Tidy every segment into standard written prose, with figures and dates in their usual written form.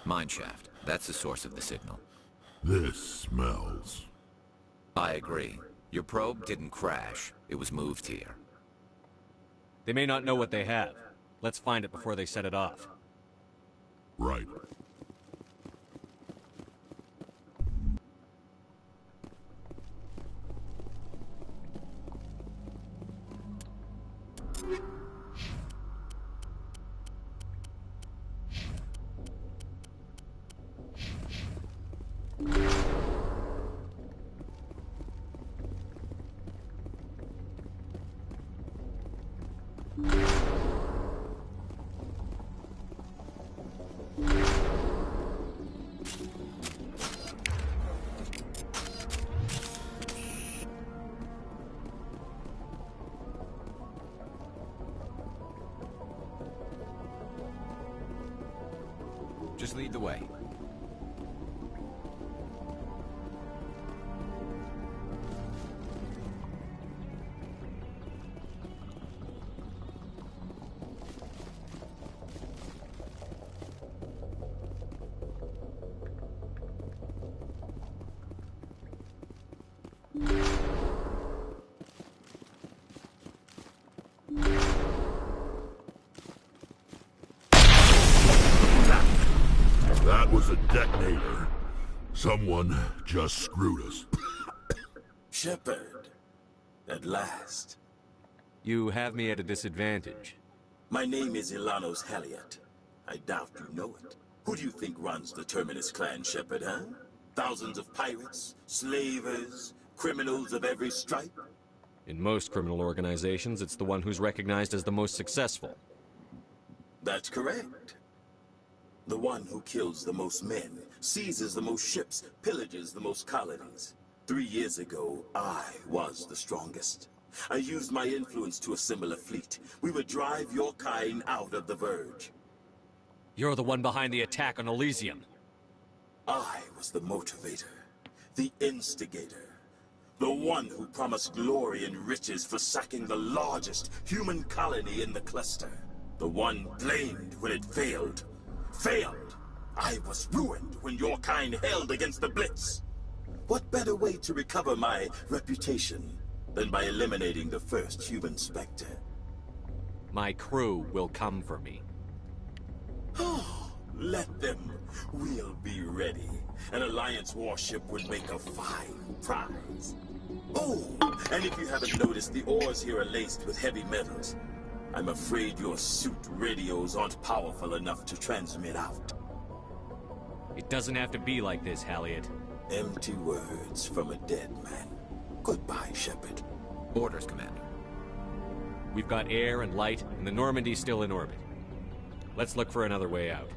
Mineshaft. That's the source of the signal. This smells. I agree. Your probe didn't crash. It was moved here. They may not know what they have. Let's find it before they set it off. Right. Just lead the way. That was a detonator. Someone just screwed us. Shepard, at last. You have me at a disadvantage. My name is Ilanos Halliot. I doubt you know it. Who do you think runs the Terminus clan, Shepard, huh? Thousands of pirates, slavers, criminals of every stripe? In most criminal organizations, it's the one who's recognized as the most successful. That's correct. The one who kills the most men, seizes the most ships, pillages the most colonies. 3 years ago, I was the strongest. I used my influence to assemble a fleet. We would drive your kind out of the Verge. You're the one behind the attack on Elysium. I was the motivator, the instigator, the one who promised glory and riches for sacking the largest human colony in the cluster. The one blamed when it failed. Failed! I was ruined when your kind held against the Blitz. What better way to recover my reputation than by eliminating the first human Spectre? My crew will come for me. Oh, let them. We'll be ready. An Alliance warship would make a fine prize. Oh, and if you haven't noticed, the ores here are laced with heavy metals. I'm afraid your suit radios aren't powerful enough to transmit out. It doesn't have to be like this, Halliot. Empty words from a dead man. Goodbye, Shepard. Orders, Commander. We've got air and light, and the Normandy's still in orbit. Let's look for another way out.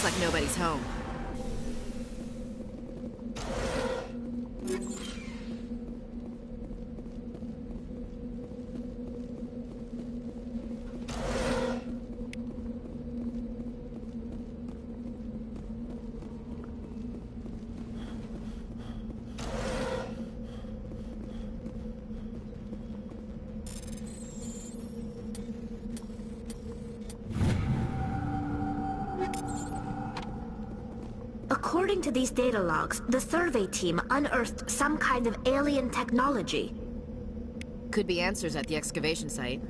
Looks like nobody's home. According to these data logs, the survey team unearthed some kind of alien technology. Could be answers at the excavation site.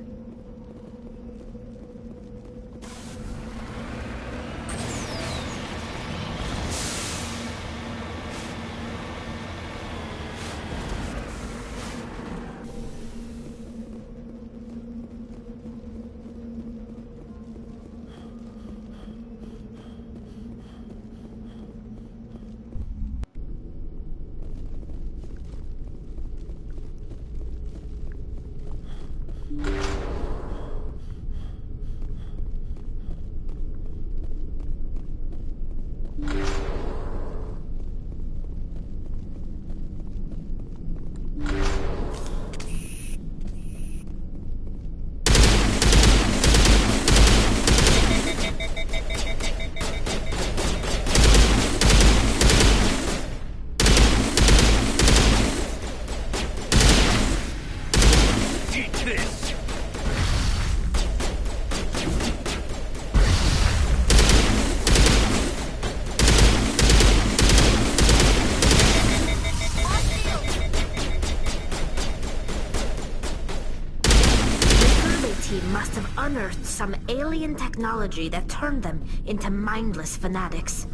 Must have unearthed some alien technology that turned them into mindless fanatics.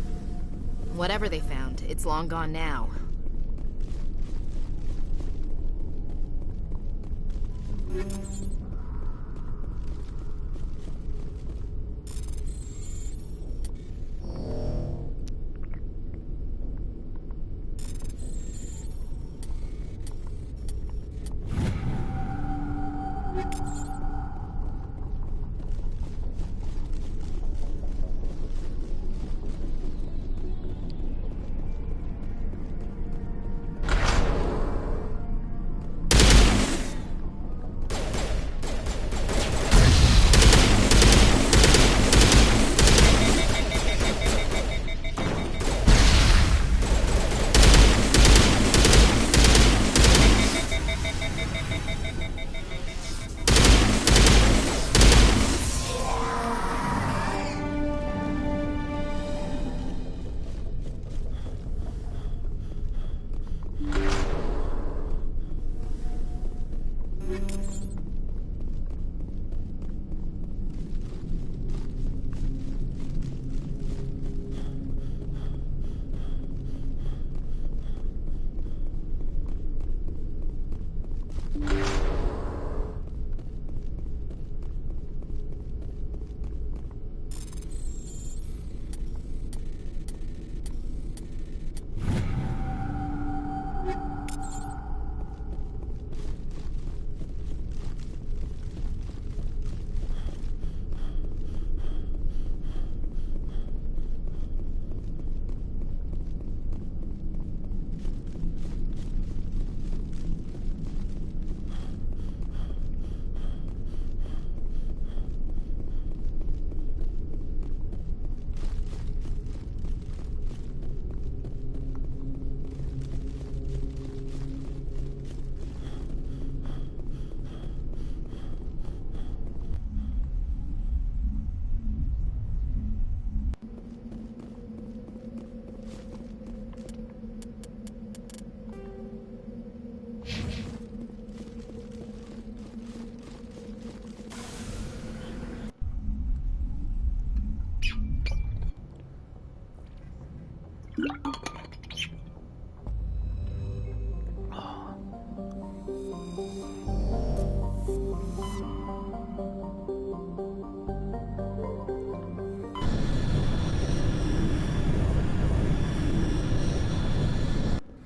Whatever they found, it's long gone now.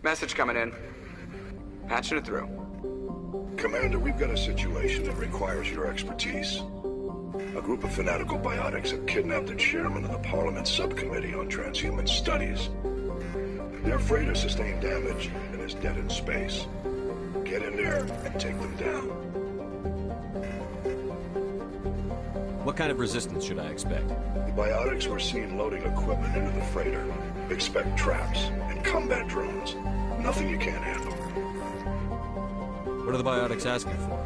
Message coming in. Patching it through. Commander, we've got a situation that requires your expertise. A group of fanatical biotics have kidnapped the chairman of the Parliament Subcommittee on Transhuman Studies. Their freighter sustained damage and is dead in space. Get in there and take them down. What kind of resistance should I expect? The biotics were seen loading equipment into the freighter. Expect traps and combat drones. Nothing you can't handle. What are the biotics asking for?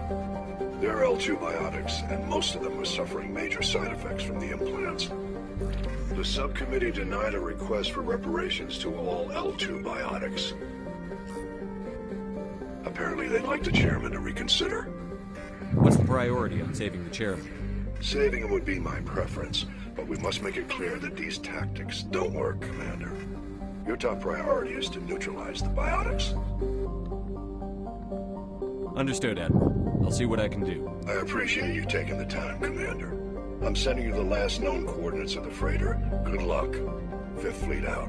They're L2 biotics, and most of them are suffering major side effects from the implants. The subcommittee denied a request for reparations to all L2 biotics. Apparently they'd like the chairman to reconsider. What's the priority on saving the chairman? Saving him would be my preference, but we must make it clear that these tactics don't work, Commander. Your top priority is to neutralize the biotics. Understood, Admiral. I'll see what I can do. I appreciate you taking the time, Commander. I'm sending you the last known coordinates of the freighter. Good luck. Fifth Fleet out.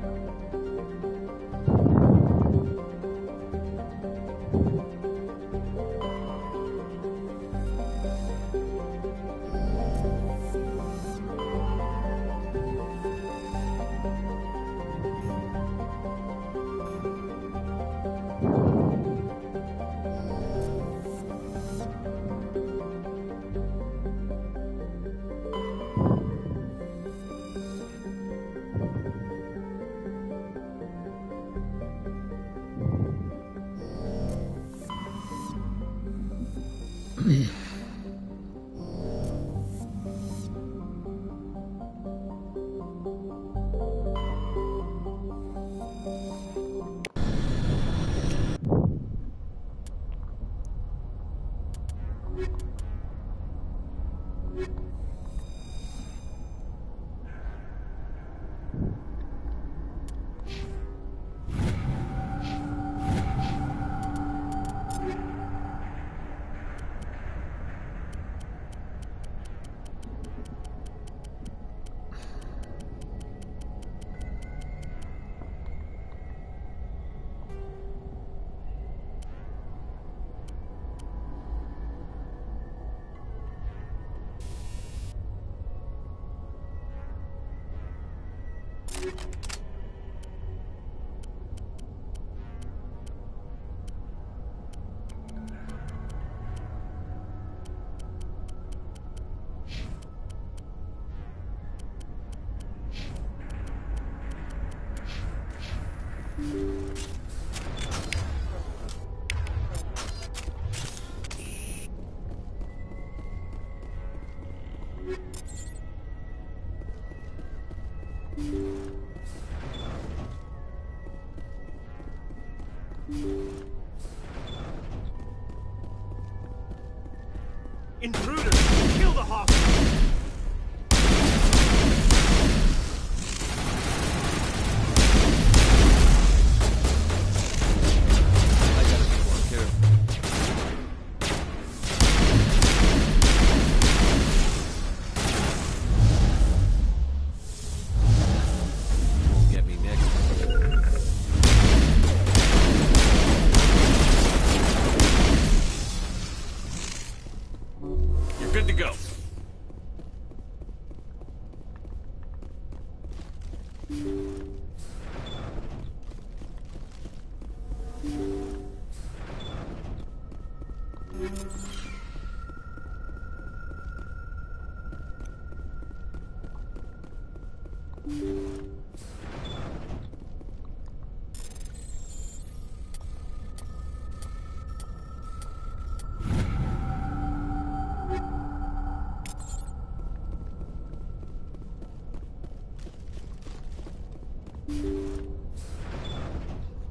Intruders! Kill the hostage! I gotta be more careful. Won't get me next time. You're good to go.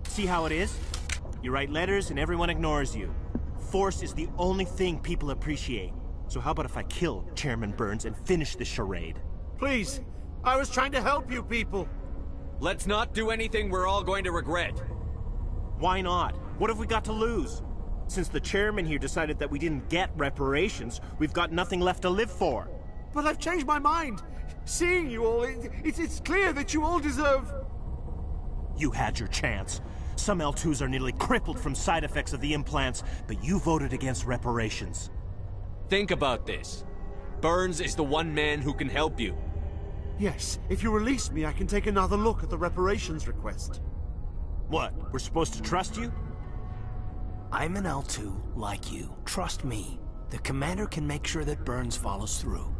See how it is? You write letters and everyone ignores you. Force is the only thing people appreciate. So how about if I kill Chairman Burns and finish this charade? Please, I was trying to help you people. Let's not do anything we're all going to regret. Why not? What have we got to lose? Since the chairman here decided that we didn't get reparations, we've got nothing left to live for. But I've changed my mind. Seeing you all, it's clear that you all deserve... You had your chance. Some L2s are nearly crippled from side effects of the implants, but you voted against reparations. Think about this. Burns is the one man who can help you. Yes, if you release me, I can take another look at the reparations request. What? We're supposed to trust you? I'm an L2, like you. Trust me. The commander can make sure that Burns follows through.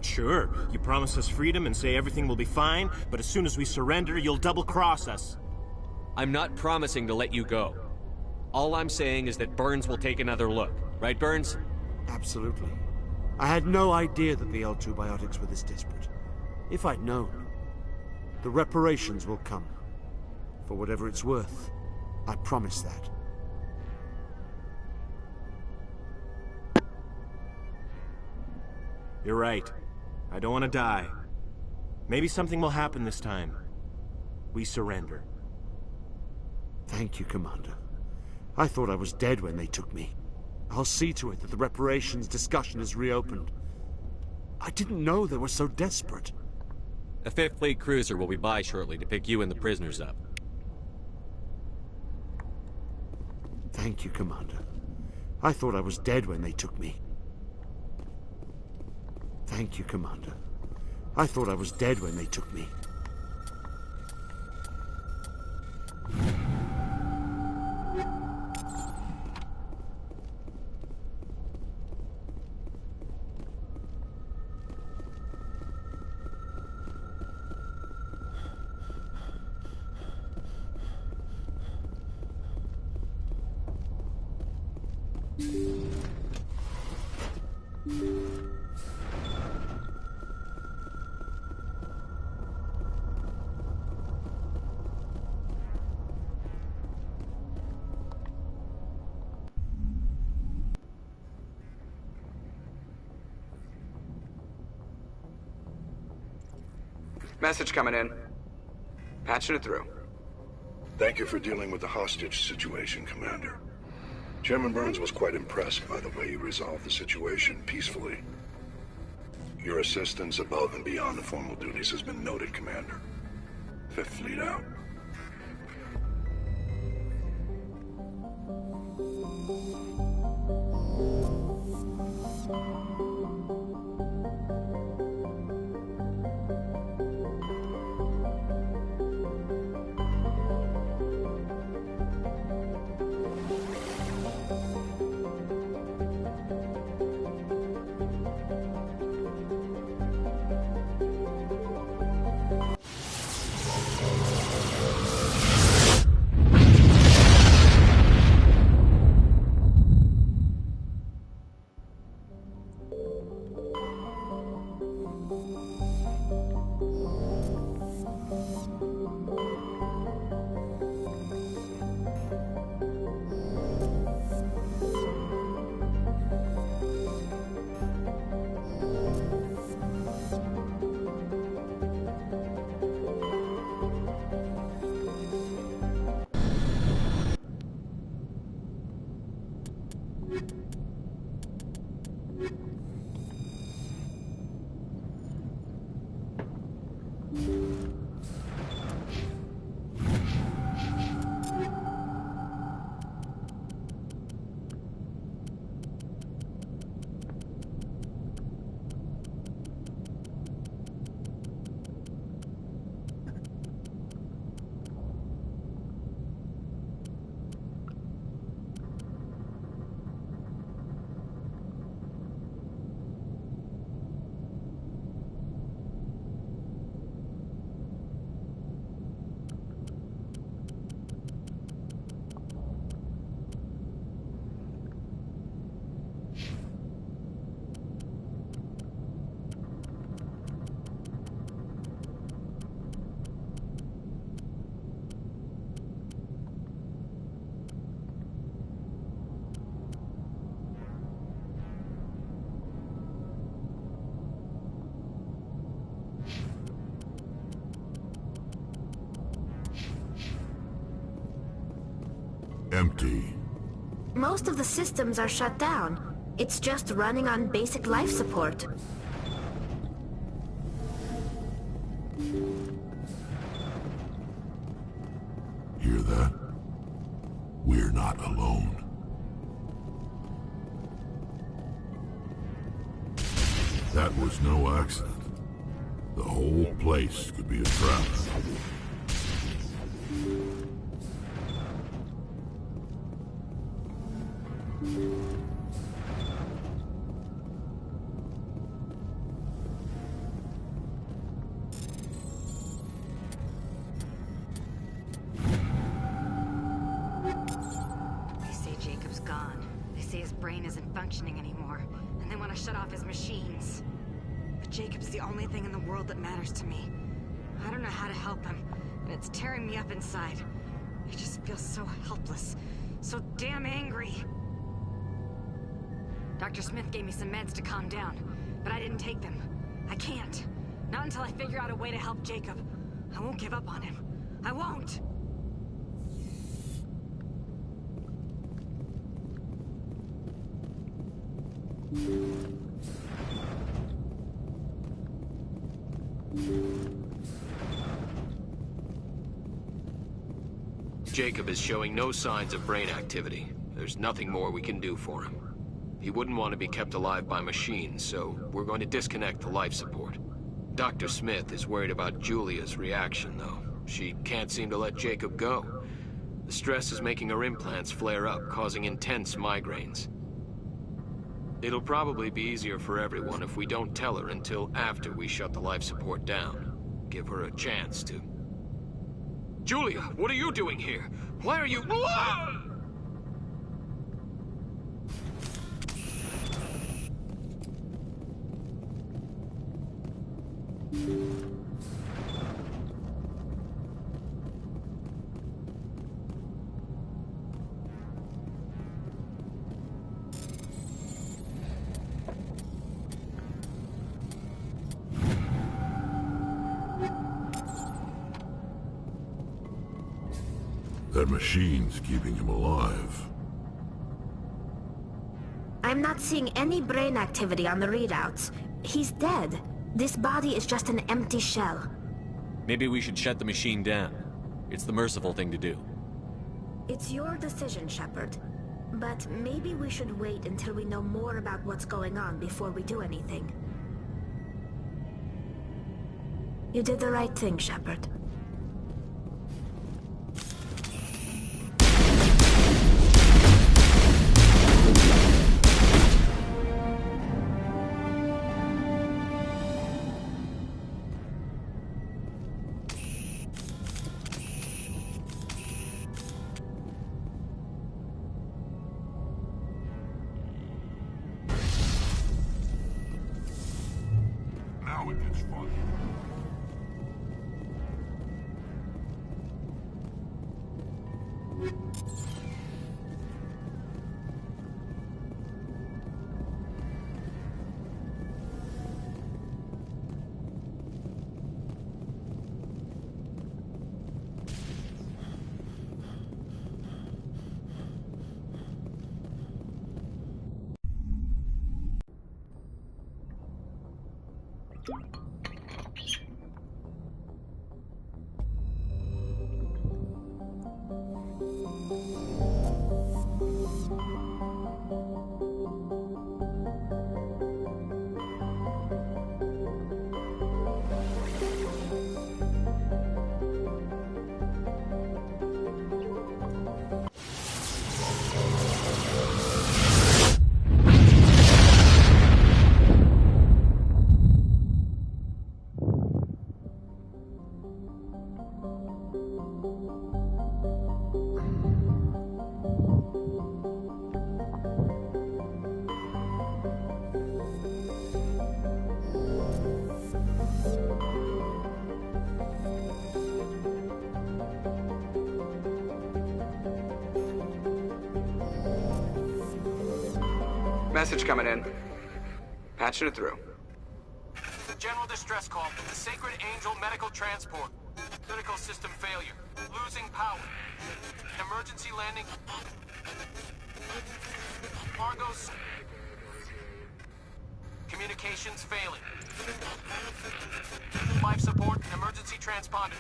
Sure, you promise us freedom and say everything will be fine, but as soon as we surrender, you'll double-cross us. I'm not promising to let you go. All I'm saying is that Burns will take another look. Right, Burns? Absolutely. I had no idea that the L2 biotics were this desperate. If I'd known, the reparations will come. For whatever it's worth, I promise that. You're right. I don't want to die. Maybe something will happen this time. We surrender. Thank you, Commander. I thought I was dead when they took me. I'll see to it that the reparations discussion is reopened. I didn't know they were so desperate. A 5th Fleet cruiser will be by shortly to pick you and the prisoners up. Thank you, Commander. I thought I was dead when they took me. Thank you, Commander. I thought I was dead when they took me. Message coming in. Patching it through. Thank you for dealing with the hostage situation, Commander. Chairman Burns was quite impressed by the way you resolved the situation peacefully. Your assistance above and beyond the formal duties has been noted, Commander. 5th Fleet out. Empty. Most of the systems are shut down. It's just running on basic life support. Hear that? We're not alone. That was no accident. The whole place could be a trap. They say Jacob's gone. They say his brain isn't functioning anymore, and they want to shut off his machines. But Jacob's the only thing in the world that matters to me. I don't know how to help him, and it's tearing me up inside. I just feel so helpless, so damn angry. Dr. Smith gave me some meds to calm down, but I didn't take them. I can't. Not until I figure out a way to help Jacob. I won't give up on him. I won't! Jacob is showing no signs of brain activity. There's nothing more we can do for him. He wouldn't want to be kept alive by machines, so we're going to disconnect the life support. Dr. Smith is worried about Julia's reaction, though. She can't seem to let Jacob go. The stress is making her implants flare up, causing intense migraines. It'll probably be easier for everyone if we don't tell her until after we shut the life support down. Give her a chance to... Julia, what are you doing here? Why are you... That machine's keeping him alive. I'm not seeing any brain activity on the readouts. He's dead. This body is just an empty shell. Maybe we should shut the machine down. It's the merciful thing to do. It's your decision, Shepard. But maybe we should wait until we know more about what's going on before we do anything. You did the right thing, Shepard. Now it gets fun. Message coming in. Patching it through. General distress call from the Sacred Angel Medical Transport. Critical system failure. Losing power. Emergency landing. Cargo's... Communications failing. Life support and emergency transponder.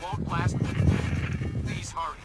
Won't last. Please hurry.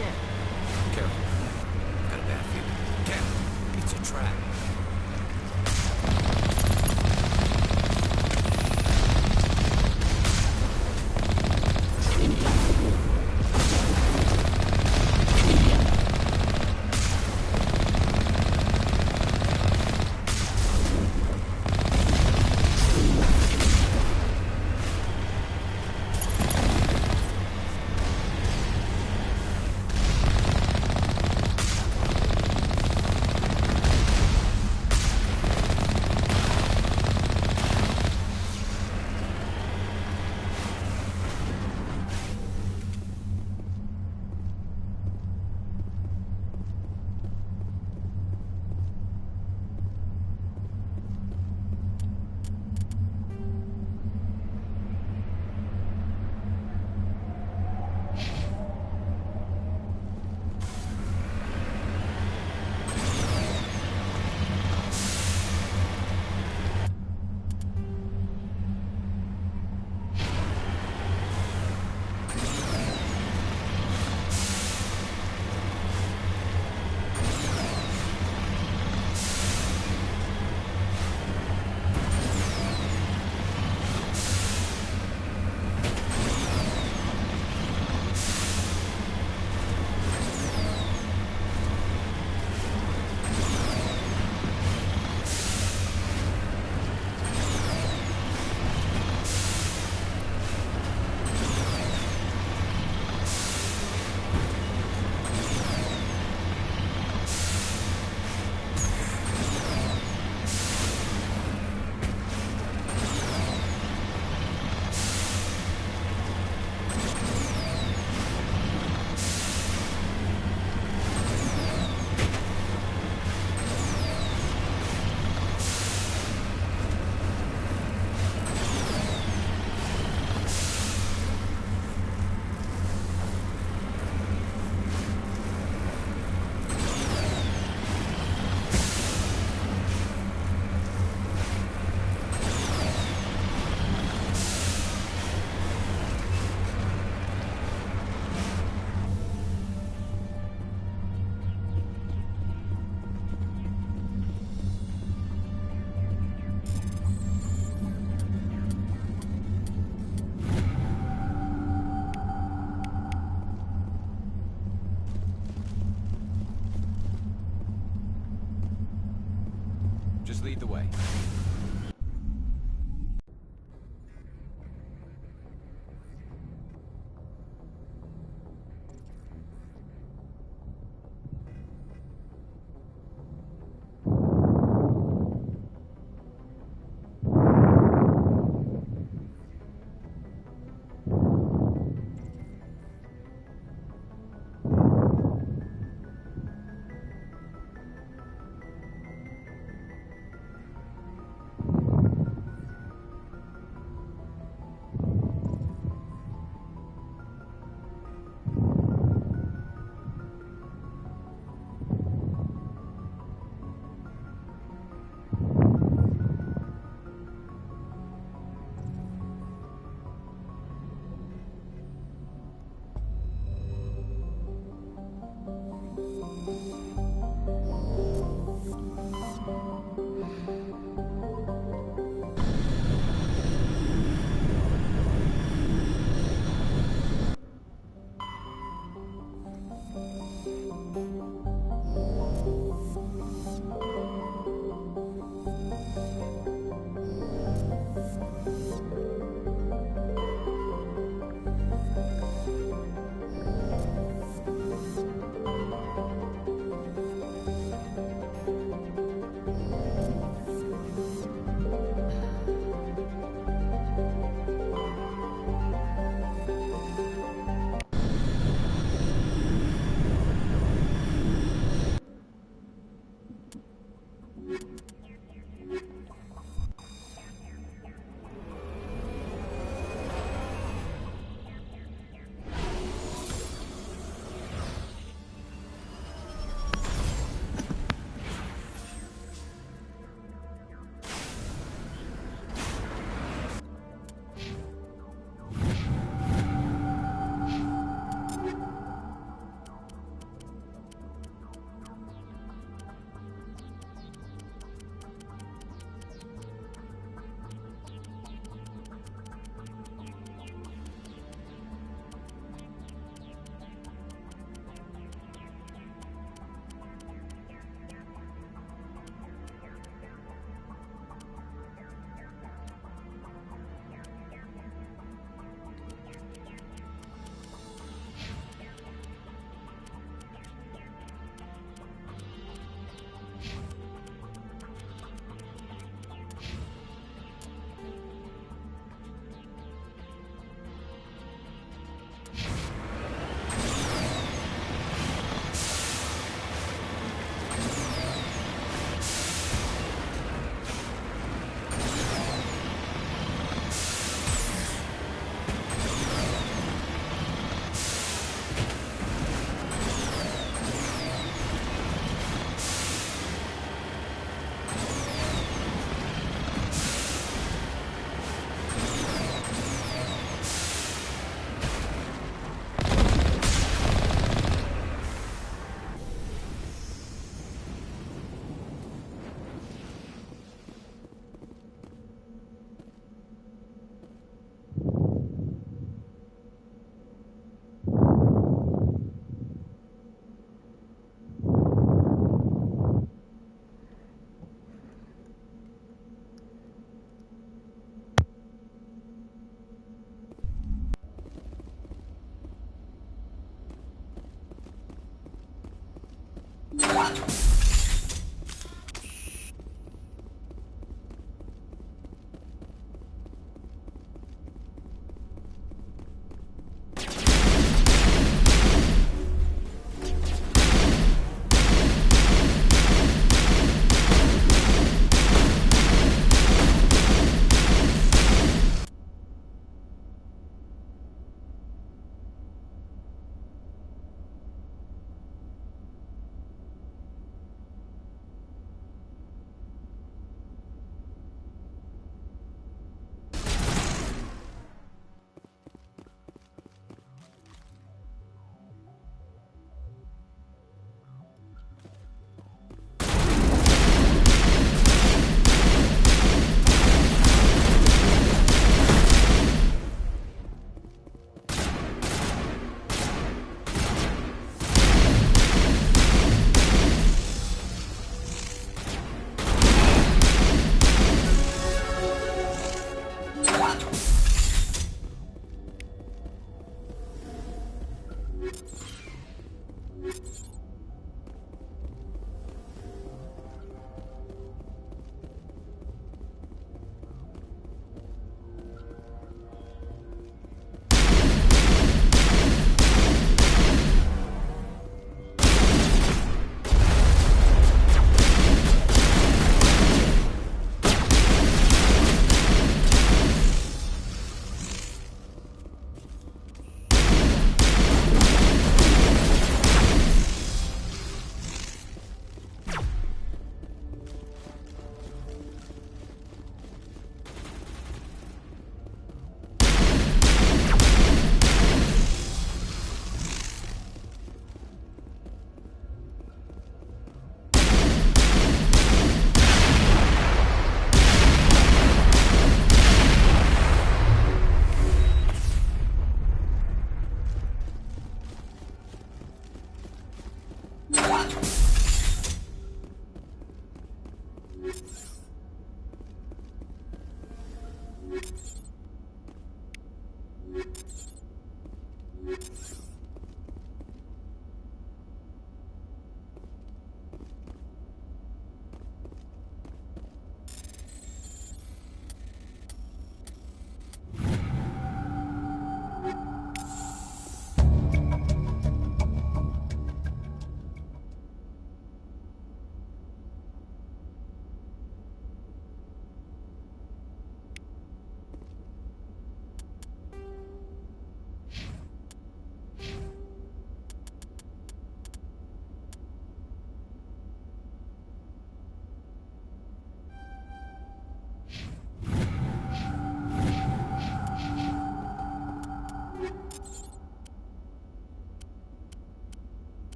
ship. Careful. Got a bad feeling. Damn, it's a trap. Just lead the way.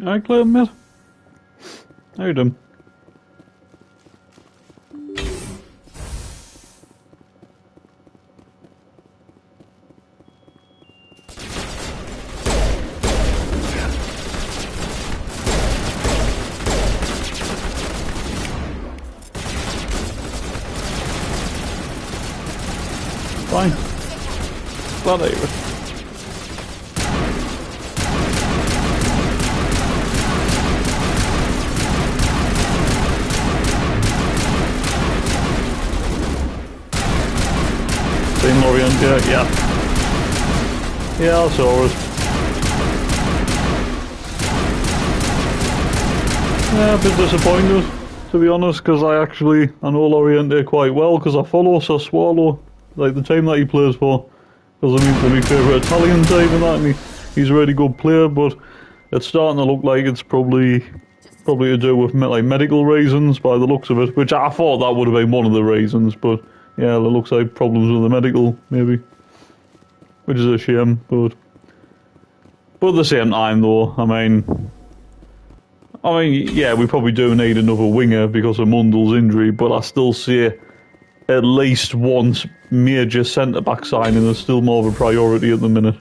I clear them yet? How you doing? Fine. Glad I was. seen Lorient, yeah. Yeah, I saw it. Yeah, a bit disappointed, to be honest, because I know Loriente quite well, because I follow Sassuolo, like the team that he plays for, because they're my favourite Italian team and that, and he's a really good player, but it's starting to look like it's probably to do with like medical reasons by the looks of it, which I thought that would have been one of the reasons, but yeah, it looks like problems with the medical, maybe, which is a shame, but at the same time though, I mean, yeah, we probably do need another winger because of Mundell's injury, but I still see at least one major centre-back signing is still more of a priority at the minute.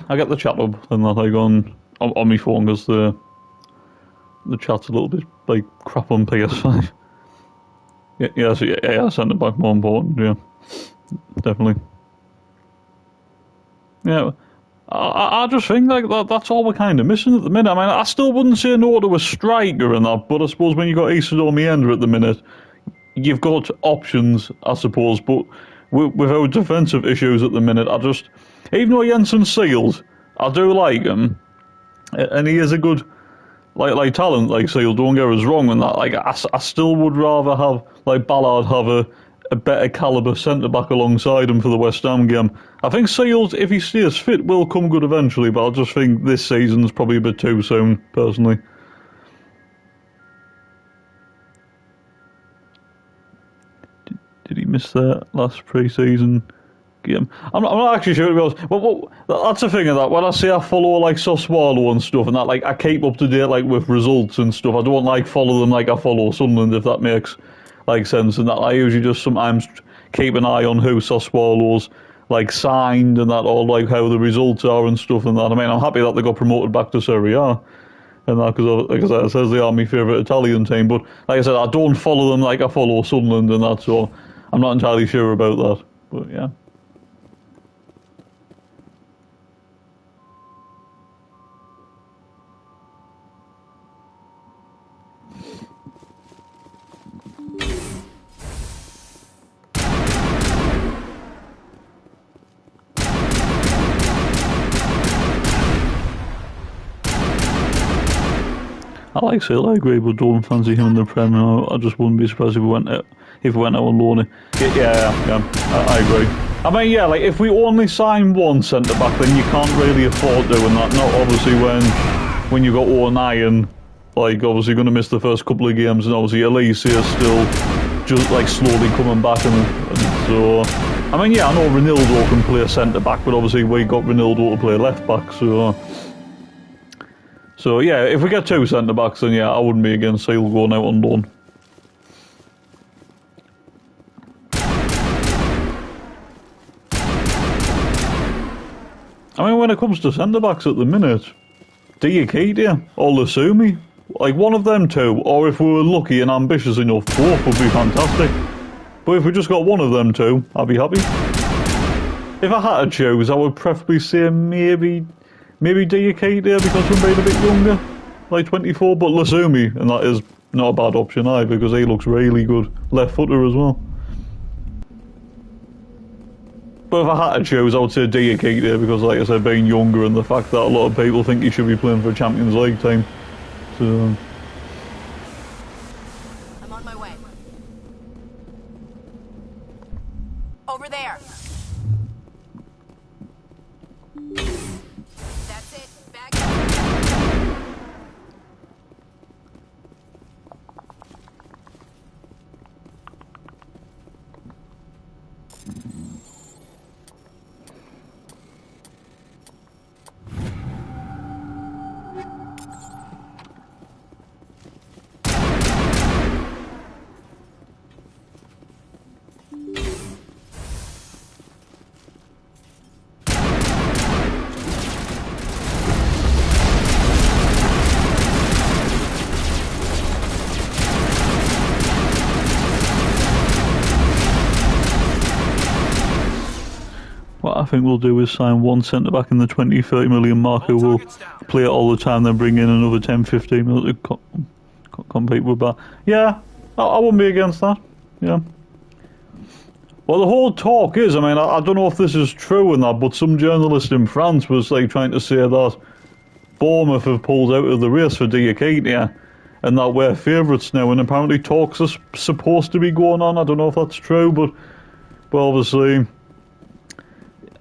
I get the chat up and that I go on my phone because the chat's a little bit like crap on PS5. Yeah, centre back more important. Yeah, definitely. Yeah, I just think like that's all we're kind of missing at the minute. I mean, I still wouldn't say no to a striker and that, but I suppose when you got Isidore Mienda at the minute, you've got options, I suppose. But with our defensive issues at the minute, even though Jensen's sealed, I do like him, and he is a good like talent, like Seal. Don't get us wrong on that. Like I still would rather have like Ballard have a better caliber centre back alongside him for the West Ham game. I think Seals, if he stays fit, will come good eventually. But I just think this season's probably a bit too soon, personally. Did he miss that last pre-season game? I'm not actually sure it was. Well, that's the thing of that. When I say I follow like Sassuolo and stuff and that, like I keep up to date like with results and stuff. I don't like follow them like I follow Sunderland, if that makes like sense. And that I usually just sometimes keep an eye on who Sassuolo's like signed and that, or like how the results are and stuff and that. I mean, I'm happy that they got promoted back to Serie A. And that, because like I said, it says they are my favourite Italian team. But like I said, I don't follow them like I follow Sunderland and that, so I'm not entirely sure about that. But yeah. I like Sale, I agree, but don't fancy him in the Prem. I just wouldn't be surprised if we went out on loan. Yeah, I agree. I mean, yeah, like if we only sign one centre back, then you can't really afford doing that. Not obviously when you got O'Neill, like obviously going to miss the first couple of games, and obviously Elise is still just like slowly coming back, and so. I mean, yeah, I know Ronaldo can play centre back, but obviously we got Ronaldo to play left back, so. So yeah, if we get two centre backs, then yeah, I wouldn't be against Seal going out on loan. I mean, when it comes to centre backs at the minute, Diakite or Lasumi, like one of them two, or if we were lucky and ambitious enough, both would be fantastic. But if we just got one of them two, I'd be happy. If I had to choose, I would preferably say maybe Diakite because we're being a bit younger, like 24, but Lasumi, and that is not a bad option either because he looks really good left footer as well. But if I had to choose, I would say Diakite because, like I said, being younger and the fact that a lot of people think he should be playing for a Champions League team. So. I'm on my way. Over there. That's it. Back. think we'll do is sign one centre-back in the 20-30 million mark who will play it all the time, then bring in another 10-15 million to compete with that. Yeah, I wouldn't be against that. Yeah. Well, the whole talk is, I mean, I don't know if this is true or not, but some journalist in France was like trying to say that Bournemouth have pulled out of the race for Diakite, and that we're favourites now, and apparently talks are supposed to be going on. I don't know if that's true, but obviously,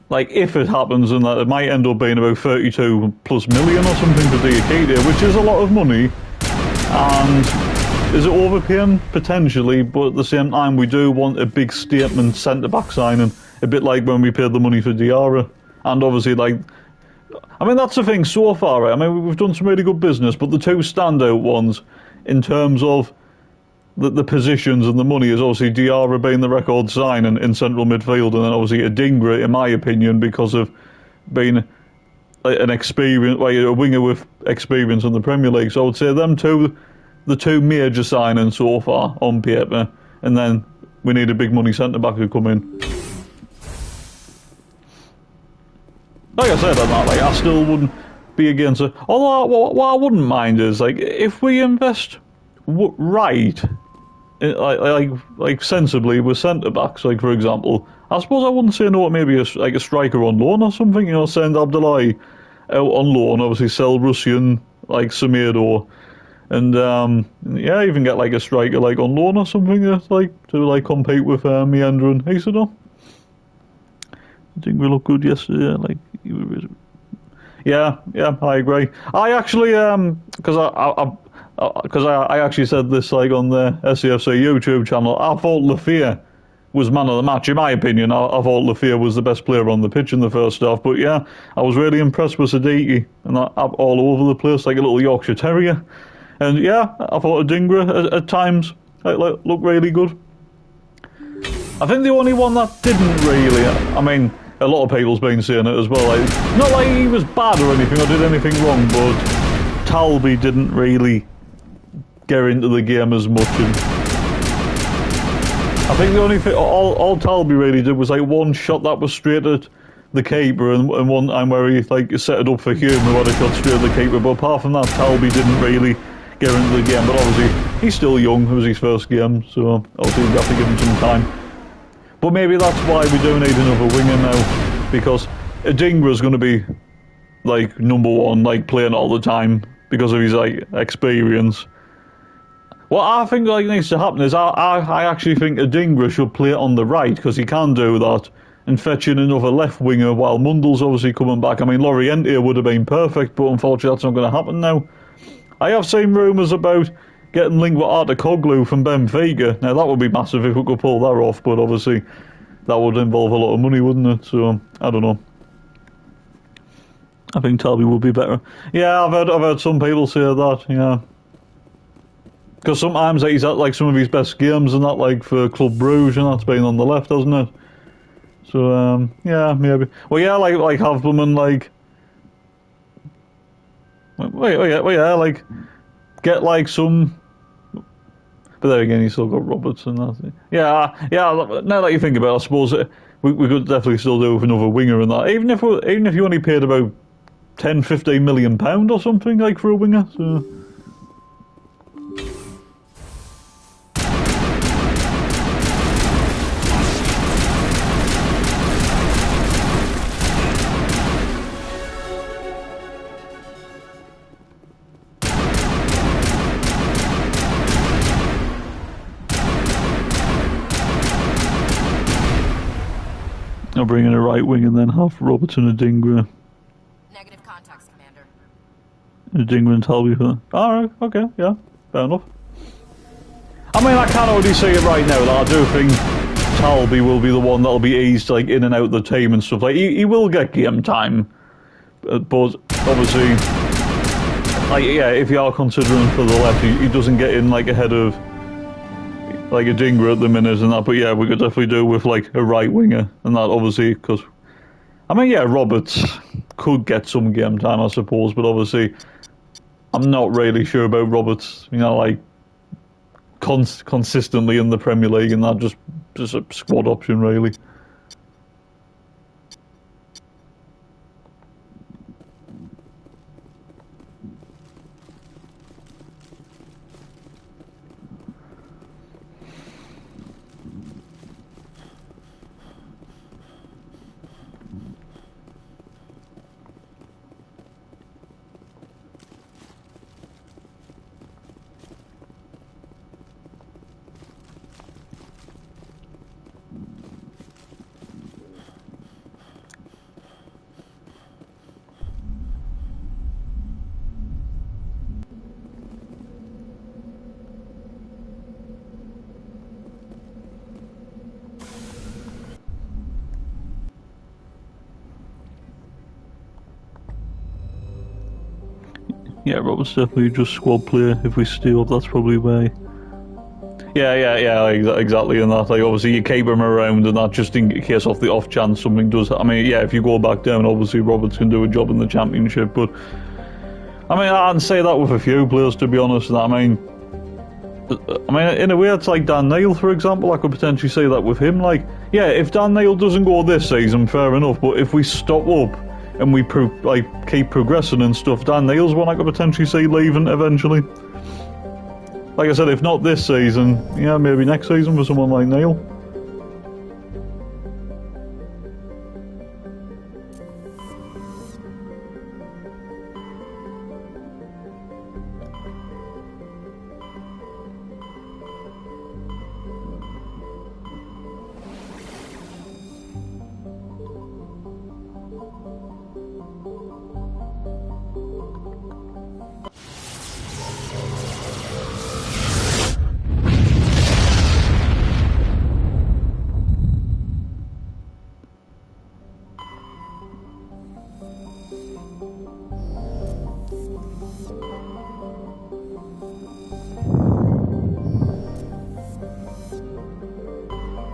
like, if it happens, and that it might end up being about 32+ million or something for Diakite, which is a lot of money, and is it overpaying? Potentially, but at the same time, we do want a big statement centre-back signing, a bit like when we paid the money for Diarra. And obviously, like, I mean, that's the thing so far, right? I mean, we've done some really good business, but the two standout ones, in terms of the positions and the money, is obviously Diarra being the record signing in central midfield, and then obviously Adingra, in my opinion, because of being an experience, like a winger with experience in the Premier League. So I would say them two, the two major signings so far on paper, and then we need a big money centre back to come in. Like I said, I still wouldn't be against it. Although what I wouldn't mind is, like, if we invest right, like sensibly with centre backs, like for example, I suppose I wouldn't say no to maybe a striker on loan or something. You know, send Abdullahi out on loan, obviously sell Russian like Semedo. And yeah, even get like a striker like on loan or something, to compete with Meander and Isidore. I think we looked good yesterday. Like, yeah, I agree. I actually because I actually said this like on the SCFC YouTube channel. I thought Lafia was man of the match in my opinion. I thought Lafia was the best player on the pitch in the first half. But yeah, I was really impressed with Siddiqui and that all over the place like a little Yorkshire Terrier. And yeah, I thought Adingra at times looked really good. I think the only one that didn't really, I mean, a lot of people's been saying it as well. Like, not like he was bad or anything or did anything wrong, but Talby didn't really get into the game as much. And I think the only thing, all Talby really did was like one shot that was straight at the keeper, and one time where he like set it up for Hume who had a shot straight at the keeper. But apart from that, Talby didn't really get into the game, but obviously he's still young. It was his first game, so obviously we have to give him some time. But maybe that's why we do need another winger now, because Adingra's going to be like number one, like playing all the time because of his like experience. What I think like needs to happen is I actually think Adingra should play on the right, because he can do that, and fetch in another left winger while Mundell's obviously coming back. I mean, Loriente would have been perfect, but unfortunately that's not going to happen now. I have seen rumours about getting linked with Artikoglu from Benfica. Now that would be massive if we could pull that off, but obviously that would involve a lot of money, wouldn't it? So I don't know. I think Talby would be better. Yeah, I've heard some people say that. Yeah, because sometimes he's at like some of his best games and that, like for Club Brugge, and that's been on the left, hasn't it? So yeah, maybe. Well, yeah, like have them and like. Like get like some, but then again, he's still got Roberts and that. Yeah. Now that you think about it, I suppose we could definitely still do with another winger and that. Even if you only paid about 10-15 million pound or something like for a winger. So. I'll bring in a right wing and then have Robertson and Adingra. Negative contacts, Commander. Adingra and Talby for that. Alright, okay, yeah, fair enough. I mean, I can't already say it right now, that I do think Talby will be the one that'll be eased like in and out of the team and stuff. Like he will get game time, but obviously, like yeah, if you are considering for the left, he doesn't get in like ahead of like Adingra at the minute and that. But yeah, we could definitely do with like a right winger and that, obviously, because I mean, yeah, Roberts could get some game time, I suppose, but obviously, I'm not really sure about Roberts. You know, like consistently in the Premier League and that, just a squad option really. Yeah, Robert's definitely just squad player. If we stay up, that's probably why. Yeah, exactly, and that, like, obviously you keep him around and that just in case off the off chance something does. I mean, yeah, if you go back down, obviously Roberts can do a job in the championship, but I mean, I can say that with a few players, to be honest. I mean, in a way, it's like Dan Neil, for example. I could potentially say that with him. Like, yeah, if Dan Neil doesn't go this season, fair enough, but if we stop up and we keep progressing and stuff, Dan Neil's one I could potentially see leaving eventually. Like I said, if not this season, yeah, maybe next season for someone like Neil.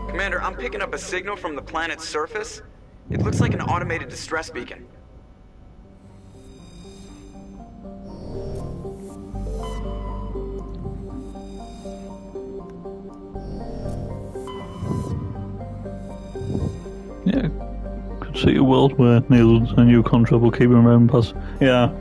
Commander, I'm picking up a signal from the planet's surface. It looks like an automated distress beacon. Yeah, could see a world where Neil's a new contract will keep him around past. Yeah.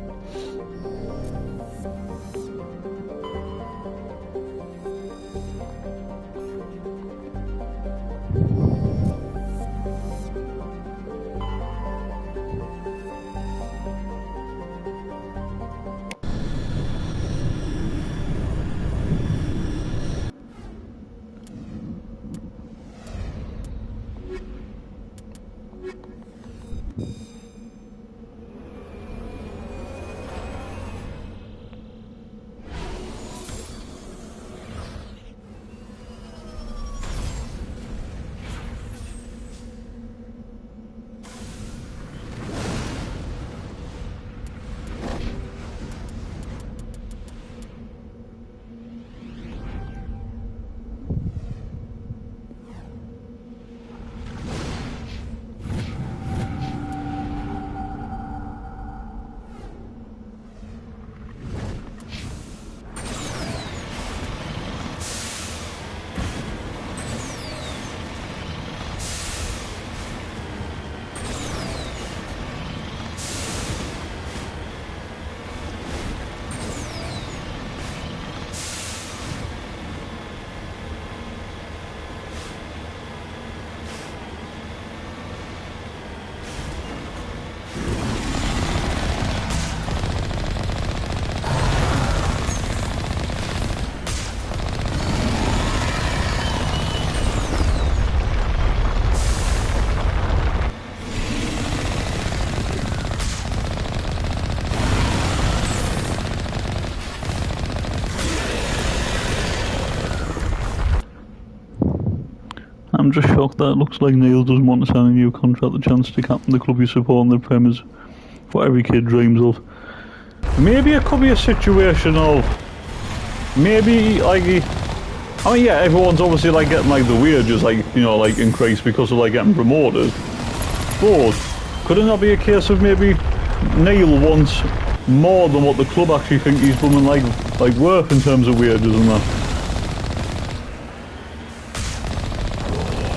I'm just shocked that it looks like Neil doesn't want to sign a new contract. The chance to captain the club you support on the Prem is what every kid dreams of. Maybe it could be a situation of maybe like I mean, yeah, everyone's obviously like getting like the wages like, you know, like increased because of like getting promoted. But could it not be a case of maybe Neil wants more than what the club actually think he's done and like worth in terms of wages and that?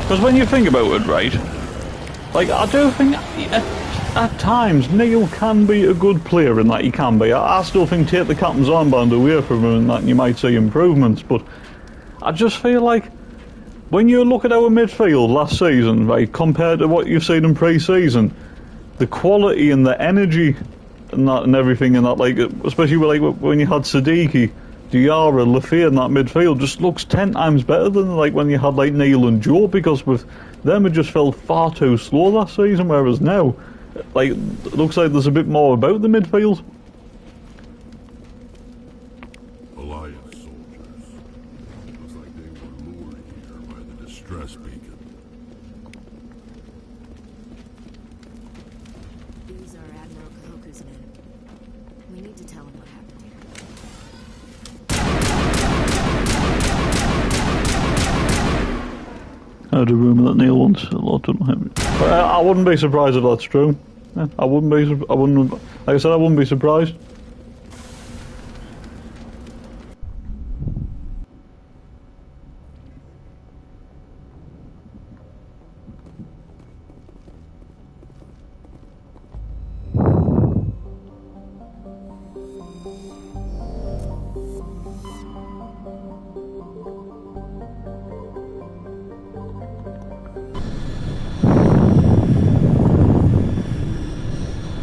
Because when you think about it, right, like, I do think at times Neil can be a good player in that he can be. I still think take the captain's armband away from him and that and you might see improvements, but I just feel like when you look at our midfield last season, right, compared to what you've seen in pre-season, the quality and the energy and that and everything and that, like, especially with, like, when you had Siddiqui, Diarra, Lafayette in that midfield just looks 10 times better than like when you had like Neil and Joe, because with them it just felt far too slow last season, whereas now like it looks like there's a bit more about the midfield. Alliance soldiers. Looks like they were lured here by the distress beacon. These are Admiral Kahoku's men. We need to tell him I had a rumour that Neil wants a lot of him. I wouldn't be surprised if that's true. Yeah, I wouldn't be. I wouldn't. Like I said, I wouldn't be surprised.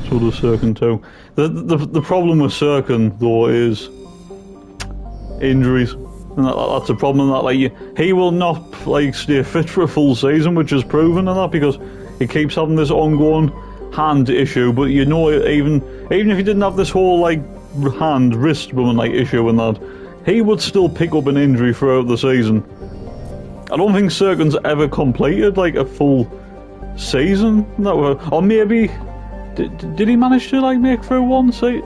So does Sirkin too. The problem with Sirkin though is injuries, and that's a problem. That he will not like stay fit for a full season, which is proven in that because he keeps having this ongoing hand issue. But you know, even if he didn't have this whole like hand wrist woman like issue and that, he would still pick up an injury throughout the season. I don't think Sirkin's ever completed like a full season. Or maybe. Did he manage to like make through one seat?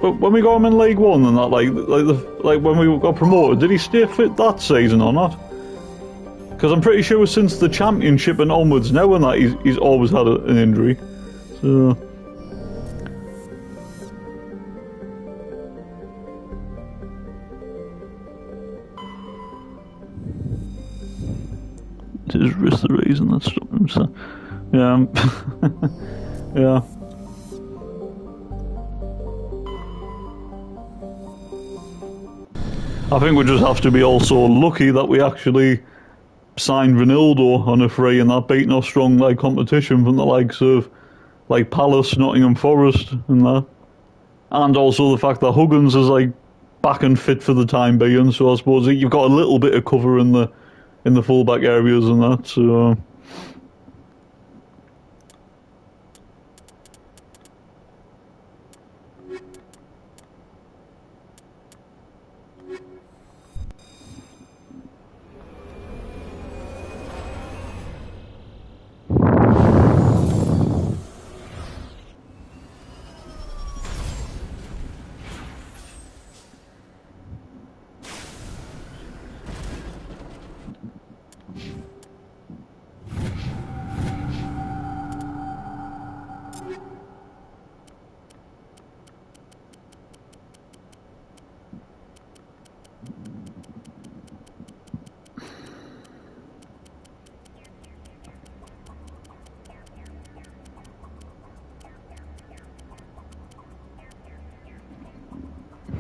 But when we got him in League One and that, like when we got promoted, did he stay fit that season or not? Because I'm pretty sure since the Championship and onwards now and that he's always had an injury. So his wrist the reason that stopped him. So yeah, yeah. I think we just have to be also lucky that we actually signed Ronaldo on a free and that beating off strong like competition from the likes of like Palace, Nottingham Forest and that. And also the fact that Huggins is like back and fit for the time being, so I suppose you've got a little bit of cover in the fullback areas and that, so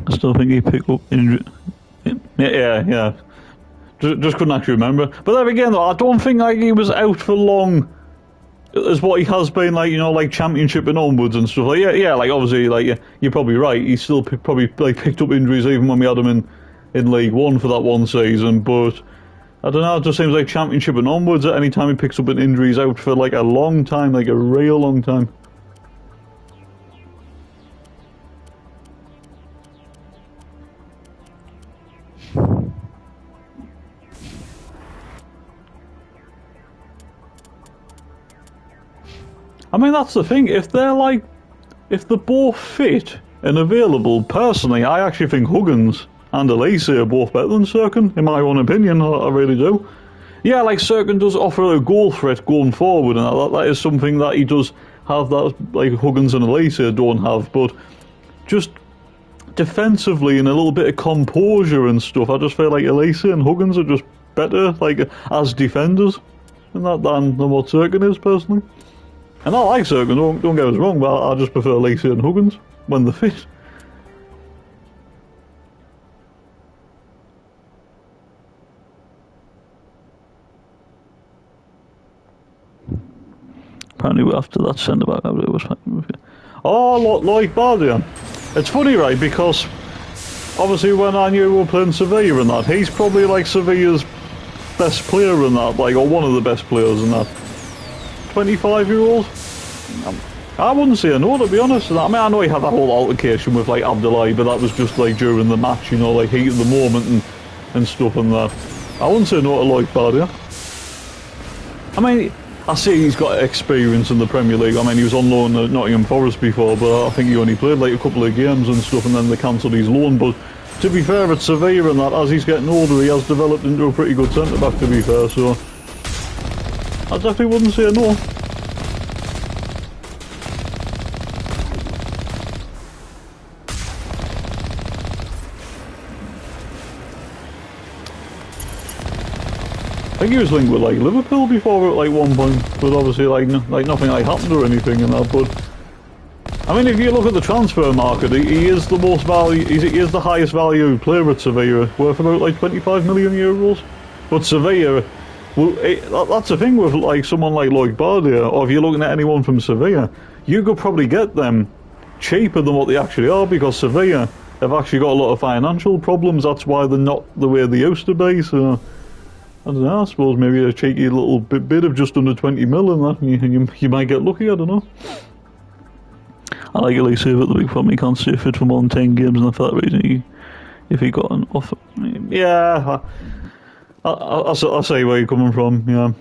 I still think he picked up injury. Yeah. Just couldn't actually remember. But then again, though, I don't think like he was out for long as what he has been, like, you know, like Championship and onwards and stuff. Like, yeah, like obviously, like you're probably right. He still probably like picked up injuries even when we had him in League One for that one season. But I don't know. It just seems like Championship and onwards. At any time he picks up an injury, he's out for like a long time, like a real long time. I mean, that's the thing. If they're both fit and available, personally, I actually think Huggins and Elise are both better than Sirkin, in my own opinion. I really do. Yeah, like Sirkin does offer a goal threat going forward, and that is something that he does have that like Huggins and Elise don't have. But just defensively and a little bit of composure and stuff, I just feel like Elise and Huggins are just better, like as defenders, than what Sirkin is personally. And I like Sirkin, don't get us wrong, but I just prefer Elise and Huggins when they're fit. Apparently after that centre-back, it was fine. Oh, Loic Bardian. It's funny, right, because obviously when I knew we were playing Sevilla and that, he's probably like Sevilla's best player in that, like, or one of the best players in that. 25-year-old? I wouldn't say no, to be honest. I mean, I know he had that whole altercation with like Abdullahi, but that was just like during the match, you know, like heat of the moment and stuff and that. I wouldn't say no to Loic Bardia. I mean, I see he's got experience in the Premier League. I mean, he was on loan at Nottingham Forest before, but I think he only played like a couple of games and stuff, and then they cancelled his loan. But to be fair, at Sevilla and that, as he's getting older, he has developed into a pretty good centre-back, to be fair, so I definitely wouldn't say no. I think he was linked with like Liverpool before at like one point, but obviously like nothing like happened or anything in that. But I mean, if you look at the transfer market, he is the most value. He is the highest value player at Sevilla, worth about like 25 million euros. But Sevilla, well, that's the thing with like someone like Loic Bardia, or if you're looking at anyone from Sevilla, you could probably get them cheaper than what they actually are, because Sevilla have actually got a lot of financial problems. That's why they're not the way they used to be. So I don't know, I suppose maybe a cheeky little bit of just under 20 mil and that, and you might get lucky, I don't know. I like at least say that the big problem, he can't stay fit for more than 10 games, and for that reason, if he got an offer. Yeah, I say where you're coming from, yeah.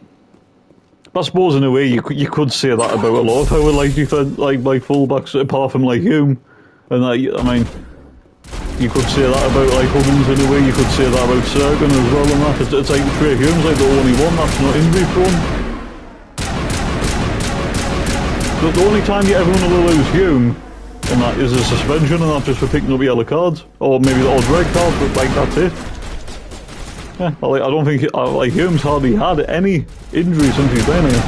But I suppose in a way you could say that about a lot of how like defend like fullbacks, apart from like Hume, and that, I mean, you could say that about like Huggins in a way, you could say that about Sergen as well, and that it's like Trey Hume's like the only one that's not injury prone. The only time you ever want to lose Hume, and that is a suspension, and that's just for picking up yellow cards, or maybe the odd red card, but like that's it. Yeah, I don't think like Hume's hardly had any injury since he's been here.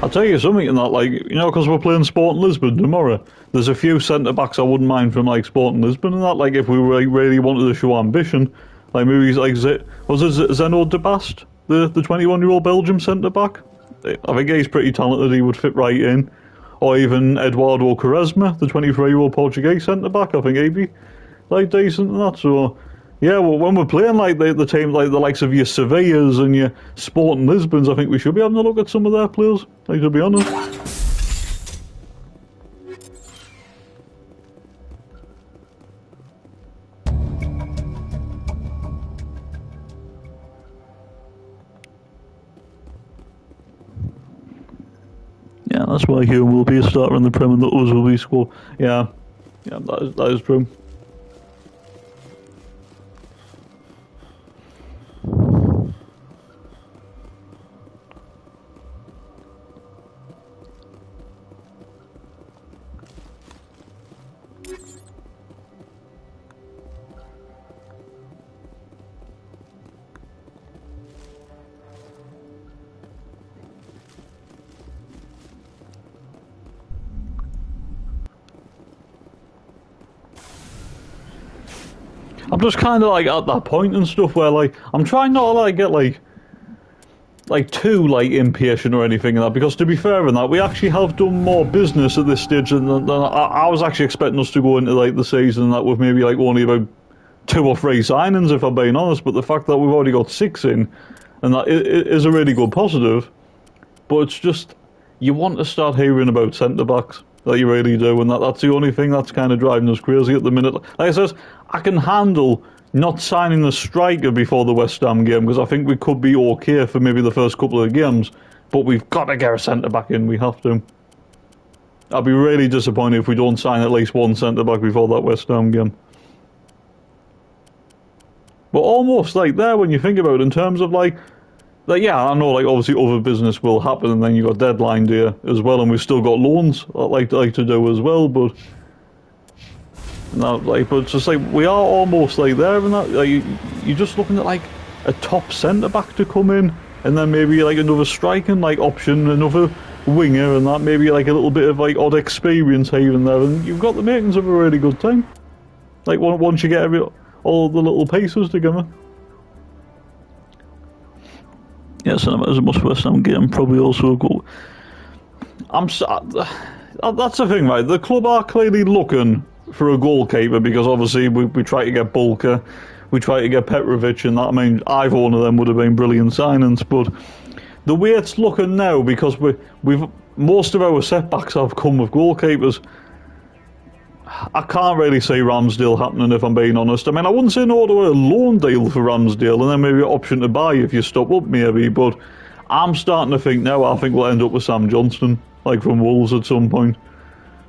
I'll tell you something in that, like, you know, because we're playing Sporting Lisbon tomorrow, there's a few centre-backs I wouldn't mind from, like, Sporting Lisbon and that, like, if we really wanted to show ambition, like, maybe, like, was it Zeno de Bast, the 21-year-old Belgium centre-back? I think he's pretty talented, he would fit right in. Or even Eduardo Quaresma, the 23-year-old Portuguese centre-back, I think he'd be, like, decent and that, so... Yeah, well, when we're playing like the team, like the likes of your Sevillas and your Sporting Lisbons, I think we should be having a look at some of their players, like, to be honest. Yeah, that's why Hume will be a starter in the Prem and the others will be score. Yeah, that is true. I'm just kind of like at that point and stuff where like I'm trying not to like get like too like impatient or anything like that, because to be fair in that, we actually have done more business at this stage than I was actually expecting us to go into like the season that with maybe like only about 2 or 3 signings, if I'm being honest. But the fact that we've already got 6 in, and that is a really good positive. But it's just, you want to start hearing about centre backs. That you really do, and that's the only thing that's kind of driving us crazy at the minute. Like I said, I can handle not signing the striker before the West Ham game, because I think we could be okay for maybe the first couple of games, but we've got to get a centre-back in, we have to. I'd be really disappointed if we don't sign at least one centre-back before that West Ham game. But almost like there, when you think about it, in terms of like yeah, I know, like, obviously other business will happen, and then you got deadline day as well, and we've still got loans I'd like to do as well, but it's just like we are almost like there, and that like, you're just looking at like a top centre back to come in, and then maybe like another striking like option, another winger, and that maybe like a little bit of like odd experience here and there, and you've got the makings of a really good team. Like once you get all the little pieces together. Yes, and as a must West Ham game, probably also a goal. That's the thing, right? The club are clearly looking for a goalkeeper, because obviously we try to get Bulka, we try to get Petrovic, and that, I mean, either one of them would have been brilliant signings. But the way it's looking now, because we've most of our setbacks have come with goalkeepers, I can't really see Ramsdale happening, if I'm being honest. I mean, I wouldn't say no to a loan deal for Ramsdale, and then maybe an option to buy if you stop up, maybe. But I'm starting to think now, I think we'll end up with Sam Johnston, like from Wolves at some point.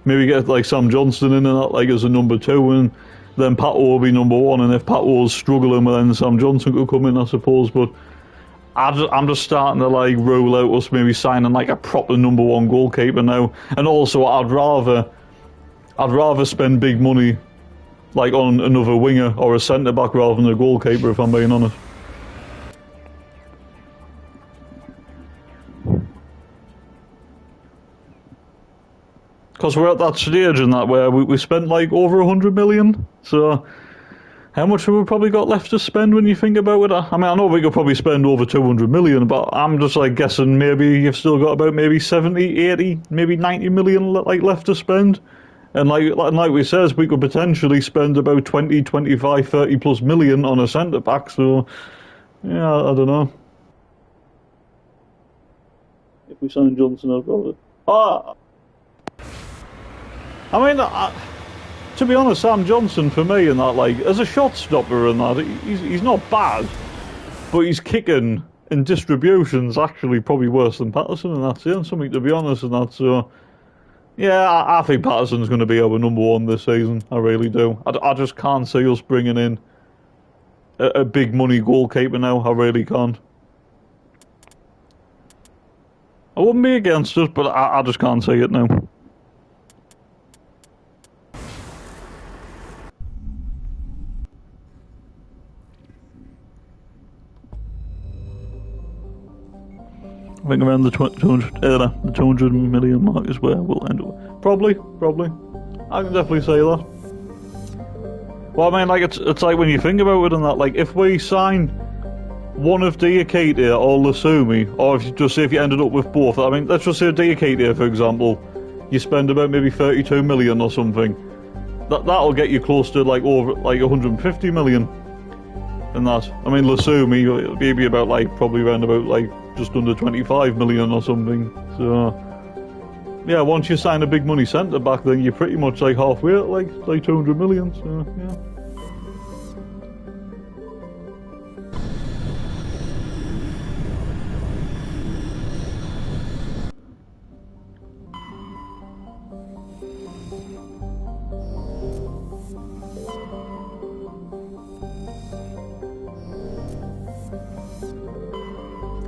Maybe get like Sam Johnston in and that, like as a number 2, and then Pato will be number 1. And if Pato's struggling, well, then Sam Johnston could come in, I suppose. But I'm just starting to like rule out us maybe signing like a proper number 1 goalkeeper now. And also, I'd rather spend big money like on another winger or a centre back rather than a goalkeeper, if I'm being honest. Because we're at that stage in that where we spent like over 100 million. So how much have we probably got left to spend when you think about it? I mean, I know we could probably spend over 200 million, but I'm just like guessing maybe you've still got about maybe 70, 80, maybe 90 million like left to spend. And like we says, we could potentially spend about 20, 25, 30 plus million on a centre back. So yeah, I don't know. If we sign Johnson, I've got it. I mean, to be honest, Sam Johnson for me and that, like, as a shot stopper and that, he's not bad, but his kicking and distribution's actually probably worse than Patterson, and that's saying something, to be honest, and that. So yeah, I think Patterson's going to be our number 1 this season. I really do. I just can't see us bringing in a big money goalkeeper now. I really can't. I wouldn't be against it, but I just can't see it now. I think around the 200 million mark is where we'll end up. Probably. I can definitely say that. Well, I mean, like, it's like when you think about it and that, like, if we sign one of Diakite or Lasumi, or if you ended up with both, I mean, let's just say Diakite, for example, you spend about maybe 32 million or something. That'll get you close to, like, over, like, 150 million. And that, I mean, Lasumi, maybe about, like, probably around about, like, just under 25 million or something. So yeah, once you sign a big money centre back, then you're pretty much like halfway at like 200 million. So yeah.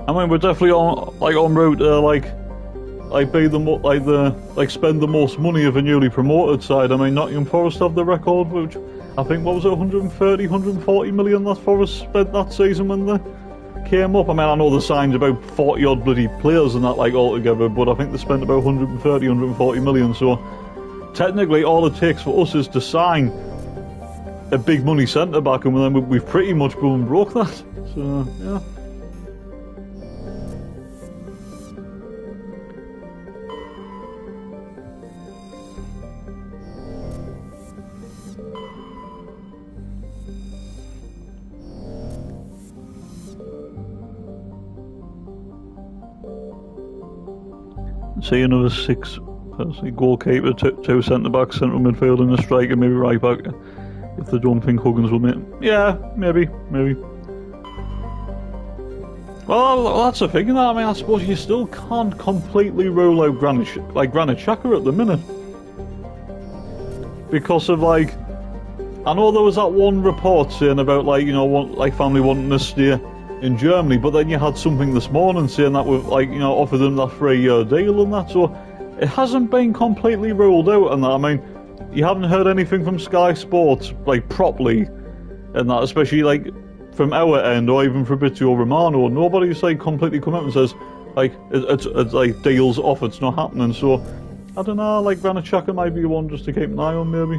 I mean, we're definitely on route to spend the most money of a newly promoted side. I mean, Nottingham Forest have the record, which I think, what was it, 130, 140 million that Forest spent that season when they came up. I mean, I know they signed about 40 odd bloody players and that, like, altogether, but I think they spent about 130, 140 million. So technically, all it takes for us is to sign a big money centre back, and then we've pretty much gone broke that. So yeah. See another 6, goalkeeper, 2 centre-backs, central midfield and a striker, maybe right back, if they don't think Huggins will make. Yeah, maybe. Well, that's the thing, I mean, I suppose you still can't completely rule out Granit Xhaka at the minute. Because of, like, I know there was that one report saying about, like, you know, family wanting to stay in Germany, but then you had something this morning saying that we've, like, you know, offered them that 3-year deal and that, so it hasn't been completely ruled out. And that, I mean, you haven't heard anything from Sky Sports, like, properly, and that, especially, like, from our end, or even Fabrizio Romano. Nobody's, like, completely come out and says, like, it's like, deals off, it's not happening. So I don't know, like, Granit Xhaka might be one just to keep an eye on, maybe.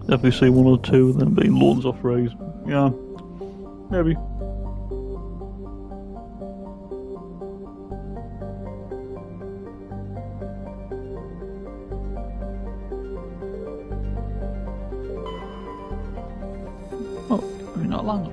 Definitely see 1 or 2 of them being loans off Rays. Yeah. Maybe. that long?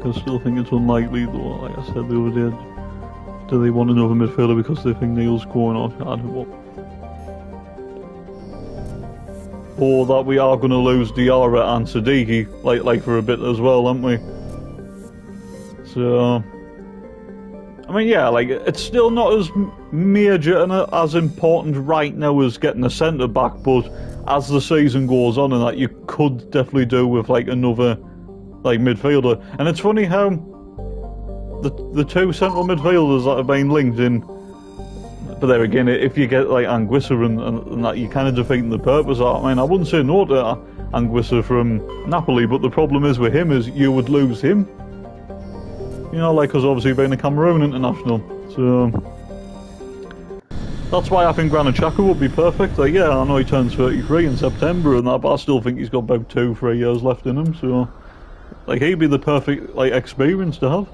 I still think it's unlikely though, like I said the other day. Do they want another midfielder because they think Neil's going on? I don't know. Or that we are going to lose Diarra and Siddiqui, like for a bit as well, aren't we? So, I mean, yeah, like, it's still not as major and as important right now as getting a centre back, but as the season goes on and that, you could definitely do with, like, another, like, midfielder. And it's funny how the two central midfielders that have been linked in, but there again, if you get, like, Anguissa and that, you're kind of defeating the purpose. I mean, I wouldn't say no to Anguissa from Napoli, but the problem is with him is you would lose him. You know, like, because obviously being a Cameroon international. So, that's why I think Granit Xhaka would be perfect. Like, yeah, I know he turns 33 in September and that, but I still think he's got about 2-3 years left in him. So, like, he'd be the perfect, like, experience to have.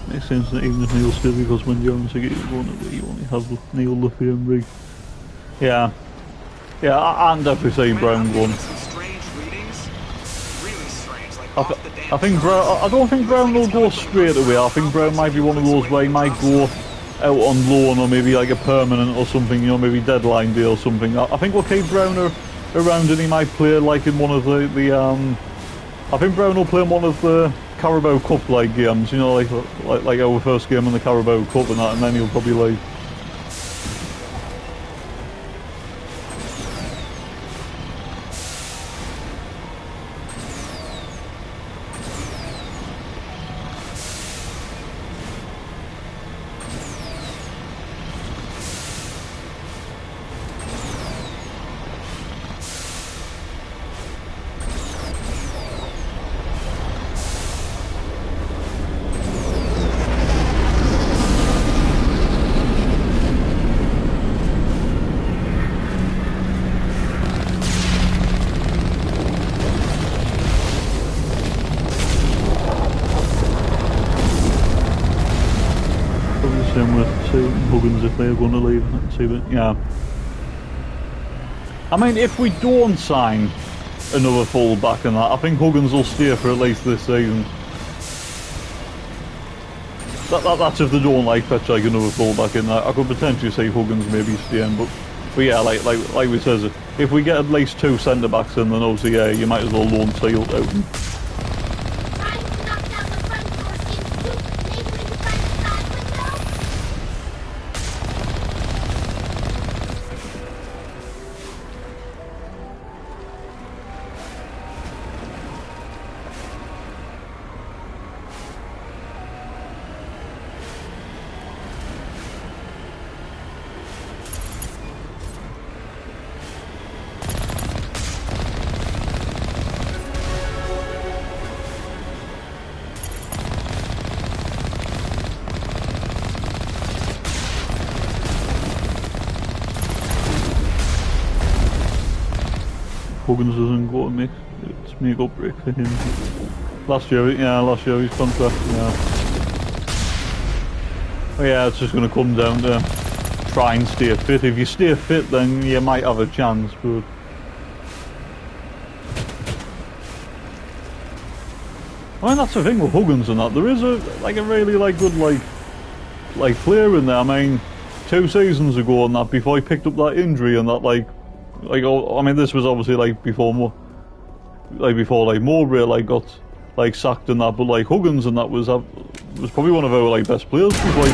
Makes sense that even if Neil's still, because when Jones are going away, you only have Neil, Luffy and Rig. Yeah. Yeah, I'm definitely saying Brown going. I think Brown, I don't think Brown will go straight away. I think Brown might be one of those where he might go out on loan or maybe like a permanent or something, you know, maybe deadline deal or something. I think we'll keep Brown around and he might play like in one of I think Brown will play in one of the Carabao Cup like games, you know, like our first game in the Carabao Cup and that, and then he'll probably leave. If they're going to leave, see that, yeah. I mean, if we don't sign another full-back and that, I think Huggins will stay for at least this season. That's if they don't fetch like another full-back in that. I could potentially see Huggins maybe staying, but yeah, like we says, if we get at least 2 centre-backs in, then obviously, yeah, you might as well loan Sealed out. Huggins doesn't go to make up break for him. Last year his contract, yeah. Well, yeah, it's just going to come down to try and stay fit. If you stay fit, then you might have a chance, but I mean, that's the thing with Huggins and that. There is a really good player in there. I mean, 2 seasons ago and that, before he picked up that injury and that I mean, this was obviously before Mowbray got sacked and that, but Huggins and that was probably one of our best players before he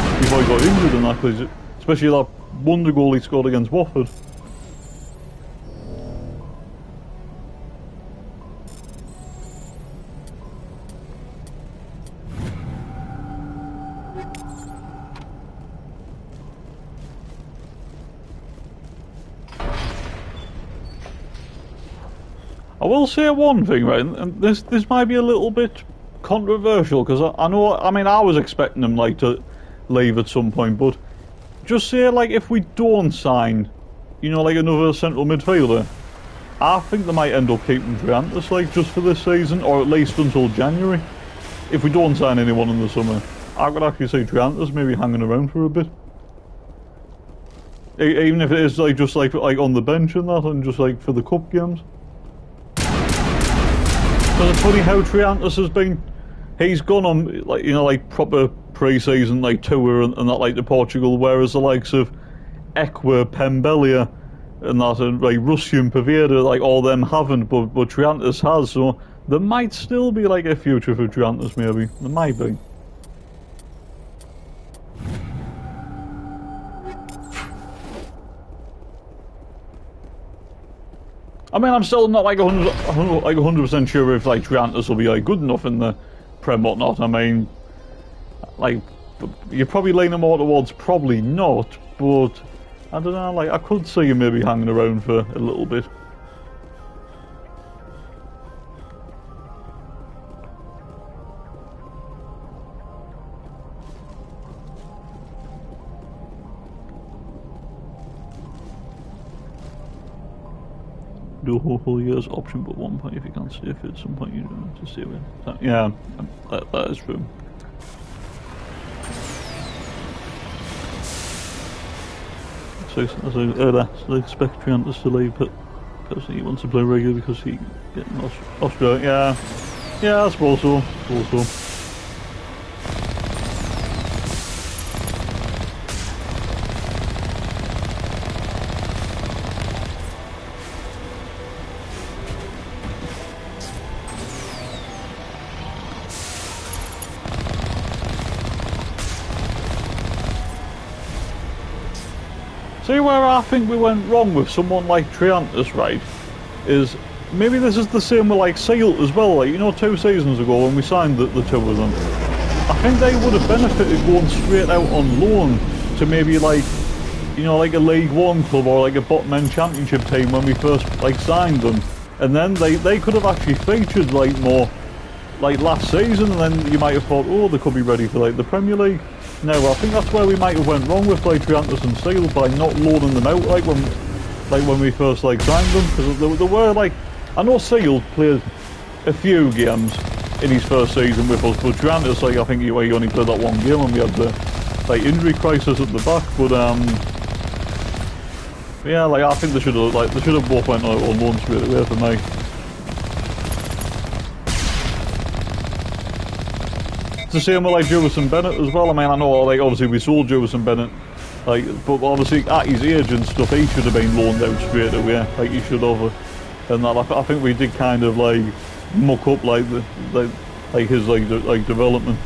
got injured and that, cause especially that wonder goal he scored against Watford. I will say one thing, right, and this might be a little bit controversial, because I know, I mean, I was expecting him to leave at some point, but just say if we don't sign, another central midfielder, I think they might end up keeping Triantis just for this season, or at least until January. If we don't sign anyone in the summer, I could actually see Triantis maybe hanging around for a bit. Even if it is just on the bench and that, and just for the cup games. Because it's funny how Triantis has been. He's gone on proper pre-season tour and that to Portugal, whereas the likes of Ekwa, Pembelia, and that Russian Paveda, all them haven't, but Triantis has. So there might still be a future for Triantis, maybe. There might be. I mean, I'm still not 100% sure if Triantis will be good enough in the Prem or not. I mean, you're probably leaning more towards probably not, but I don't know. I could see him maybe hanging around for a little bit. Do a whole year's option, but 1 point if you can't stay fit at some point you don't have to stay with. Yeah, that is true. So I expect Triantis to leave, but personally he wants to play regular because he getting Australia. Yeah, I suppose so. See where I think we went wrong with someone like Triantis, right, is maybe this is the same with Seal as well. 2 seasons ago when we signed the 2 of them, I think they would have benefited going straight out on loan to maybe a League One club or a bottom end championship team when we first signed them, and then they could have actually featured more last season, and then you might have thought, oh, they could be ready for the Premier League. No, I think that's where we might have went wrong with Triantis and Seal by not loaning them out when we first signed them, because there were I know Seal played a few games in his first season with us, but Triantis I think he only played that 1 game and we had the injury crisis at the back. But yeah, I think they should have both went out on loan straight away for me. It's the same with Jewison Bennett as well. I mean, I know obviously we sold Jewison Bennett, but obviously at his age and stuff, he should have been loaned out straight away. He should have, and that I think we did kind of muck up his development.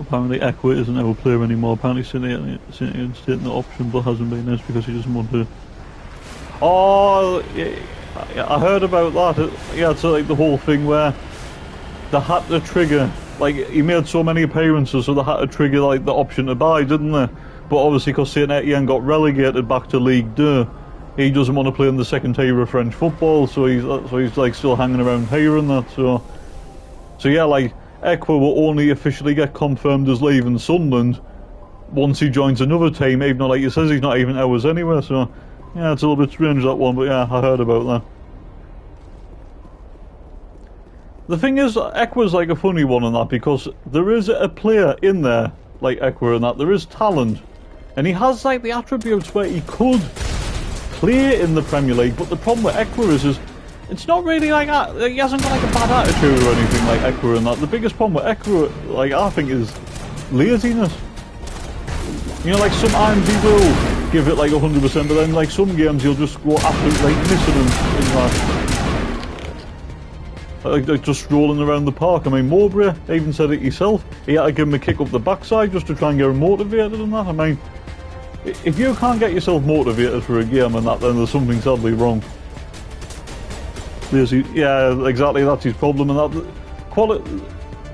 Apparently Equa isn't ever player anymore. Apparently Synthian's taken the option but hasn't been this because he doesn't want to. Oh, yeah, I heard about that. Yeah, it's like the whole thing where they had to trigger, like he made so many appearances, so they had to trigger like the option to buy, didn't they? But obviously, because Saint Etienne got relegated back to Ligue 2, he doesn't want to play in the second tier of French football, so he's like still hanging around here and that. So yeah, like Equa will only officially get confirmed as leaving Sunderland once he joins another team, even though, like he says, he's not even ours anyway. So yeah, it's a little bit strange, that one, but yeah, I heard about that. The thing is, Equa's like a funny one on that, because there is a player in there, like Equa and that, there is talent. And he has like the attributes where he could play in the Premier League, but the problem with Equa is it's not really like that. He hasn't got like a bad attitude or anything like Equa and that. The biggest problem with Equa, like I think, is laziness. You know, like sometimes he will give it like 100%, but then like some games he'll just go absolutely like missing in that. Like just strolling around the park. I mean, Mowbray even said it himself. He had to give him a kick up the backside just to try and get him motivated and that. I mean, if you can't get yourself motivated for a game and that, then there's something sadly wrong. Lazy, yeah, exactly. That's his problem. And that quality,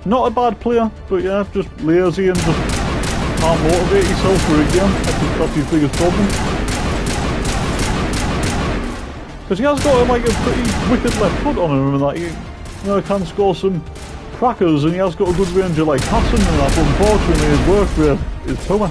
not a bad player, but yeah, just lazy and just can't motivate himself for a game. That's his biggest problem. Because he has got like a pretty wicked left foot on him and that. You know, he can score some crackers and he has got a good range of like passing and that, but unfortunately his work rate is poor.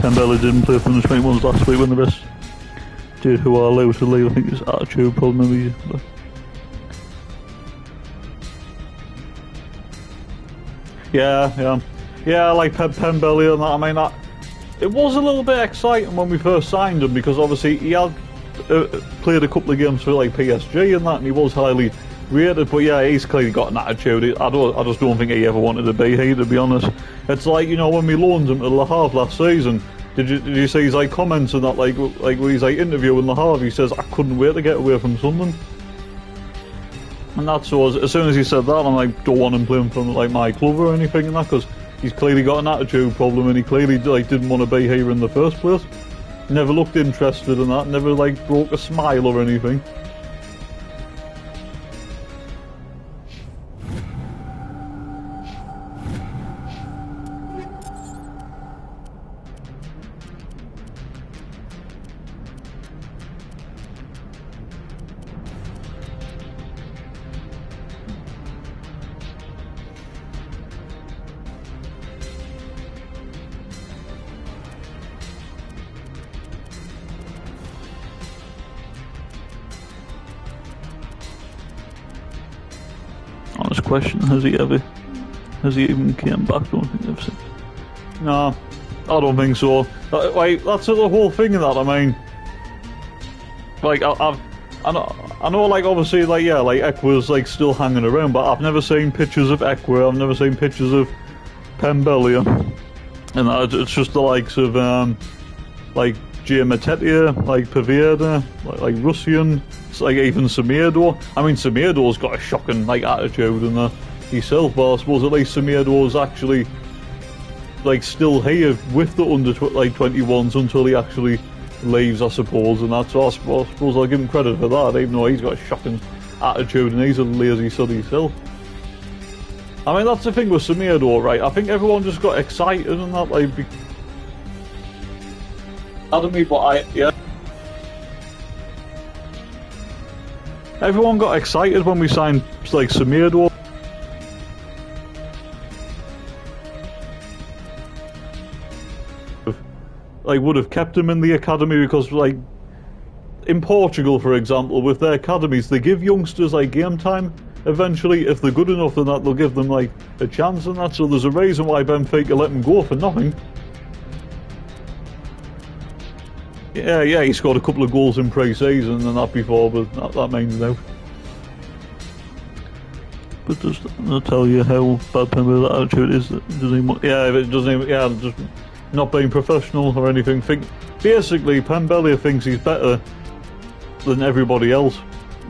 Pembella didn't play from the 21s last week when the rest did, who are allowed to leave. I think it's attitude problem maybe. Yeah, like Pembella and that. I mean, it was a little bit exciting when we first signed him, because obviously he had played a couple of games for like PSG and that, and he was highly rated. But yeah, he's clearly got an attitude. I just don't think he ever wanted to be here, to be honest. It's like, you know, when we loaned him to Le Havre last season, did you see his like comments and that, like when he's like interviewing Le Havre, he says, I couldn't wait to get away from Sunderland. And that's so, as soon as he said that, I'm like, don't want him playing for like my club or anything and that, because he's clearly got an attitude problem and he clearly like didn't want to be here in the first place. Never looked interested in that, never like broke a smile or anything. Honest question, has he even came back? I don't think they've said. No, I don't think so. Like, that's the whole thing in that, I mean... Like, I know, like, obviously, like, yeah, like, Equa's, like, still hanging around, but I've never seen pictures of Equa, I've never seen pictures of Pembelia, and it's just the likes of, like, Giamattetia, like, Paveda, like Russian, it's like, even Samirdo. I mean, Samirdo's got a shocking, like, attitude and that himself, but I suppose at least Samirdo's actually, like, still here with the under, like, 21s until he actually leaves, I suppose, and that's, so I suppose I'll give him credit for that, even though he's got a shocking attitude and he's a lazy sod himself. I mean, that's the thing with Samir though, right? I think everyone just got excited and that, like, Academy, but yeah. Everyone got excited when we signed, like, Samir though. Like, would have kept him in the academy because, like, in Portugal, for example, with their academies, they give youngsters, like, game time eventually. If they're good enough, then that they'll give them, like, a chance and that. So there's a reason why Benfica let him go for nothing. Yeah, he scored a couple of goals in pre-season and that before, but that means no. But does that tell you how bad Pembe's attitude is? Just not being professional or anything. Basically, Pembelia thinks he's better than everybody else,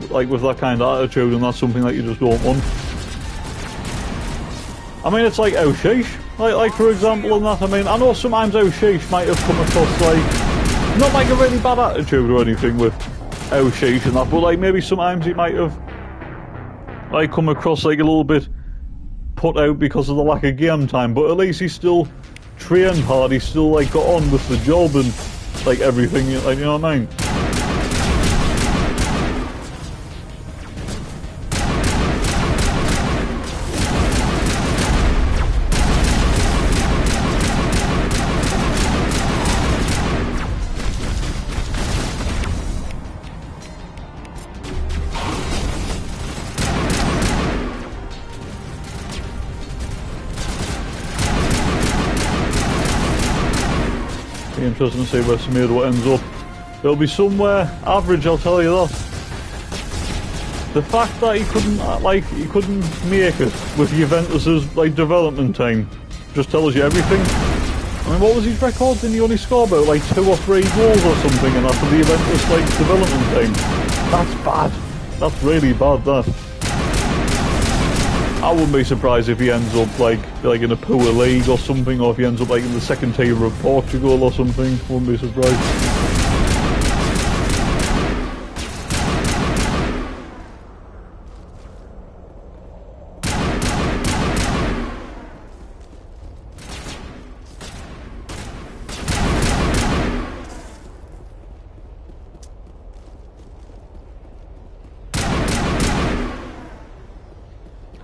like, with that kind of attitude, and that's something that you just don't want. I mean, it's like Oshish, like for example, and that. I mean, I know sometimes Oshish might have come across, like, not like a really bad attitude or anything with Oshish and that, but, like, maybe sometimes he might have, like, come across, like, a little bit put out because of the lack of game time, but at least he's still trained hard, he still, like, got on with the job and, like, everything, like, you know what I mean? Interesting to see where Samir ends up. It'll be somewhere average, I'll tell you that. The fact that he couldn't make it with Juventus's, like, development team just tells you everything. I mean, what was his record? Didn't he only score about, like, 2 or 3 goals or something, and that's for the Juventus, like, development team? That's bad. That's really bad, that. I wouldn't be surprised if he ends up, like in a poor league or something, or if he ends up, like, in the second tier of Portugal or something. Wouldn't be surprised.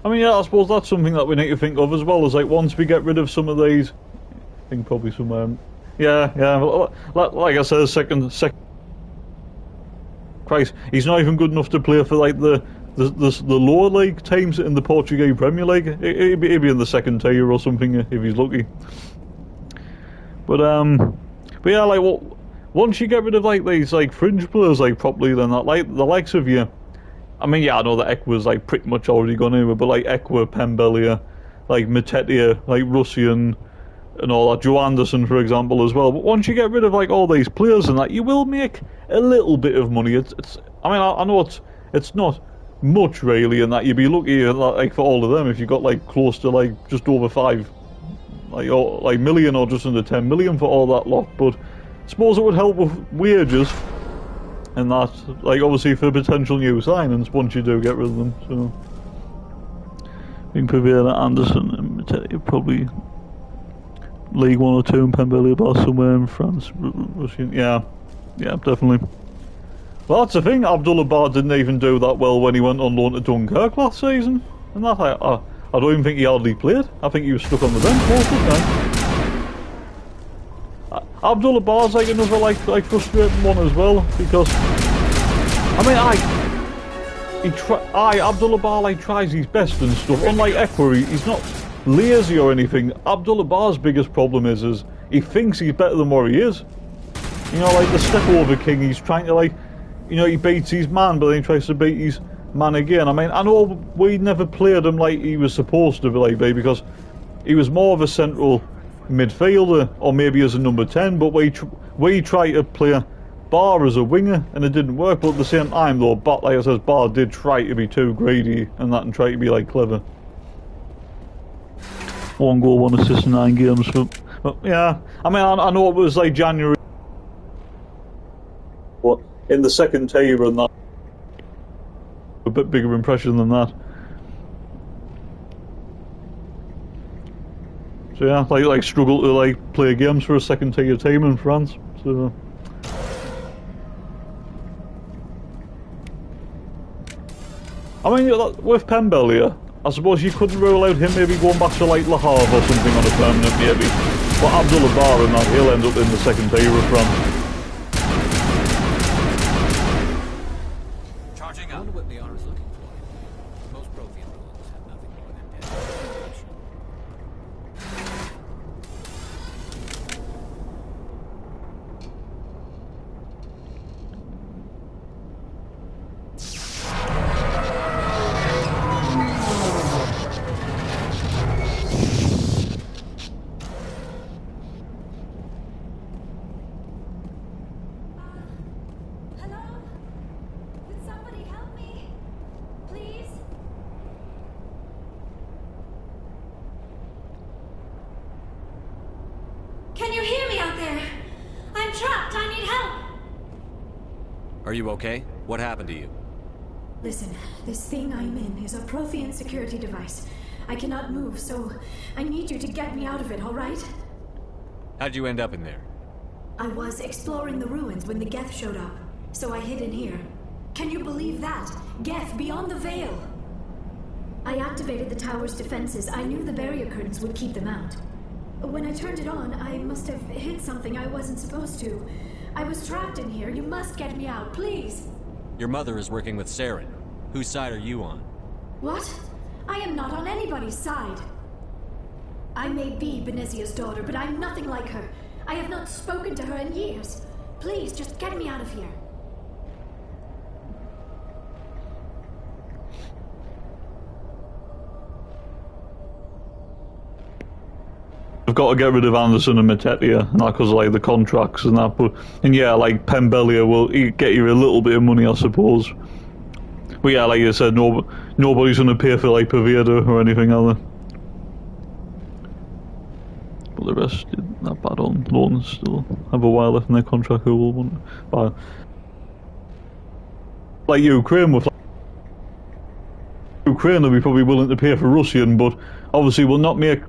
I mean, yeah, I suppose that's something that we need to think of as well, as, like, once we get rid of some of these, I think probably somewhere, yeah, like I said, second, Christ, he's not even good enough to play for, like, the lower league teams in the Portuguese Premier League. He'd be in the second tier or something if he's lucky. But yeah, like, once you get rid of, like, these, like, fringe players, like, properly, then that, like, the likes of you. I mean, yeah, I know that Equa's, like, pretty much already gone anyway, but, like, Equa, Pembelia, like, Mattetia, like, Russian, and all that, Joe Anderson, for example, as well. But once you get rid of, like, all these players and that, you will make a little bit of money. I mean, I know it's not much, really, and that you'd be lucky, like, for all of them if you got, like, close to, like, just over 5, like, million or just under 10 million for all that lot, but I suppose it would help with wages. And that, like, obviously for potential new signings once you do get rid of them, so. I think Paveda, Anderson, and Mattetia probably League 1 or 2 in Pembelia, but somewhere in France, Russian, yeah, definitely. Well, that's the thing, Abdullah Bar didn't even do that well when he went on loan to Dunkirk last season, and that, I don't even think he hardly played. I think he was stuck on the bench most of the time. Abdullah Bar's, like, another, like frustrating one as well, because, I mean, Abdullah Bar, like, tries his best and stuff. Unlike Equa, he's not lazy or anything. Abdullah Bar's biggest problem is he thinks he's better than what he is. You know, like the step over king, he's trying to like, you know, he beats his man, but then he tries to beat his man again. I mean, I know we never played him like he was supposed to be, because he was more of a central midfielder, or maybe as a number 10, but we tried to play Bar as a winger, and it didn't work. But at the same time, though, like I said, Bar did try to be too greedy and that, and try to be like clever. 1 goal, 1 assist in 9 games. But yeah, I mean, I know it was like January, but in the second tier and that, a bit bigger impression than that. So yeah, like struggle to like play games for a second tier team in France. So. I mean, with Pembele, I suppose you couldn't rule out him maybe going back to like Le Havre or something on a permanent maybe. But Abdullah Bar and that, he'll end up in the second tier of France. Charging up. I wonder what the R is looking for. Most Prothean rules have nothing more than dead information. Can you hear me out there? I'm trapped. I need help. Are you okay? What happened to you? Listen, this thing I'm in is a Prothean security device. I cannot move, so I need you to get me out of it, all right? How'd you end up in there? I was exploring the ruins when the Geth showed up, so I hid in here. Can you believe that? Geth beyond the veil! I activated the tower's defenses. I knew the barrier curtains would keep them out. When I turned it on, I must have hit something I wasn't supposed to. I was trapped in here. You must get me out, please! Your mother is working with Saren. Whose side are you on? What? I am not on anybody's side. I may be Benezia's daughter, but I'm nothing like her. I have not spoken to her in years. Please, just get me out of here. I've got to get rid of Anderson and Matetia, and that because like the contracts and that. And yeah, like Pembele will get you a little bit of money, I suppose. But yeah, like you said, nobody's going to pay for like Paveda or anything other. But the rest isn't that bad on loans. Still have a while left in their contract. Who will want? But like Ukraine, with Ukraine, will be probably willing to pay for Russian, but obviously will not make.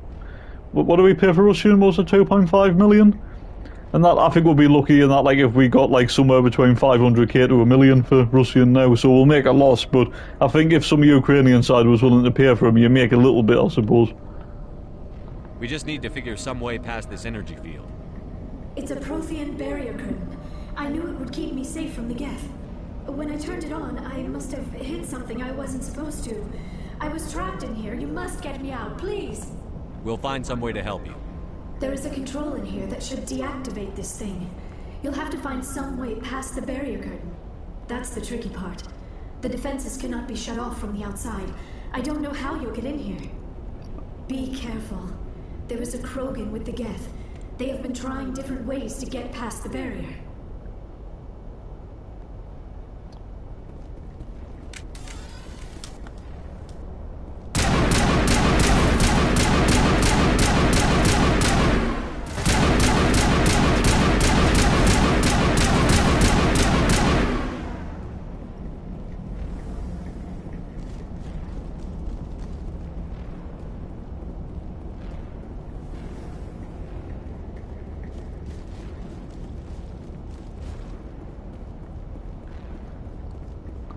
What do we pay for Russian? Was it 2.5 million? And that I think we'll be lucky in that, like if we got like somewhere between 500k to a million for Russian now, so we'll make a loss. But I think if some Ukrainian side was willing to pay for him, you make a little bit, I suppose. We just need to figure some way past this energy field. It's a Prothean barrier curtain. I knew it would keep me safe from the Geth. When I turned it on, I must have hit something I wasn't supposed to. I was trapped in here. You must get me out, please. We'll find some way to help you. There is a control in here that should deactivate this thing. You'll have to find some way past the barrier curtain. That's the tricky part. The defenses cannot be shut off from the outside. I don't know how you'll get in here. Be careful. There is a Krogan with the Geth. They have been trying different ways to get past the barrier.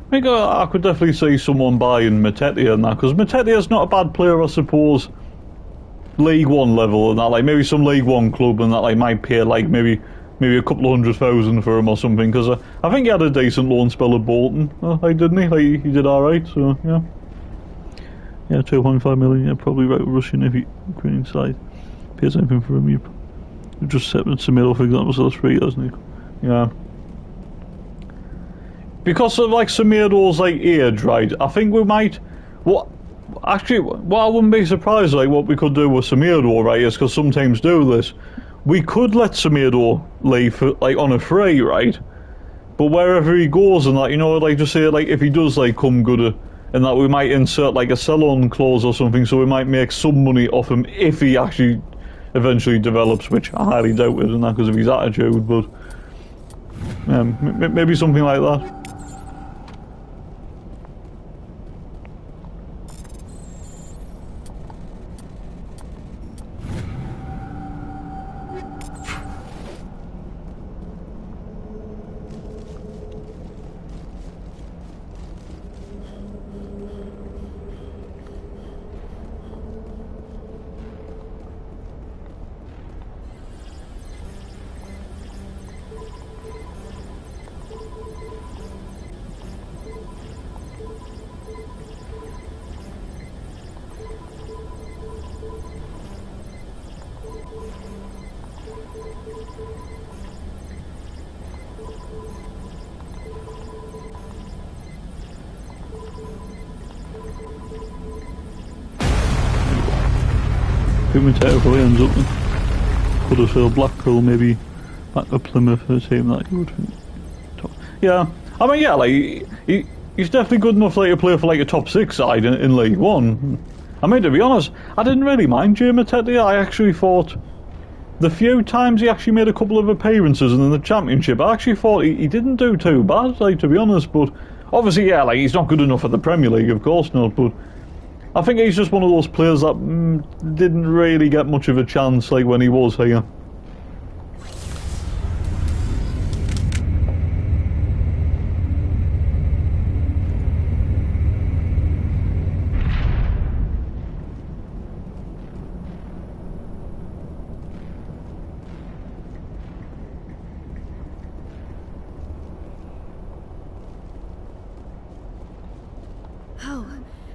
I think I could definitely see someone buying Matetia and that, because Matetia's not a bad player, I suppose. League 1 level and that, like maybe some League 1 club and that, like might pay like maybe a couple of 100,000 for him or something, because I think he had a decent loan spell at Bolton, like didn't he? Like he did alright, so yeah. Yeah, 2.5 million. Yeah, probably right with Russian Navy, Ukrainian side. Pays anything for him. You just set Samiro, for example, so that's free, doesn't he? Yeah. Because of like Samiro's like age, right? I think we might. What I wouldn't be surprised. Like what we could do with Samiro, right? Is because some teams do this. We could let Samiro leave for, like on a free, right? But wherever he goes and that, you know, like just say like if he does like come good, and that we might insert like a sell-on clause or something, so we might make some money off him if he actually eventually develops, which I highly doubt it, and that because of his attitude. But maybe something like that. Probably ends up could have sailed Blackpool, maybe back to Plymouth for a team that you would think. Yeah, I mean, yeah, like he's definitely good enough like to play for like a top 6 side in League One. I mean, to be honest, I didn't really mind Jay Matete. I actually thought the few times he actually made a couple of appearances in the Championship, I actually thought he didn't do too bad, like, to be honest. But obviously, yeah, like he's not good enough for the Premier League, of course not. But I think he's just one of those players that didn't really get much of a chance like when he was here.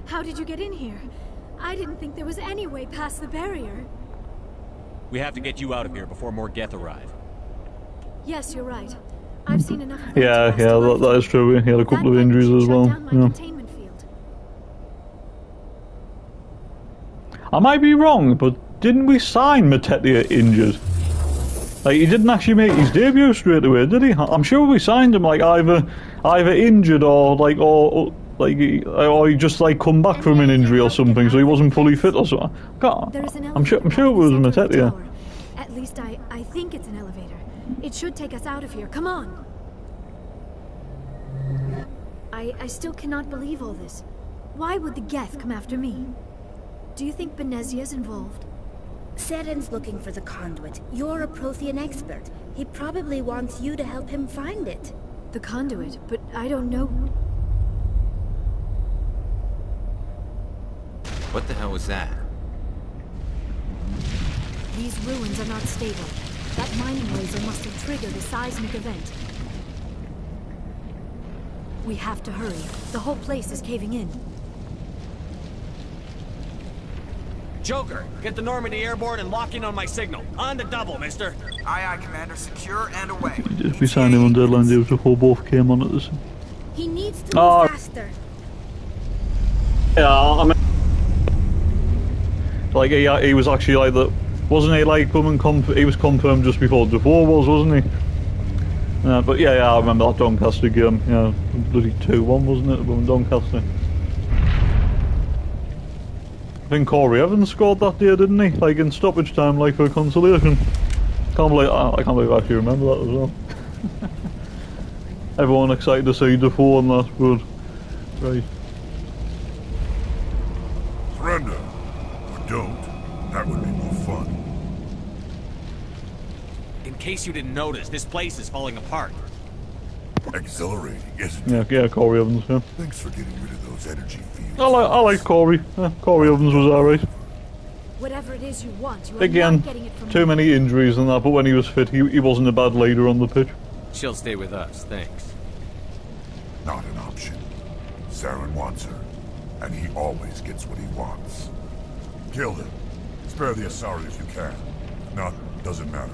How did you get in here? I didn't think there was any way past the barrier. We have to get you out of here before more Geth arrive. Yes, you're right. I've seen enough of yeah, that is true. He had a couple of injuries as well. Yeah. I might be wrong, but didn't we sign Matete injured? Like, he didn't actually make his debut straight away, did he? I'm sure we signed him like either injured or he just like come back from an injury or something, so he wasn't fully fit or something. I'm sure it was Matete. At least I think it's an elevator. It should take us out of here. Come on. I still cannot believe all this. Why would the Geth come after me? Do you think Benezia's involved? Seren's looking for the conduit. You're a Prothean expert. He probably wants you to help him find it. The conduit? But I don't know. What the hell was that? These ruins are not stable. That mining laser must have triggered a seismic event. We have to hurry. The whole place is caving in. Joker, get the Normandy airborne and lock in on my signal. On the double, mister. Aye, aye, Commander. Secure and away. If we signed him on deadline days before both came on at this. He needs to move faster. Yeah, I mean, like he was actually like that, wasn't he? Like he was confirmed just before Devore was, wasn't he? But yeah, I remember that Doncaster game. Yeah, bloody 2-1, wasn't it? From Doncaster. I think Corey Evans scored that day, didn't he? Like in stoppage time, like for consolation. I can't believe I actually remember that as well. Everyone excited to see Defoe and that, but right. Surrender, or don't. That would be more fun. In case you didn't notice, this place is falling apart. Exhilarating, isn't it? Yeah, Corey Evans. Yeah. Thanks for getting rid of those energy fields. I like Corey. Yeah, Corey Evans was alright. Whatever it is you want, you are Again, not getting it from too me. many injuries and that, but when he was fit, he wasn't a bad leader on the pitch. She'll stay with us, thanks. Not an option. Saren wants her. and he always gets what he wants. Kill him. Spare the Asari if you can. If not, doesn't matter.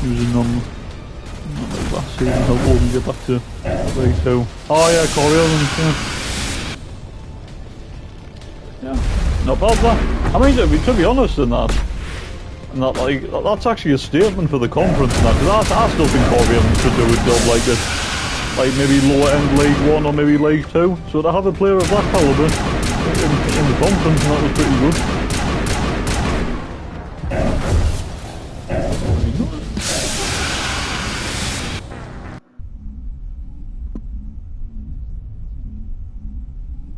Using on the last season, help Logan get back to Leg 2. Oh yeah, Coriolis, yeah. Not bad that. I mean, to be honest that's actually a statement for the conference now, because I still think Coriolis should do a job like this. Like maybe lower end League 1 or maybe League 2. So to have a player of that caliber in the conference, and that was pretty good.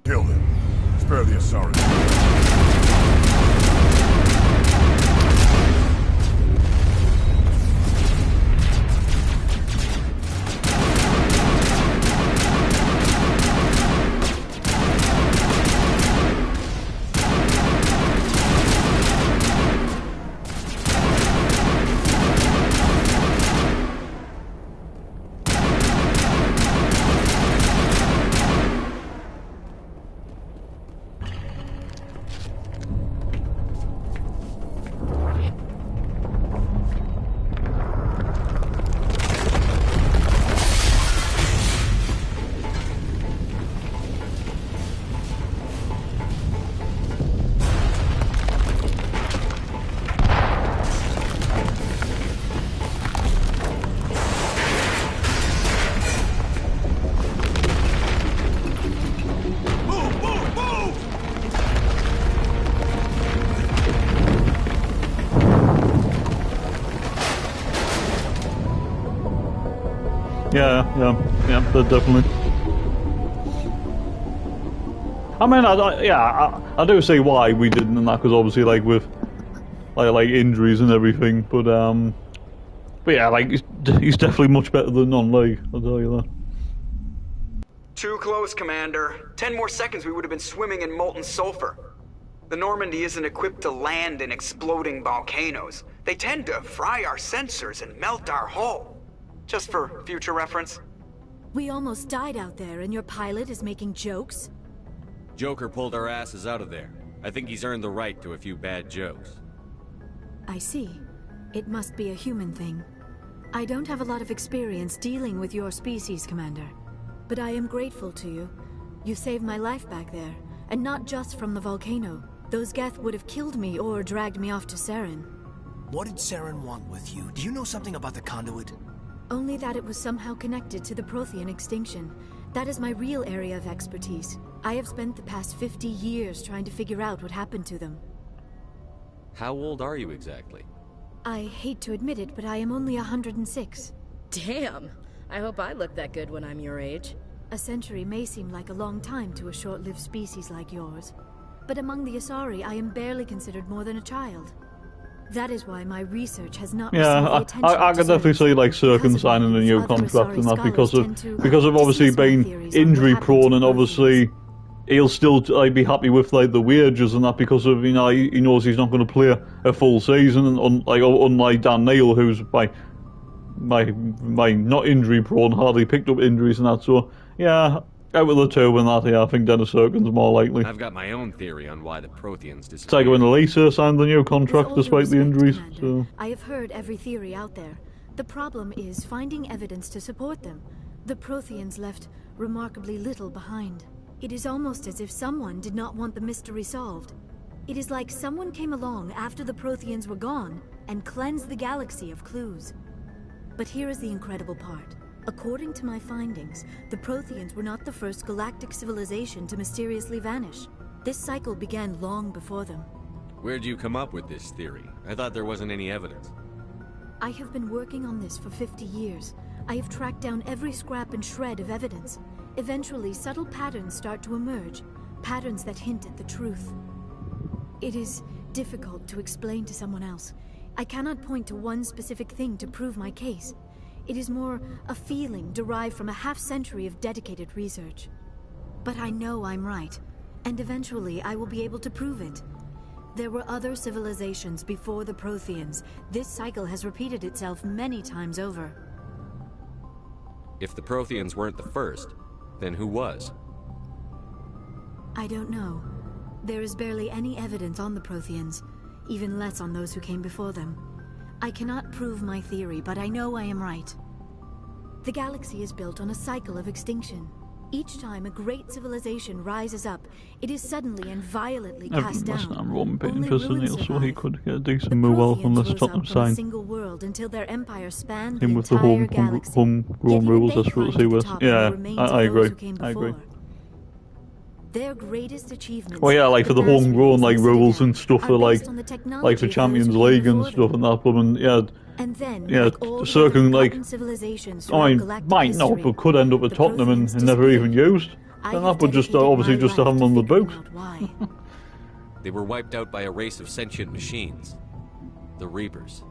Kill him. Spare the Asari. Yeah, definitely. I mean, I do see why we didn't, and that because obviously, like with like injuries and everything. But yeah, like he's definitely much better than non-league. I'll tell you that. Too close, Commander. 10 more seconds, we would have been swimming in molten sulfur. The Normandy isn't equipped to land in exploding volcanoes. They tend to fry our sensors and melt our hull. Just for future reference. We almost died out there, and your pilot is making jokes? Joker pulled our asses out of there. I think he's earned the right to a few bad jokes. I see. It must be a human thing. I don't have a lot of experience dealing with your species, Commander. But I am grateful to you. You saved my life back there, and not just from the volcano. Those Geth would have killed me or dragged me off to Saren. What did Saren want with you? Do you know something about the conduit? Only that it was somehow connected to the Prothean extinction. That is my real area of expertise. I have spent the past 50 years trying to figure out what happened to them. How old are you exactly? I hate to admit it, but I am only 106. Damn! I hope I look that good when I'm your age. A century may seem like a long time to a short-lived species like yours. But among the Asari, I am barely considered more than a child. That is why my research has not received the attention I can definitely see like Sirkin signing a new contract and that because of obviously being injury prone, and obviously he'll still be happy with like the wages and that because of he knows he's not going to play a full season, and unlike Dan Neil, who's by not injury prone, hardly picked up injuries and that. So yeah, out of the two and that, yeah, I think Dennis Sirkin's more likely. I've got my own theory on why the Protheans disappeared. Tycho and Elisa signed the new contract despite the injuries. So. I have heard every theory out there. The problem is finding evidence to support them. The Protheans left remarkably little behind. It is almost as if someone did not want the mystery solved. It is like someone came along after the Protheans were gone and cleansed the galaxy of clues. But here is the incredible part. According to my findings, the Protheans were not the first galactic civilization to mysteriously vanish. This cycle began long before them. Where'd you come up with this theory? I thought there wasn't any evidence. I have been working on this for 50 years. I have tracked down every scrap and shred of evidence. Eventually, subtle patterns start to emerge, patterns that hint at the truth. It is difficult to explain to someone else. I cannot point to one specific thing to prove my case. It is more a feeling derived from a half-century of dedicated research. But I know I'm right, and eventually I will be able to prove it. There were other civilizations before the Protheans. This cycle has repeated itself many times over. If the Protheans weren't the first, then who was? I don't know. There is barely any evidence on the Protheans, even less on those who came before them. I cannot prove my theory, but I know I am right. The galaxy is built on a cycle of extinction. Each time a great civilization rises up, it is suddenly and violently cast down. I'm Roman Peyton Only Prison ruins so he survive. could get a decent move out from this Rose up Tottenham from a sign. single world until their empire spanned Same the with the entire galaxy. homegrown rules, that's what to see with. Yeah, I agree. I agree. Their greatest achievements. Well, yeah, like for the homegrown like rules and stuff for like for Champions League and stuff and that, but And then, yeah, like all the certain other like forgotten civilizations I throughout mean, galactic might not, history, but could end up at the Tottenham and Protheans never even disappeared. used. I And have that would just dedicated obviously my just to life have them on the figuring boat. out why. They were wiped out by a race of sentient machines. The Reapers.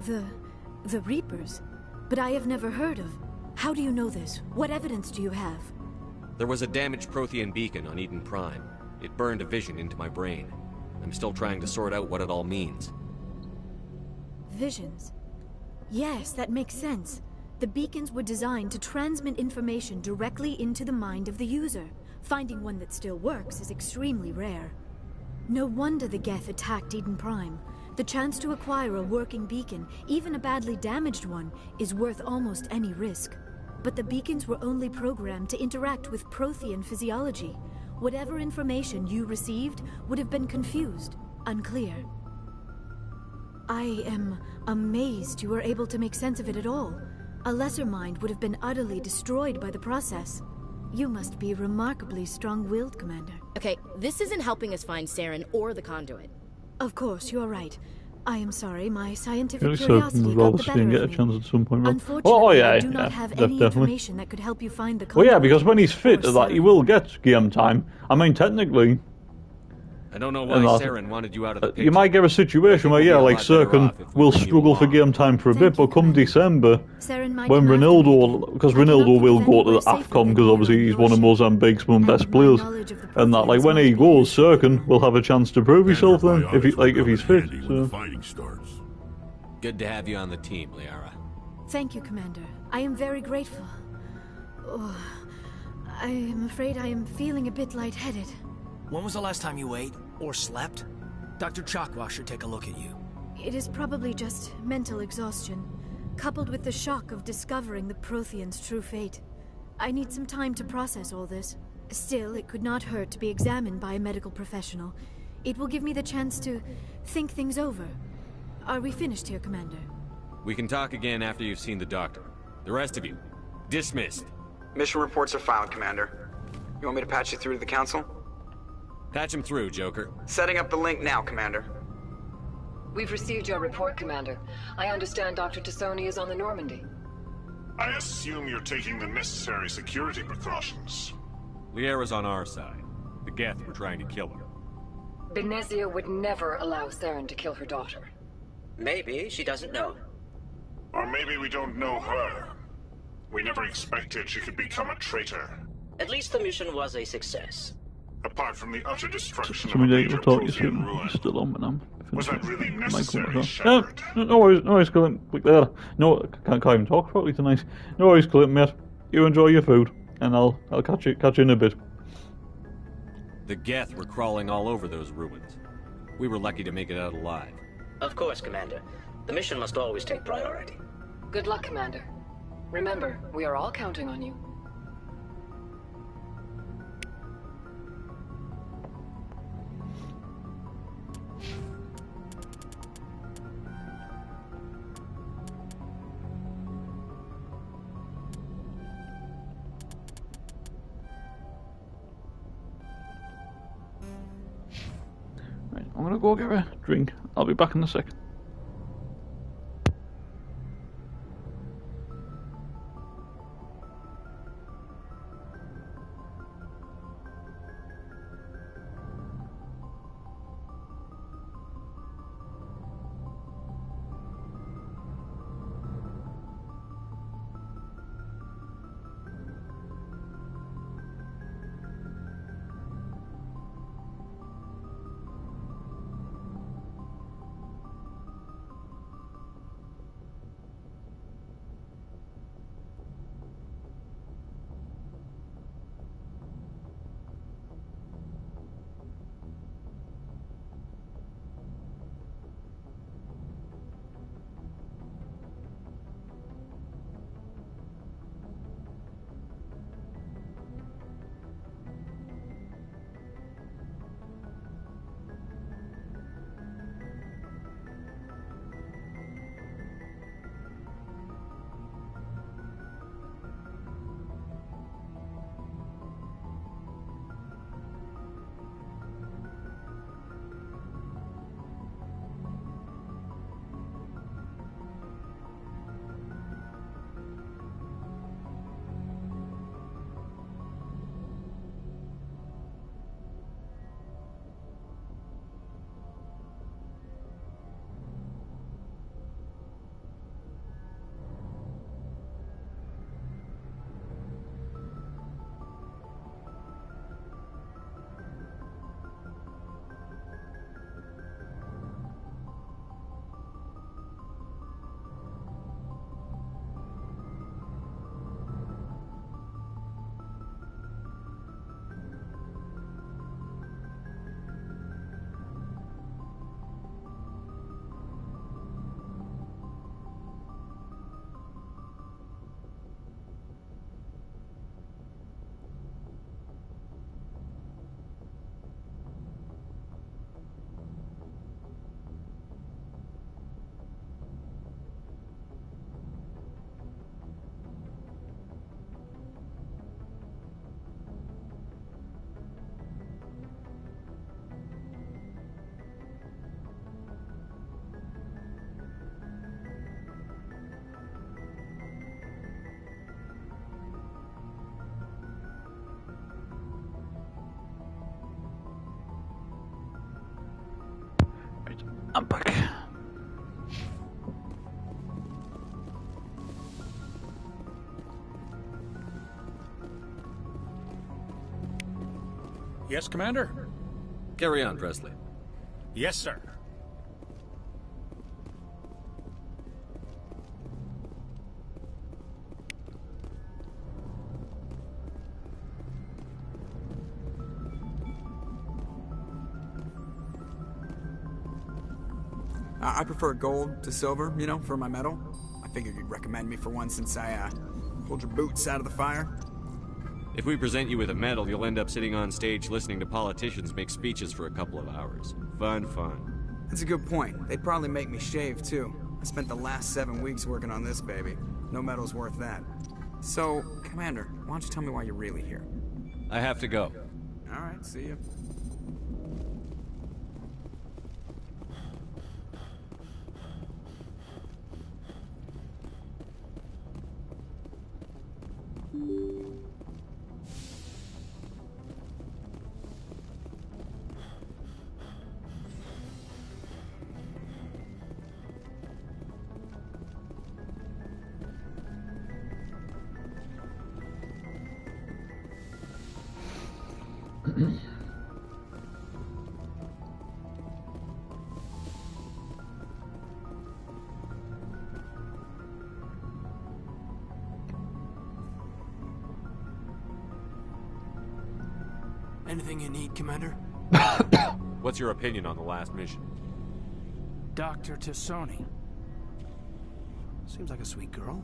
The Reapers? But I have never heard of. How do you know this? What evidence do you have? There was a damaged Prothean beacon on Eden Prime. It burned a vision into my brain. I'm still trying to sort out what it all means. Visions. Yes, that makes sense. The beacons were designed to transmit information directly into the mind of the user. Finding one that still works is extremely rare. No wonder the Geth attacked Eden Prime. The chance to acquire a working beacon, even a badly damaged one, is worth almost any risk. But the beacons were only programmed to interact with Prothean physiology. Whatever information you received would have been confused, unclear. I am amazed you were able to make sense of it at all. A lesser mind would have been utterly destroyed by the process. You must be remarkably strong-willed, Commander. Okay, this isn't helping us find Saren or the conduit. Of course, you are right. I am sorry, my scientific Really curiosity certain got we'll the see better and get a of me. chance at some point. Unfortunately, I do yeah, not have any definitely. information that could help you find the Well, yeah, conduit. because when he's fit, that he will get game time. I mean, technically. I don't know why Saren wanted you out of the picture. You might get a situation where, yeah, like Sirkin will struggle for game time for a bit, but come December, when Ronaldo, because Ronaldo will go to the AFCON, because obviously he's one of Mozambique's one best players, and that, like, when he goes, Sirkin will have a chance to prove himself then, if he's fit. So. Good to have you on the team, Liara. Thank you, Commander. I am very grateful. Oh, I am afraid I am feeling a bit lightheaded. When was the last time you ate or slept? Dr. Chakwa should take a look at you. It is probably just mental exhaustion, coupled with the shock of discovering the Protheans' true fate. I need some time to process all this. Still, it could not hurt to be examined by a medical professional. It will give me the chance to think things over. Are we finished here, Commander? We can talk again after you've seen the doctor. The rest of you, dismissed. Mission reports are filed, Commander. You want me to patch you through to the Council? Patch him through, Joker. Setting up the link now, Commander. We've received your report, Commander. I understand Dr. Tassoni is on the Normandy. I assume you're taking the necessary security precautions. Liara's on our side. The Geth were trying to kill her. Benezia would never allow Saren to kill her daughter. Maybe she doesn't know. Or maybe we don't know her. We never expected she could become a traitor. At least the mission was a success. Apart from the utter destruction of a Somebody major will talk you Prothean through. ruin. Still on, but I'm. Was that really Michael, necessary, yeah, Shepard? no worries, Clint. No, can't even talk properly tonight. No worries, Clint, mate. You enjoy your food, and I'll catch you in a bit. The Geth were crawling all over those ruins. We were lucky to make it out alive. Of course, Commander. The mission must always take priority. Good luck, Commander. Remember, we are all counting on you. Right, I'm gonna go get a drink. I'll be back in a second. I'm back. Yes, Commander? Carry on, Presley. Yes, sir. I prefer gold to silver, you know, for my medal. I figured you'd recommend me for one since I, pulled your boots out of the fire. If we present you with a medal, you'll end up sitting on stage listening to politicians make speeches for a couple of hours. Fun. That's a good point. They'd probably make me shave, too. I spent the last 7 weeks working on this baby. No medal's worth that. So, Commander, why don't you tell me why you're really here? I have to go. Alright, see you. Anything you need, Commander? What's your opinion on the last mission? Dr. Tassoni. Seems like a sweet girl.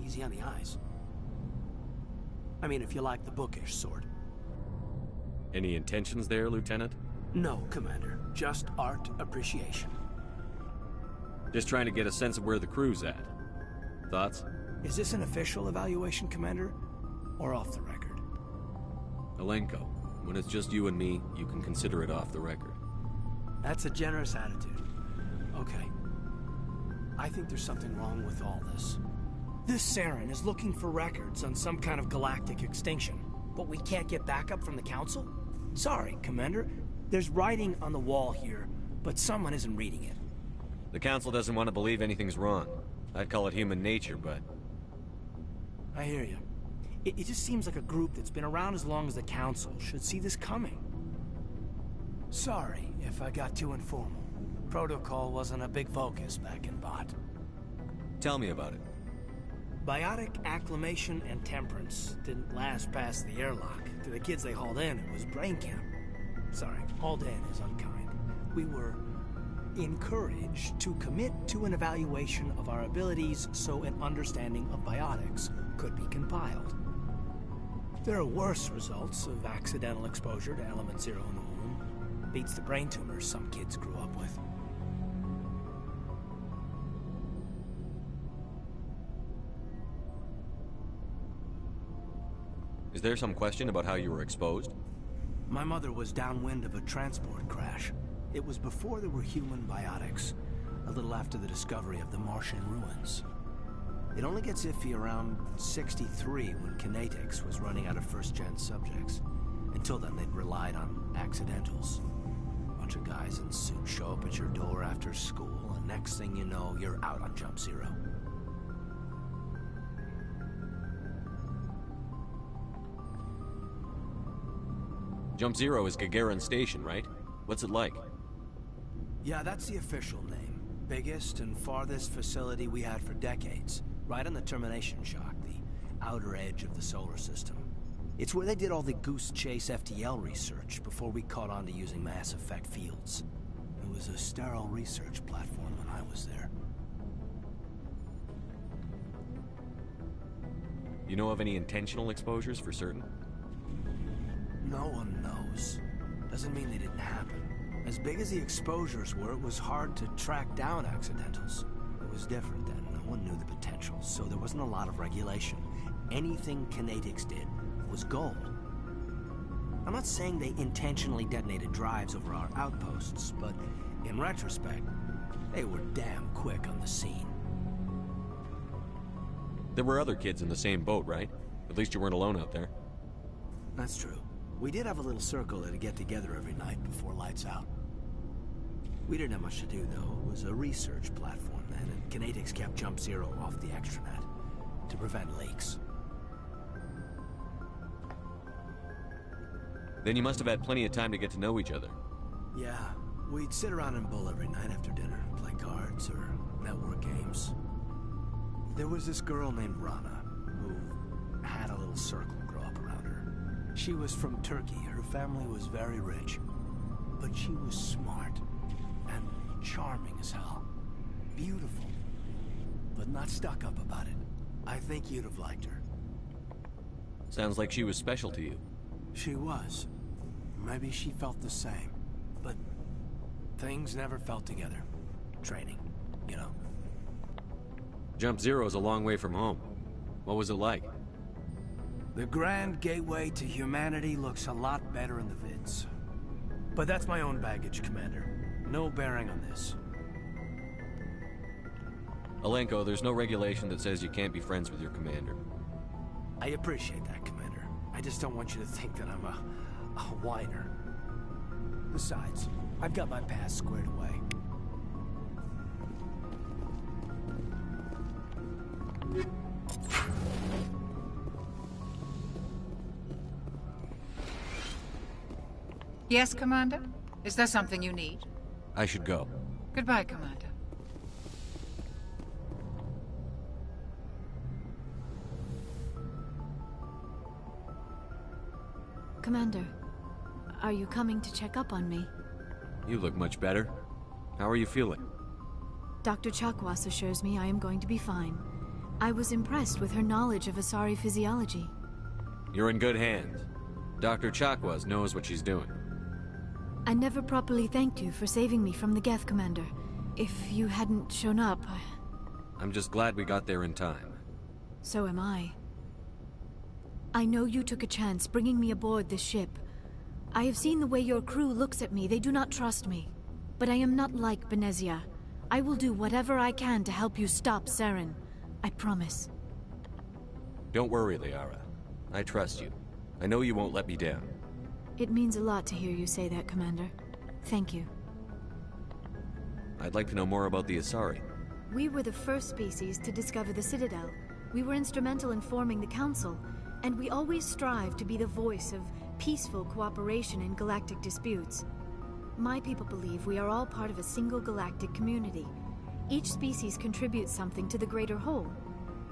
Easy on the eyes. I mean, if you like the bookish sort. Any intentions there, Lieutenant? No, Commander. Just art appreciation. Just trying to get a sense of where the crew's at. Thoughts? Is this an official evaluation, Commander? Or off the record? Alenko, when it's just you and me, you can consider it off the record. That's a generous attitude. Okay. I think there's something wrong with all this. This Saren is looking for records on some kind of galactic extinction, but we can't get backup from the Council? Sorry, Commander. There's writing on the wall here, but someone isn't reading it. The Council doesn't want to believe anything's wrong. I'd call it human nature, but... I hear you. It just seems like a group that's been around as long as the Council should see this coming. Sorry if I got too informal. Protocol wasn't a big focus back in Bot. Tell me about it. Biotic acclimation and temperance didn't last past the airlock. To the kids they hauled in, it was brain camp. Sorry, hauled in is unkind. We were encouraged to commit to an evaluation of our abilities so an understanding of biotics could be compiled. There are worse results of accidental exposure to element 0 in the womb. Beats the brain tumors some kids grew up with. Is there some question about how you were exposed? My mother was downwind of a transport crash. It was before there were human biotics, a little after the discovery of the Martian ruins. It only gets iffy around 63 when Kinetics was running out of first-gen subjects. Until then, they'd relied on accidentals. A bunch of guys in suits show up at your door after school, and next thing you know, you're out on Jump Zero. Jump Zero is Gagarin Station, right? What's it like? Yeah, that's the official name. Biggest and farthest facility we had for decades. Right on the termination shock, the outer edge of the solar system. It's where they did all the Goose Chase FTL research before we caught on to using mass effect fields. It was a sterile research platform when I was there. You know of any intentional exposures for certain? No one knows. Doesn't mean they didn't happen. As big as the exposures were, it was hard to track down accidentals. It was different then. No one knew the potential, so there wasn't a lot of regulation. Anything Kinetics did was gold. I'm not saying they intentionally detonated drives over our outposts, but in retrospect, they were damn quick on the scene. There were other kids in the same boat, right? At least you weren't alone out there. That's true. We did have a little circle that'd get together every night before lights out. We didn't have much to do, though. It was a research platform then, and Kinetics kept Jump Zero off the extranet to prevent leaks. Then you must have had plenty of time to get to know each other. Yeah, we'd sit around and bull every night after dinner, play cards or network games. There was this girl named Rana, who had a little circle grow up around her. She was from Turkey. Her family was very rich. But she was smart and charming as hell. Beautiful, but not stuck up about it. I think you'd have liked her. Sounds like she was special to you. She was. Maybe she felt the same. But things never felt together. Training, you know. Jump Zero's a long way from home. What was it like? The grand gateway to humanity looks a lot better in the vids. But that's my own baggage, Commander. No bearing on this. Alenko, there's no regulation that says you can't be friends with your commander. I appreciate that, Commander. I just don't want you to think that I'm a whiner. Besides, I've got my past squared away. Yes, Commander? Is there something you need? I should go. Goodbye, Commander. Commander, are you coming to check up on me? You look much better. How are you feeling? Dr. Chakwas assures me I am going to be fine. I was impressed with her knowledge of Asari physiology. You're in good hands. Dr. Chakwas knows what she's doing. I never properly thanked you for saving me from the Geth, Commander. If you hadn't shown up, I'm just glad we got there in time. So am I. I know you took a chance bringing me aboard this ship. I have seen the way your crew looks at me. They do not trust me. But I am not like Benezia. I will do whatever I can to help you stop Saren. I promise. Don't worry, Liara. I trust you. I know you won't let me down. It means a lot to hear you say that, Commander. Thank you. I'd like to know more about the Asari. We were the first species to discover the Citadel. We were instrumental in forming the Council, and we always strive to be the voice of peaceful cooperation in galactic disputes. My people believe we are all part of a single galactic community. Each species contributes something to the greater whole.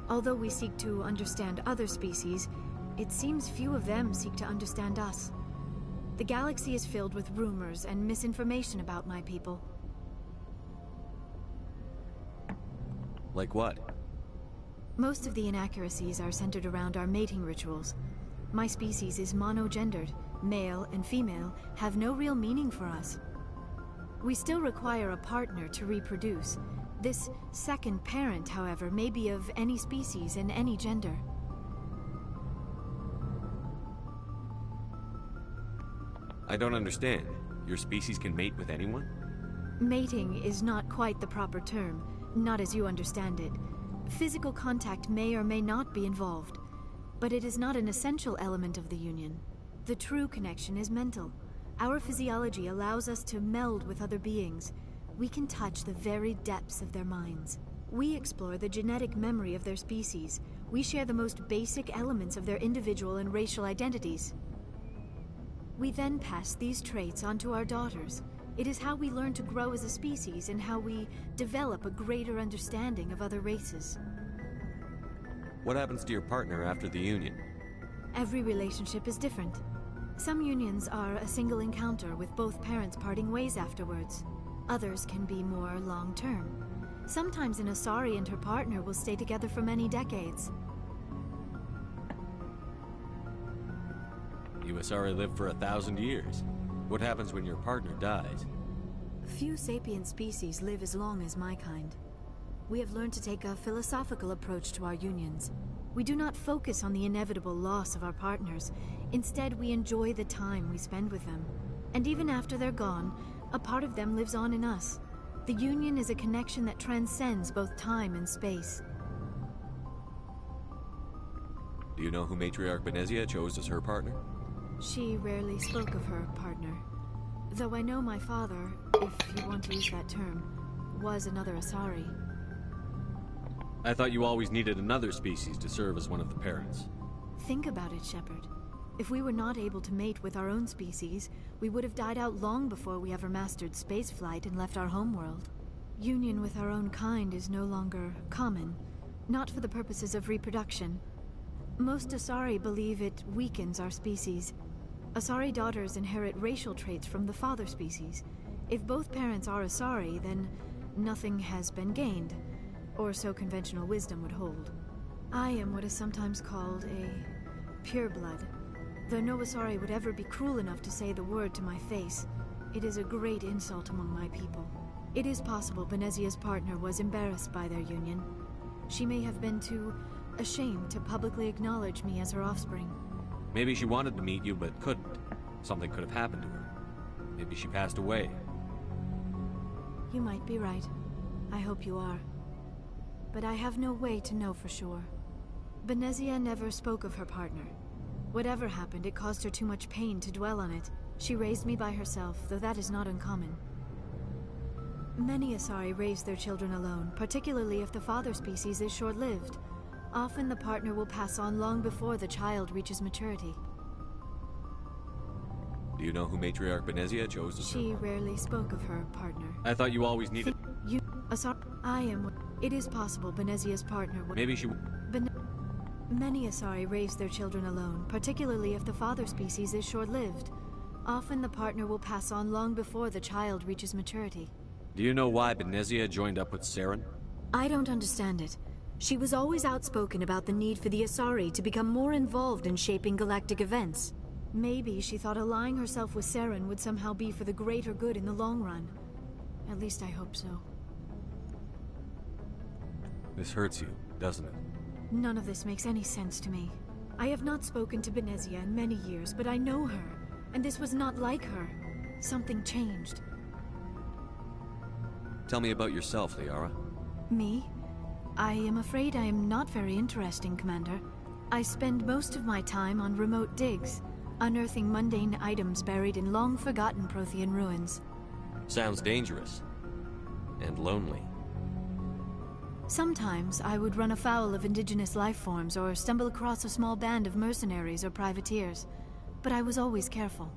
Although we seek to understand other species, it seems few of them seek to understand us. The galaxy is filled with rumors and misinformation about my people. Like what? Most of the inaccuracies are centered around our mating rituals. My species is monogendered. Male and female have no real meaning for us. We still require a partner to reproduce. This second parent, however, may be of any species and any gender. I don't understand. Your species can mate with anyone? Mating is not quite the proper term, not as you understand it. Physical contact may or may not be involved, but it is not an essential element of the union. The true connection is mental. Our physiology allows us to meld with other beings. We can touch the very depths of their minds. We explore the genetic memory of their species. We share the most basic elements of their individual and racial identities. We then pass these traits onto our daughters. It is how we learn to grow as a species and how we develop a greater understanding of other races. What happens to your partner after the union? Every relationship is different. Some unions are a single encounter with both parents parting ways afterwards. Others can be more long-term. Sometimes an Asari and her partner will stay together for many decades. You Asari live for 1,000 years. What happens when your partner dies? Few sapient species live as long as my kind. We have learned to take a philosophical approach to our unions. We do not focus on the inevitable loss of our partners. Instead, we enjoy the time we spend with them. And even after they're gone, a part of them lives on in us. The union is a connection that transcends both time and space. Do you know who Matriarch Benezia chose as her partner? She rarely spoke of her partner. Though I know my father... if you want to use that term, was another Asari. I thought you always needed another species to serve as one of the parents. Think about it, Shepard. If we were not able to mate with our own species, we would have died out long before we ever mastered spaceflight and left our homeworld. Union with our own kind is no longer common, not for the purposes of reproduction. Most Asari believe it weakens our species. Asari daughters inherit racial traits from the father species. If both parents are Asari, then nothing has been gained, or so conventional wisdom would hold. I am what is sometimes called a pureblood. Though no Asari would ever be cruel enough to say the word to my face, it is a great insult among my people. It is possible Benezia's partner was embarrassed by their union. She may have been too ashamed to publicly acknowledge me as her offspring. Maybe she wanted to meet you, but couldn't. Something could have happened to her. Maybe she passed away. You might be right. I hope you are. But I have no way to know for sure. Benezia never spoke of her partner. Whatever happened, it caused her too much pain to dwell on it. She raised me by herself, though that is not uncommon. Many Asari raise their children alone, particularly if the father species is short-lived. Often the partner will pass on long before the child reaches maturity. Do you know who Matriarch Benezia chose as her She partner? rarely spoke of her partner. I thought you always needed... I am... It is possible Benezia's partner was... Maybe she... Many Asari raise their children alone, particularly if the father species is short-lived. Often the partner will pass on long before the child reaches maturity. Do you know why Benezia joined up with Saren? I don't understand it. She was always outspoken about the need for the Asari to become more involved in shaping galactic events. Maybe she thought allying herself with Saren would somehow be for the greater good in the long run. At least I hope so. This hurts you, doesn't it? None of this makes any sense to me. I have not spoken to Benezia in many years, but I know her, and this was not like her. Something changed. Tell me about yourself, Liara. Me? I am afraid I am not very interesting, Commander. I spend most of my time on remote digs, unearthing mundane items buried in long-forgotten Prothean ruins. Sounds dangerous. And lonely. Sometimes I would run afoul of indigenous life forms or stumble across a small band of mercenaries or privateers, but I was always careful.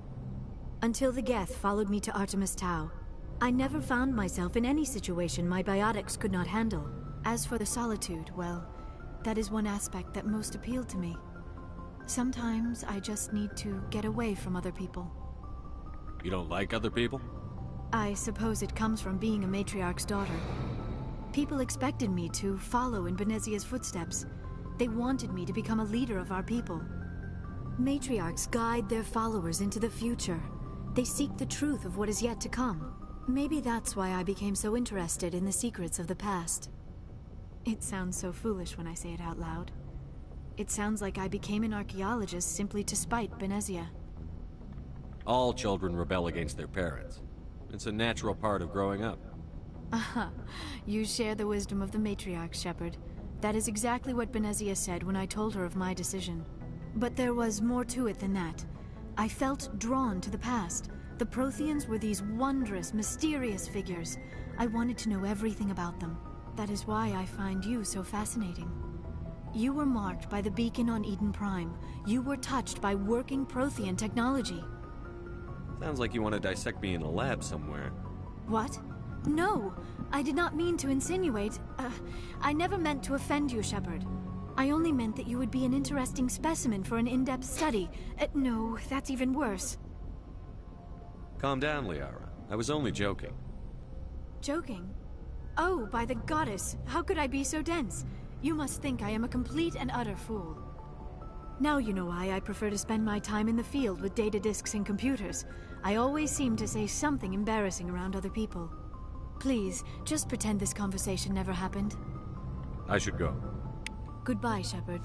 Until the Geth followed me to Artemis Tau. I never found myself in any situation my biotics could not handle. As for the solitude, well, that is one aspect that most appealed to me. Sometimes I just need to get away from other people. You don't like other people? I suppose it comes from being a matriarch's daughter. People expected me to follow in Benezia's footsteps. They wanted me to become a leader of our people. Matriarchs guide their followers into the future. They seek the truth of what is yet to come. Maybe that's why I became so interested in the secrets of the past. It sounds so foolish when I say it out loud. It sounds like I became an archaeologist simply to spite Benezia. All children rebel against their parents. It's a natural part of growing up. Aha, you share the wisdom of the matriarch, Shepard. That is exactly what Benezia said when I told her of my decision. But there was more to it than that. I felt drawn to the past. The Protheans were these wondrous, mysterious figures. I wanted to know everything about them. That is why I find you so fascinating. You were marked by the beacon on Eden Prime. You were touched by working Prothean technology. Sounds like you want to dissect me in a lab somewhere. What? No, I did not mean to insinuate. I never meant to offend you, Shepard. I only meant that you would be an interesting specimen for an in-depth study. No, that's even worse. Calm down, Liara. I was only joking. Joking? Oh, by the goddess, how could I be so dense? You must think I am a complete and utter fool. Now you know why I prefer to spend my time in the field with data disks and computers. I always seem to say something embarrassing around other people. Please, just pretend this conversation never happened. I should go. Goodbye, Shepard.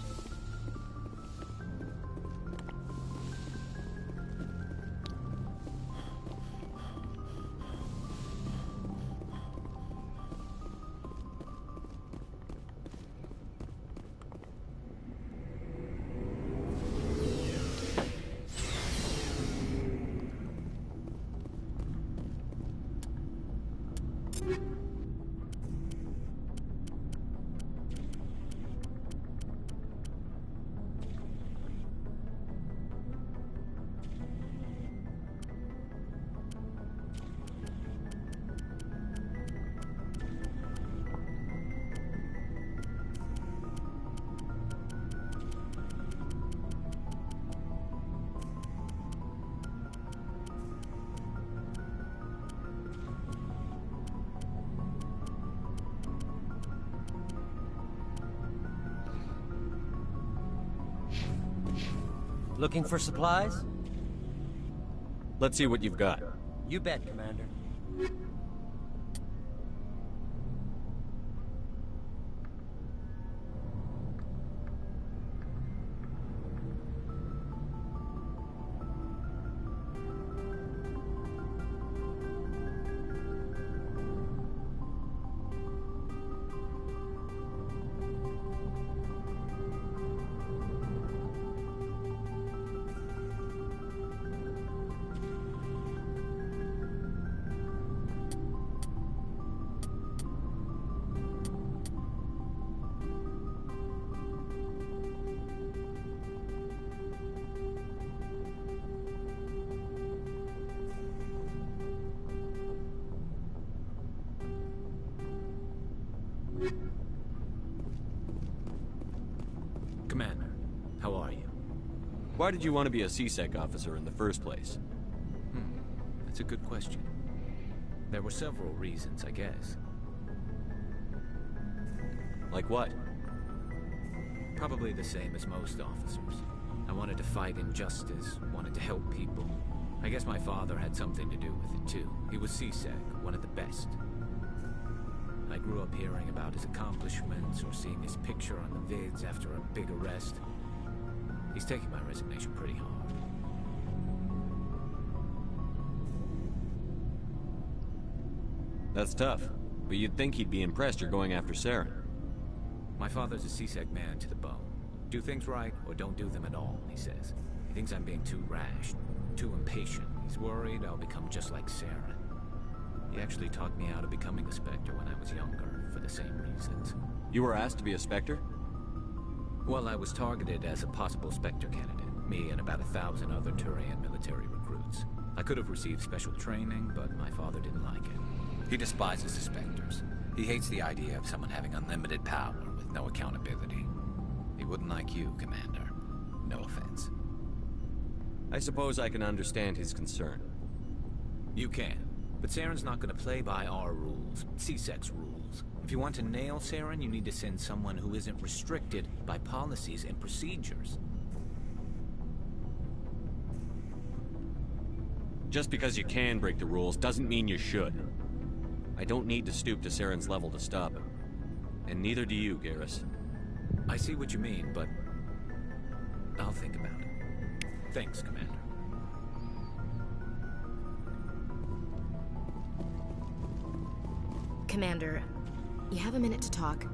Looking for supplies? Let's see what you've got. You bet, Commander. Commander, how are you? Why did you want to be a CSEC officer in the first place? That's a good question. There were several reasons, I guess. Like what? Probably the same as most officers. I wanted to fight injustice, wanted to help people. I guess my father had something to do with it too. He was CSEC, one of the best. I grew up hearing about his accomplishments or seeing his picture on the vids after a big arrest. He's taking my resignation pretty hard. That's tough, but you'd think he'd be impressed you're going after Saren. My father's a CSEC man to the bone. Do things right or don't do them at all, he says. He thinks I'm being too rash, too impatient. He's worried I'll become just like Saren. He actually talked me out of becoming a Spectre when I was younger, for the same reasons. You were asked to be a Spectre? Well, I was targeted as a possible Spectre candidate. Me and about 1,000 other Turian military recruits. I could have received special training, but my father didn't like it. He despises the Spectres. He hates the idea of someone having unlimited power with no accountability. He wouldn't like you, Commander. No offense. I suppose I can understand his concern. You can. But Saren's not going to play by our rules, CSEC's rules. If you want to nail Saren, you need to send someone who isn't restricted by policies and procedures. Just because you can break the rules doesn't mean you should. I don't need to stoop to Saren's level to stop him. And neither do you, Garrus. I see what you mean, but I'll think about it. Thanks, Commander. Commander, you have a minute to talk?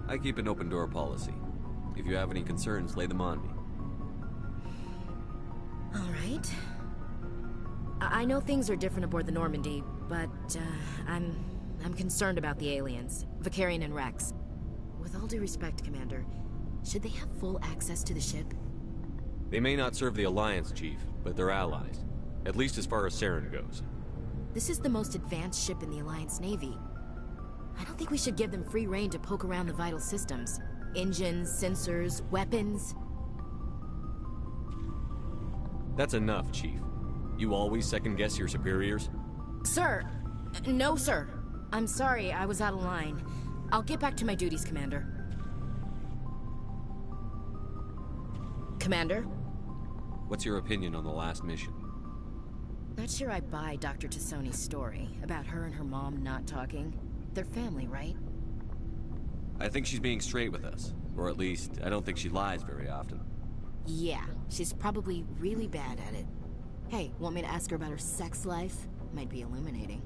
I keep an open door policy. If you have any concerns, lay them on me. All right. I know things are different aboard the Normandy, but I'm concerned about the aliens, Vicarian and Rex. With all due respect, Commander, should they have full access to the ship? They may not serve the Alliance, Chief, but they're allies. At least as far as Saren goes. This is the most advanced ship in the Alliance Navy. I don't think we should give them free rein to poke around the vital systems. Engines, sensors, weapons. That's enough, Chief. You always second-guess your superiors? Sir! No, sir. I'm sorry, I was out of line. I'll get back to my duties, Commander. Commander? What's your opinion on the last mission? Not sure I buy Dr. Tassoni's story about her and her mom not talking. They're family, right? I think she's being straight with us. Or at least, I don't think she lies very often. Yeah, she's probably really bad at it. Hey, want me to ask her about her sex life? Might be illuminating.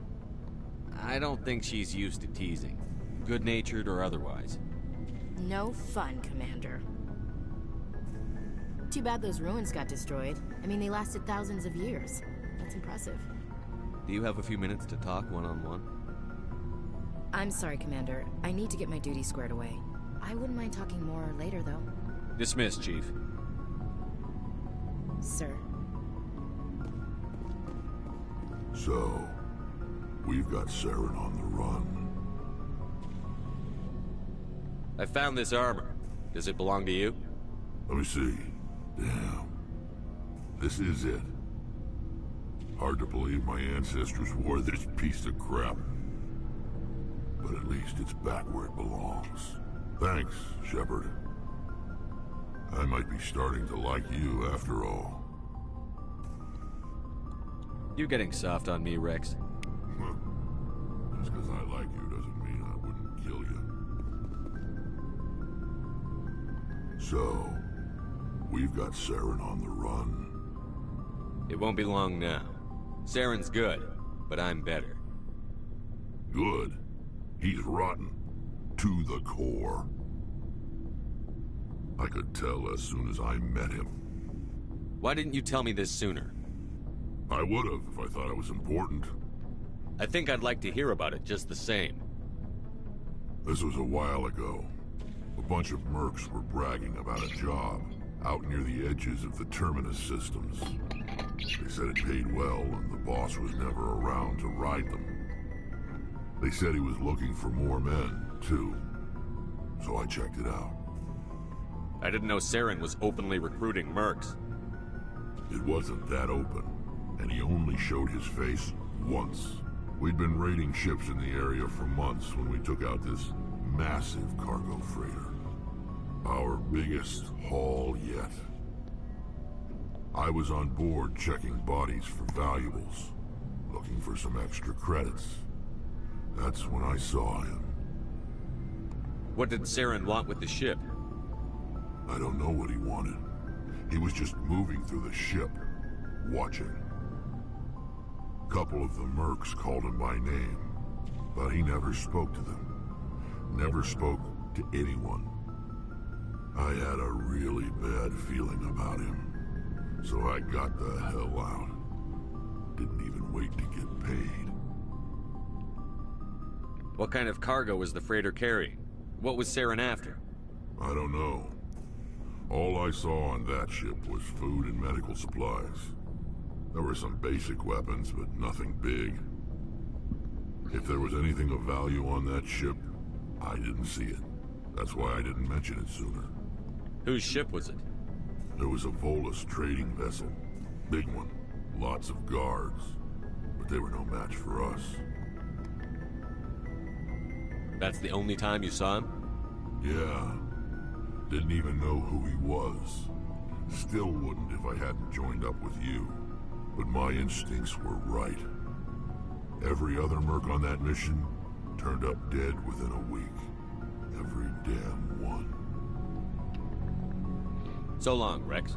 I don't think she's used to teasing. Good-natured or otherwise. No fun, Commander. Too bad those ruins got destroyed. I mean, they lasted thousands of years. That's impressive. Do you have a few minutes to talk one-on-one? I'm sorry, Commander. I need to get my duties squared away. I wouldn't mind talking more later, though. Dismissed, Chief. Sir. So, we've got Saren on the run. I found this armor. Does it belong to you? Let me see. Damn. This is it. Hard to believe my ancestors wore this piece of crap. But at least it's back where it belongs. Thanks, Shepard. I might be starting to like you after all. You getting soft on me, Rex? Just because I like you doesn't mean I wouldn't kill you. So, we've got Saren on the run. It won't be long now. Saren's good, but I'm better. Good? He's rotten. To the core. I could tell as soon as I met him. Why didn't you tell me this sooner? I would have if I thought it was important. I think I'd like to hear about it just the same. This was a while ago. A bunch of mercs were bragging about a job out near the edges of the Terminus systems. They said it paid well and the boss was never around to ride them. They said he was looking for more men, too. So I checked it out. I didn't know Saren was openly recruiting mercs. It wasn't that open, and he only showed his face once. We'd been raiding ships in the area for months when we took out this massive cargo freighter. Our biggest haul yet. I was on board checking bodies for valuables, looking for some extra credits. That's when I saw him. What did Saren want with the ship? I don't know what he wanted. He was just moving through the ship, watching. A couple of the mercs called him by name, but he never spoke to them. Never spoke to anyone. I had a really bad feeling about him, so I got the hell out. Didn't even wait to get paid. What kind of cargo was the freighter carrying? What was Saren after? I don't know. All I saw on that ship was food and medical supplies. There were some basic weapons, but nothing big. If there was anything of value on that ship, I didn't see it. That's why I didn't mention it sooner. Whose ship was it? There was a Volus trading vessel. Big one. Lots of guards. But they were no match for us. That's the only time you saw him? Yeah. Didn't even know who he was. Still wouldn't if I hadn't joined up with you. But my instincts were right. Every other merc on that mission turned up dead within a week. Every damn one. So long, Rex.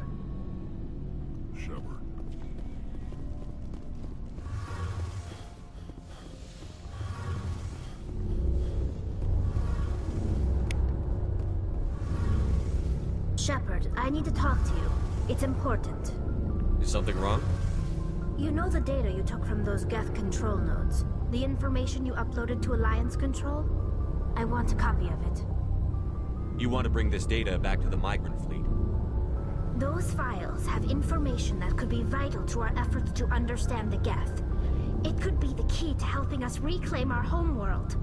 Shepard. Shepard, I need to talk to you. It's important. Is something wrong? You know the data you took from those Geth control nodes? The information you uploaded to Alliance Control? I want a copy of it. You want to bring this data back to the migrant fleet? Those files have information that could be vital to our efforts to understand the Geth. It could be the key to helping us reclaim our homeworld.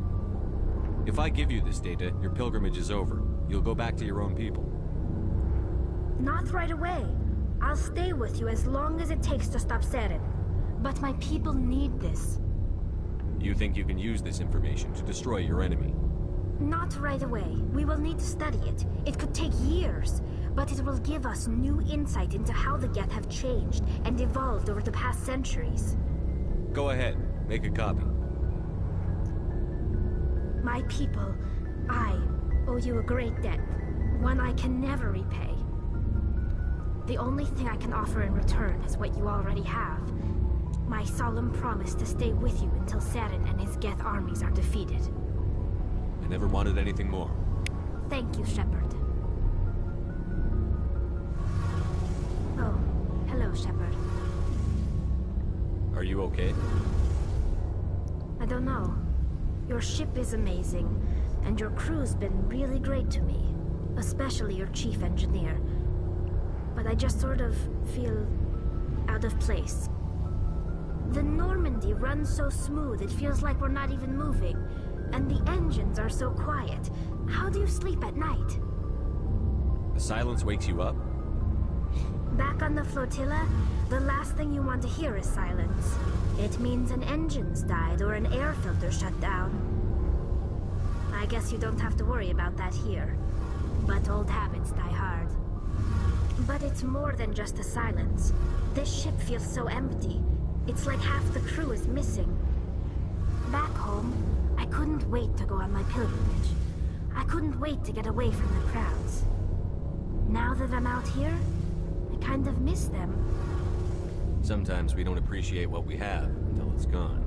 If I give you this data, your pilgrimage is over. You'll go back to your own people. Not right away. I'll stay with you as long as it takes to stop Saren. But my people need this. You think you can use this information to destroy your enemy? Not right away. We will need to study it. It could take years, but it will give us new insight into how the Geth have changed and evolved over the past centuries. Go ahead. Make a copy. My people, I owe you a great debt. One I can never repay. The only thing I can offer in return is what you already have. My solemn promise to stay with you until Saren and his Geth armies are defeated. I never wanted anything more. Thank you, Shepard. Oh, hello, Shepard. Are you okay? I don't know. Your ship is amazing, and your crew's been really great to me. Especially your chief engineer. But I just sort of feel out of place. The Normandy runs so smooth it feels like we're not even moving. And the engines are so quiet. How do you sleep at night? The silence wakes you up? Back on the flotilla, the last thing you want to hear is silence. It means an engine's died or an air filter shut down. I guess you don't have to worry about that here. But old habits die hard. But it's more than just the silence. This ship feels so empty. It's like half the crew is missing. Back home, I couldn't wait to go on my pilgrimage. I couldn't wait to get away from the crowds. Now that I'm out here, I kind of miss them. Sometimes we don't appreciate what we have until it's gone.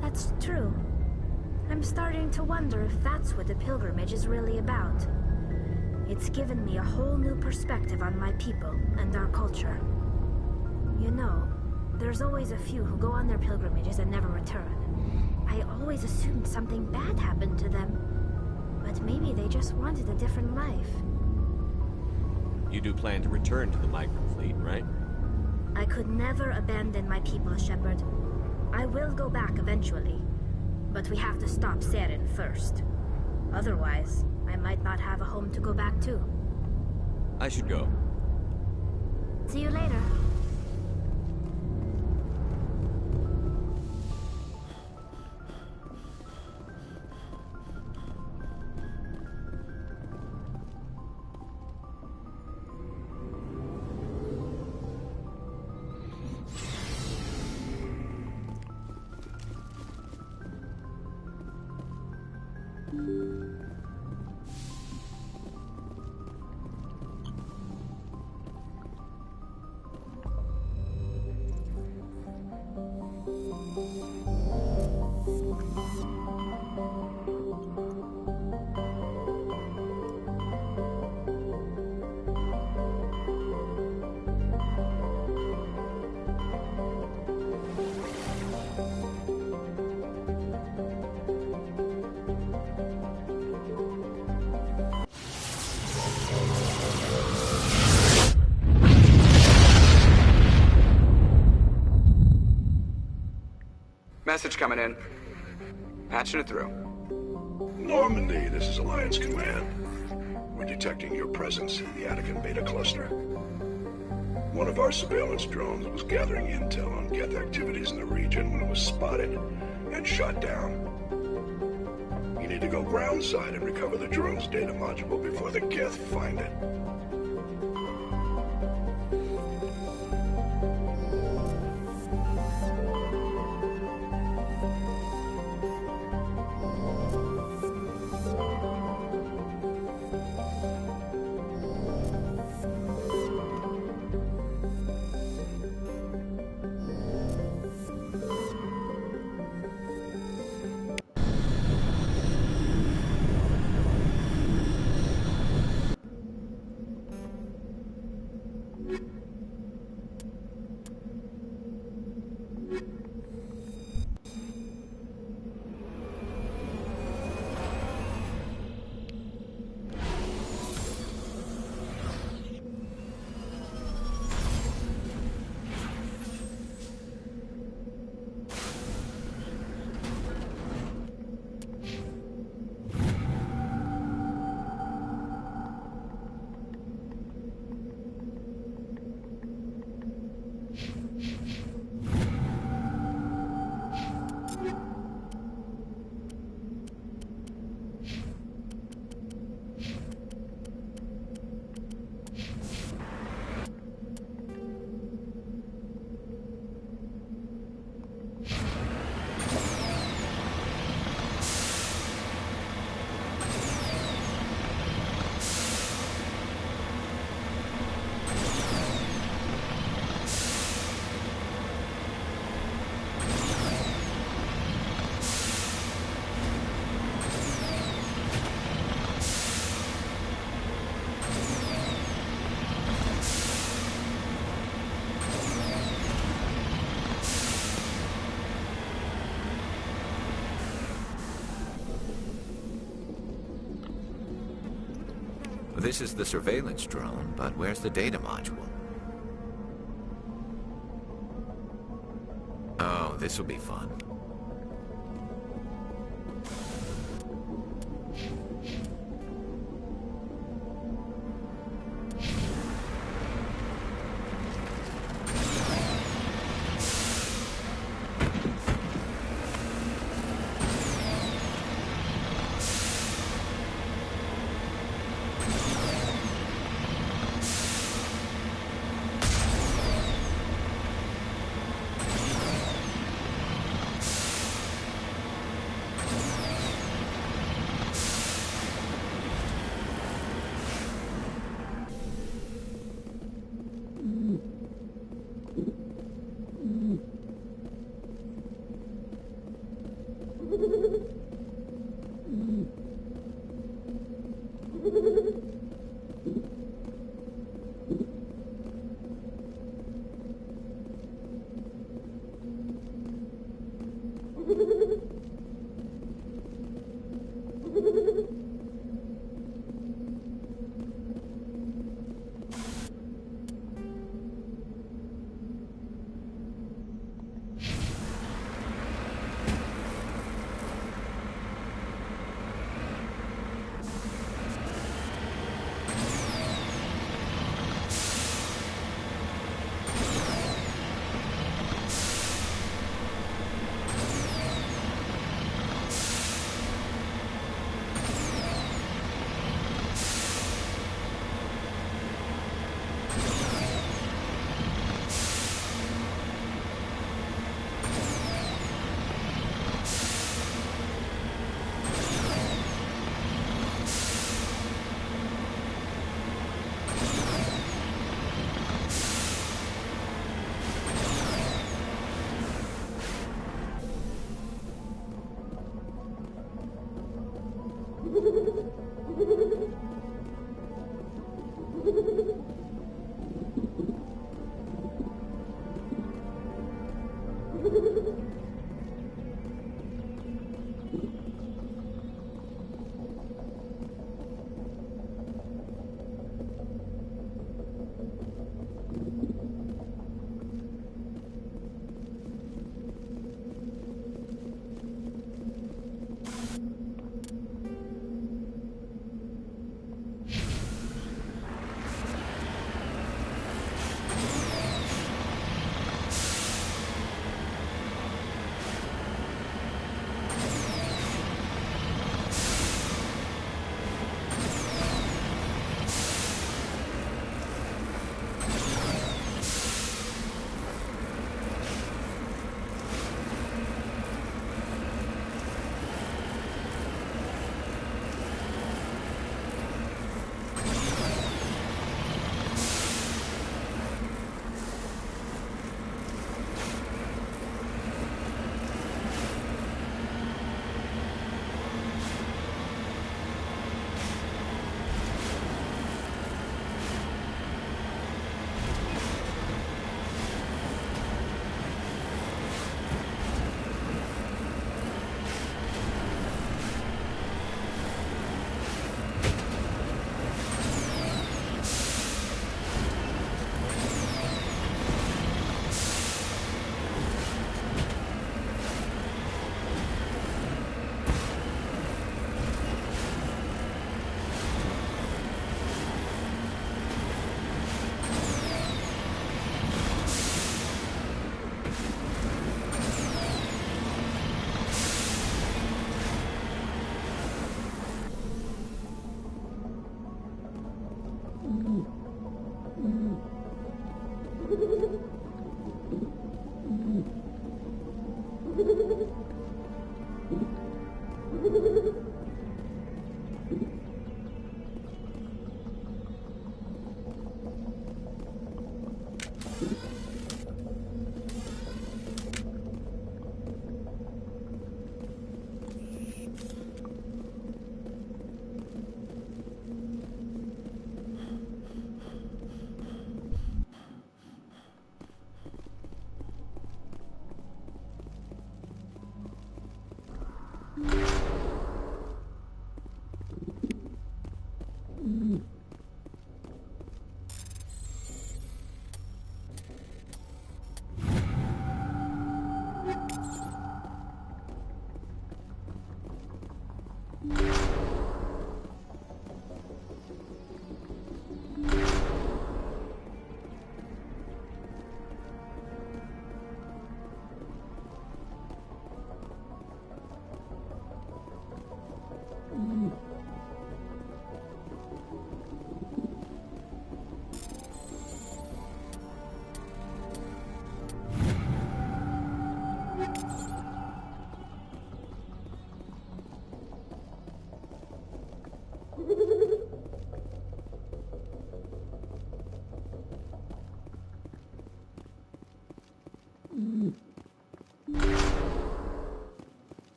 That's true. I'm starting to wonder if that's what the pilgrimage is really about. It's given me a whole new perspective on my people and our culture. You know, there's always a few who go on their pilgrimages and never return. I always assumed something bad happened to them. But maybe they just wanted a different life. You do plan to return to the migrant fleet, right? I could never abandon my people, Shepard. I will go back eventually. But we have to stop Saren first. Otherwise, I might not have a home to go back to. I should go. See you later. Message coming in. Patching it through. Normandy, this is Alliance Command. We're detecting your presence in the Attican Beta Cluster. One of our surveillance drones was gathering intel on Geth activities in the region when it was spotted and shot down. You need to go groundside and recover the drone's data module before the Geth find it. This is the surveillance drone, but where's the data module? Oh, this will be fun.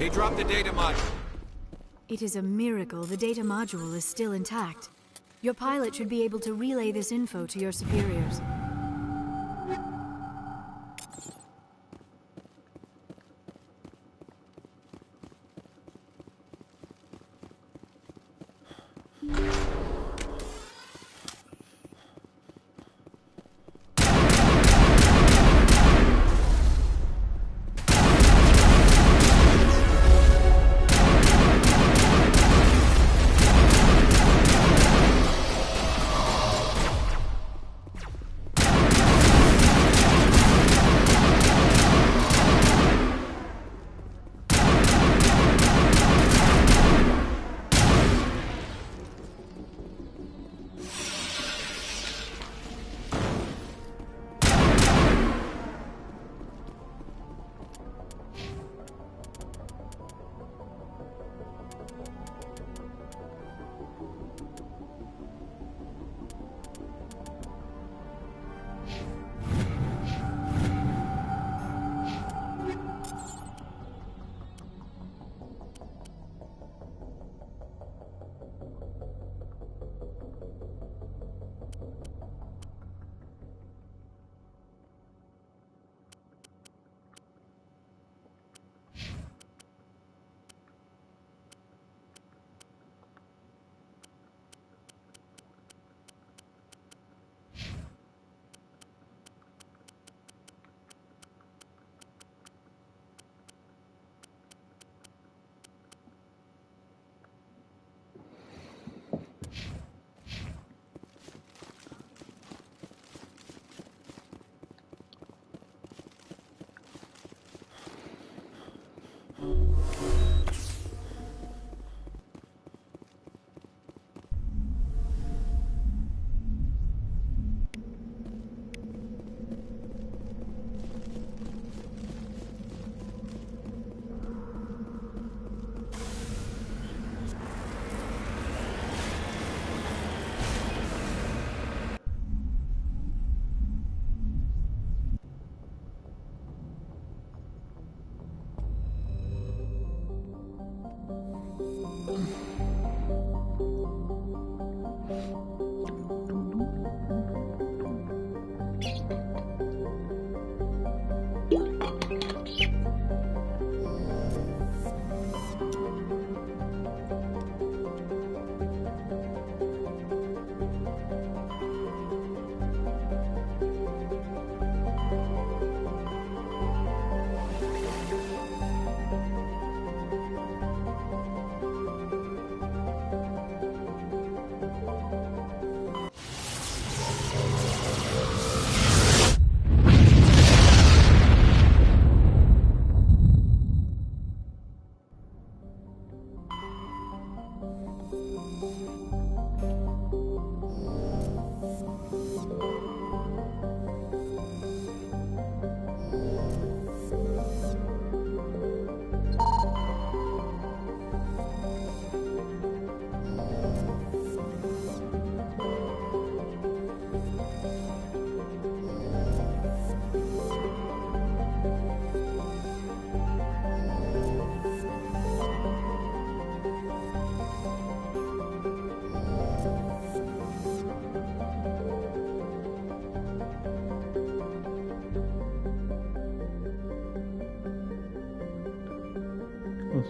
He dropped the data module. It is a miracle the data module is still intact. Your pilot should be able to relay this info to your superiors.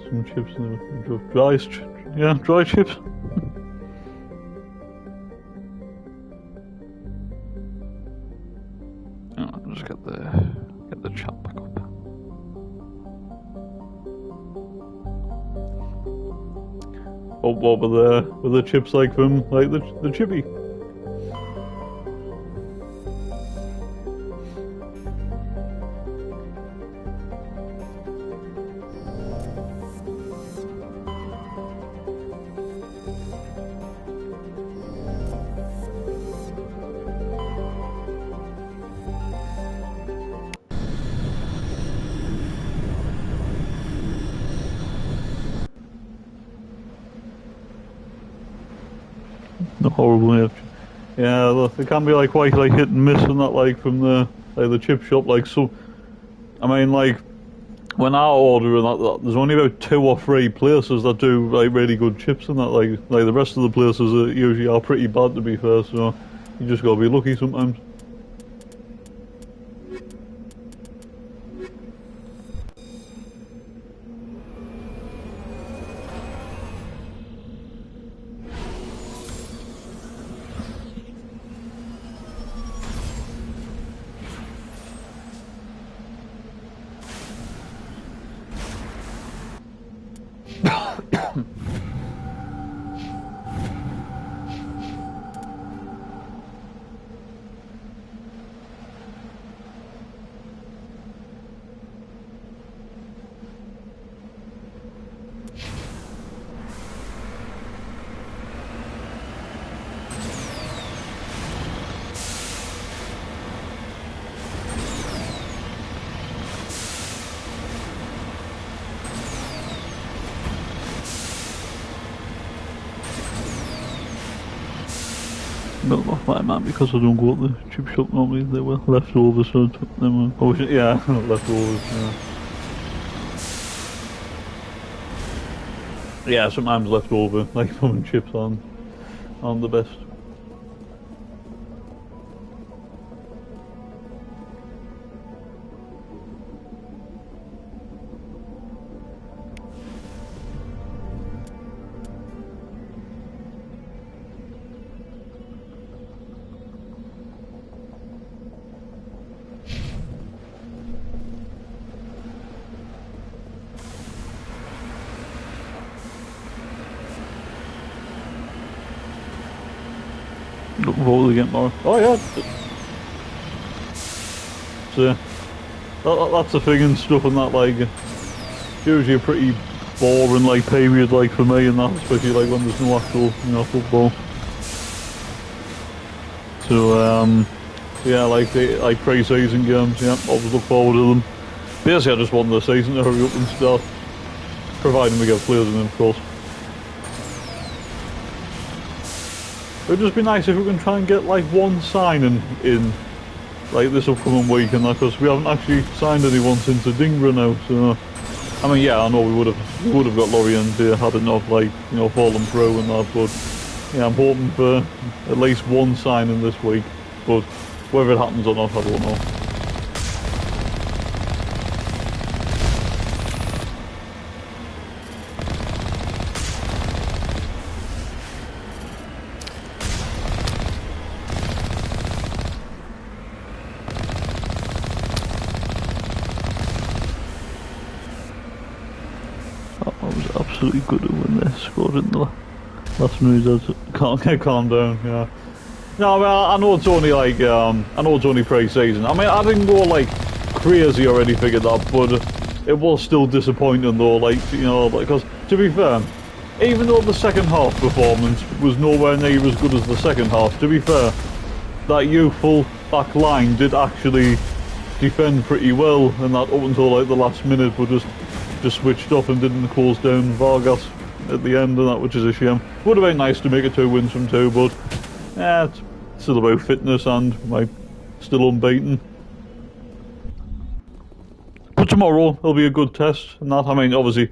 Some chips in the dry, yeah, dry chips. Oh, just get the chat back up. Oh, what were the chips like from the chippy? Horribly. Yeah, they can be like quite hit and miss and that, like from the chip shop. Like, so I mean, like when I order and that, there's only about 2 or 3 places that do like really good chips and that. Like the rest of the places usually are pretty bad, to be fair. So you just gotta be lucky sometimes. Not off my man because I don't go to the chip shop normally. They were leftovers, so I took them. Yeah, leftovers. Yeah, sometimes leftover like from chips aren't the best. Looking forward to getting more. Oh yeah. So that's the thing and stuff and that, like usually a pretty boring like period like for me and that, especially like when there's no actual football. So yeah, like pre-season games, yeah, always look forward to them. Basically I just want the season to hurry up and start, providing we get players in, of course. It would just be nice if we can try and get like one signing in like this upcoming week and that, because we haven't actually signed anyone since the Dingra now. So I mean, yeah, I know we would have got Lorient here had it not like fallen through and that, but yeah, I'm hoping for at least one signing this week. But whether it happens or not, I don't know. Absolutely good when they scored in the last minute. Can't calm down. Yeah. No, I mean, I know it's only like I know it's only pre-season. I mean, I didn't go like crazy or anything at that, but it was still disappointing though. Like because to be fair, even though the second half performance was nowhere near as good as the second half, to be fair, that youthful back line did actually defend pretty well, and that up until like the last minute, but just switched off and didn't close down Vargas at the end, and that, which is a shame. Would have been nice to make it 2 wins from 2, but yeah, it's still about fitness and still unbeaten. But tomorrow will be a good test, and that, I mean, obviously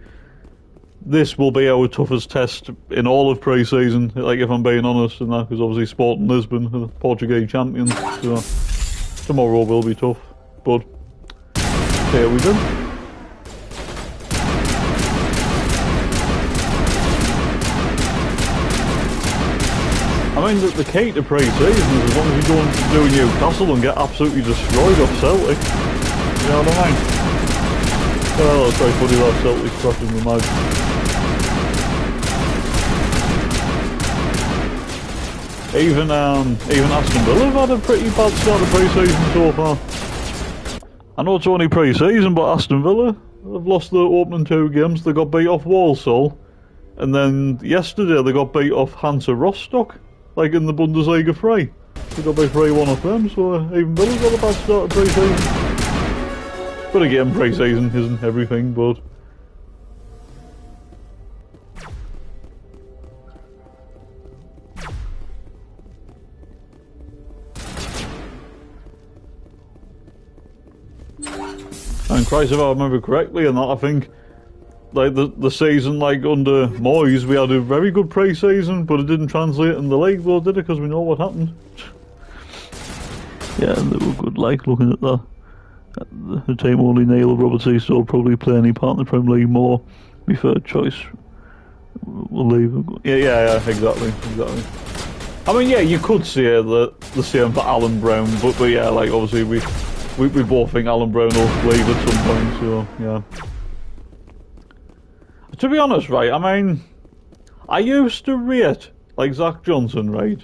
this will be our toughest test in all of pre-season, like if I'm being honest, and that, because obviously Sporting Lisbon are the Portuguese champions, so tomorrow will be tough, but here we go. I mean, the key to pre-season is as long as you don't do Newcastle and get absolutely destroyed off Celtic. You know what I mean? Well, that's very funny that Celtic crashing the match. Even Aston Villa have had a pretty bad start of pre-season so far. I know it's only pre-season, but Aston Villa have lost their opening 2 games. They got beat off Walsall, and then yesterday they got beat off Hansa Rostock. Like in the Bundesliga 3. They got by 3-1 off them, so even Villa's got a bad start of pre-season. But again, pre-season isn't everything, but... I And Christ, if I remember correctly, and that I think, like the season like under Moyes, we had a very good pre-season, but it didn't translate in the league, though, did it? Because we know what happened. Yeah, and they were good. Like looking at that, the team only Neil Robert East will probably play any part in the Premier League more. Be third choice. We'll leave. Yeah, exactly. I mean, yeah, you could say the same for Alan Brown, but yeah, like obviously we both think Alan Brown will leave at some point. So yeah. To be honest, right, I mean, I used to rate, like, Zach Johnson, right,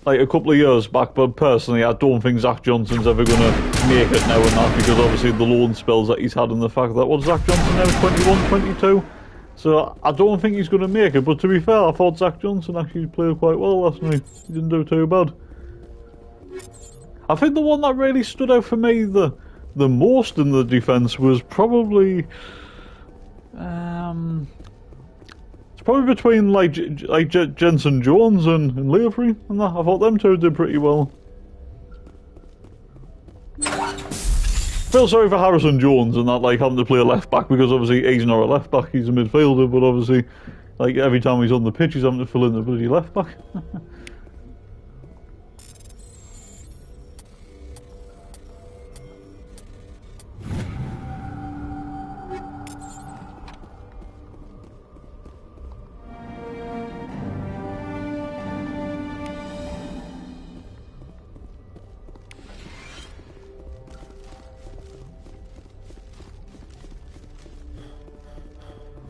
like, a couple of years back, but personally, I don't think Zach Johnson's ever going to make it now and that, because obviously the loan spells that he's had and the fact that, what's Zach Johnson now, 21, 22? So, I don't think he's going to make it, but to be fair, I thought Zach Johnson actually played quite well last night. He didn't do too bad. I think the one that really stood out for me the most in the defence was probably... it's probably between like Jensen Jones and Leofrey, and that. I thought them two did pretty well. Feel sorry for Harrison Jones and that, like having to play a left back, because obviously he's not a left back, he's a midfielder, but obviously, like every time he's on the pitch, he's having to fill in the bloody left back.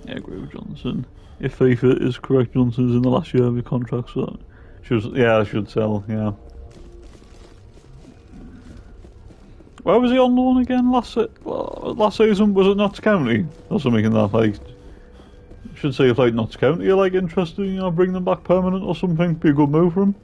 Yeah, I agree with Johnson. If FIFA is correct, Johnson's in the last year of your contract, so I should sell, yeah. Where was he on loan again last season? Was it Notts County or something in that? Like, should say if like Notts County are like interested, you know, bring them back permanent or something. Be a good move for him.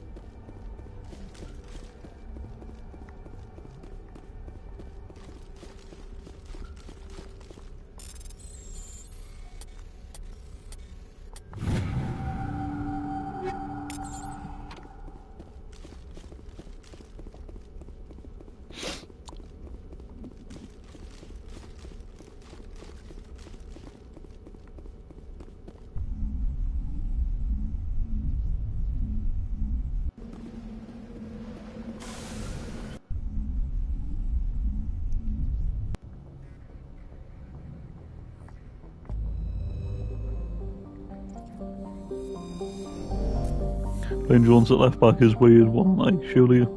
Playing Jones at left back is weird one, like surely it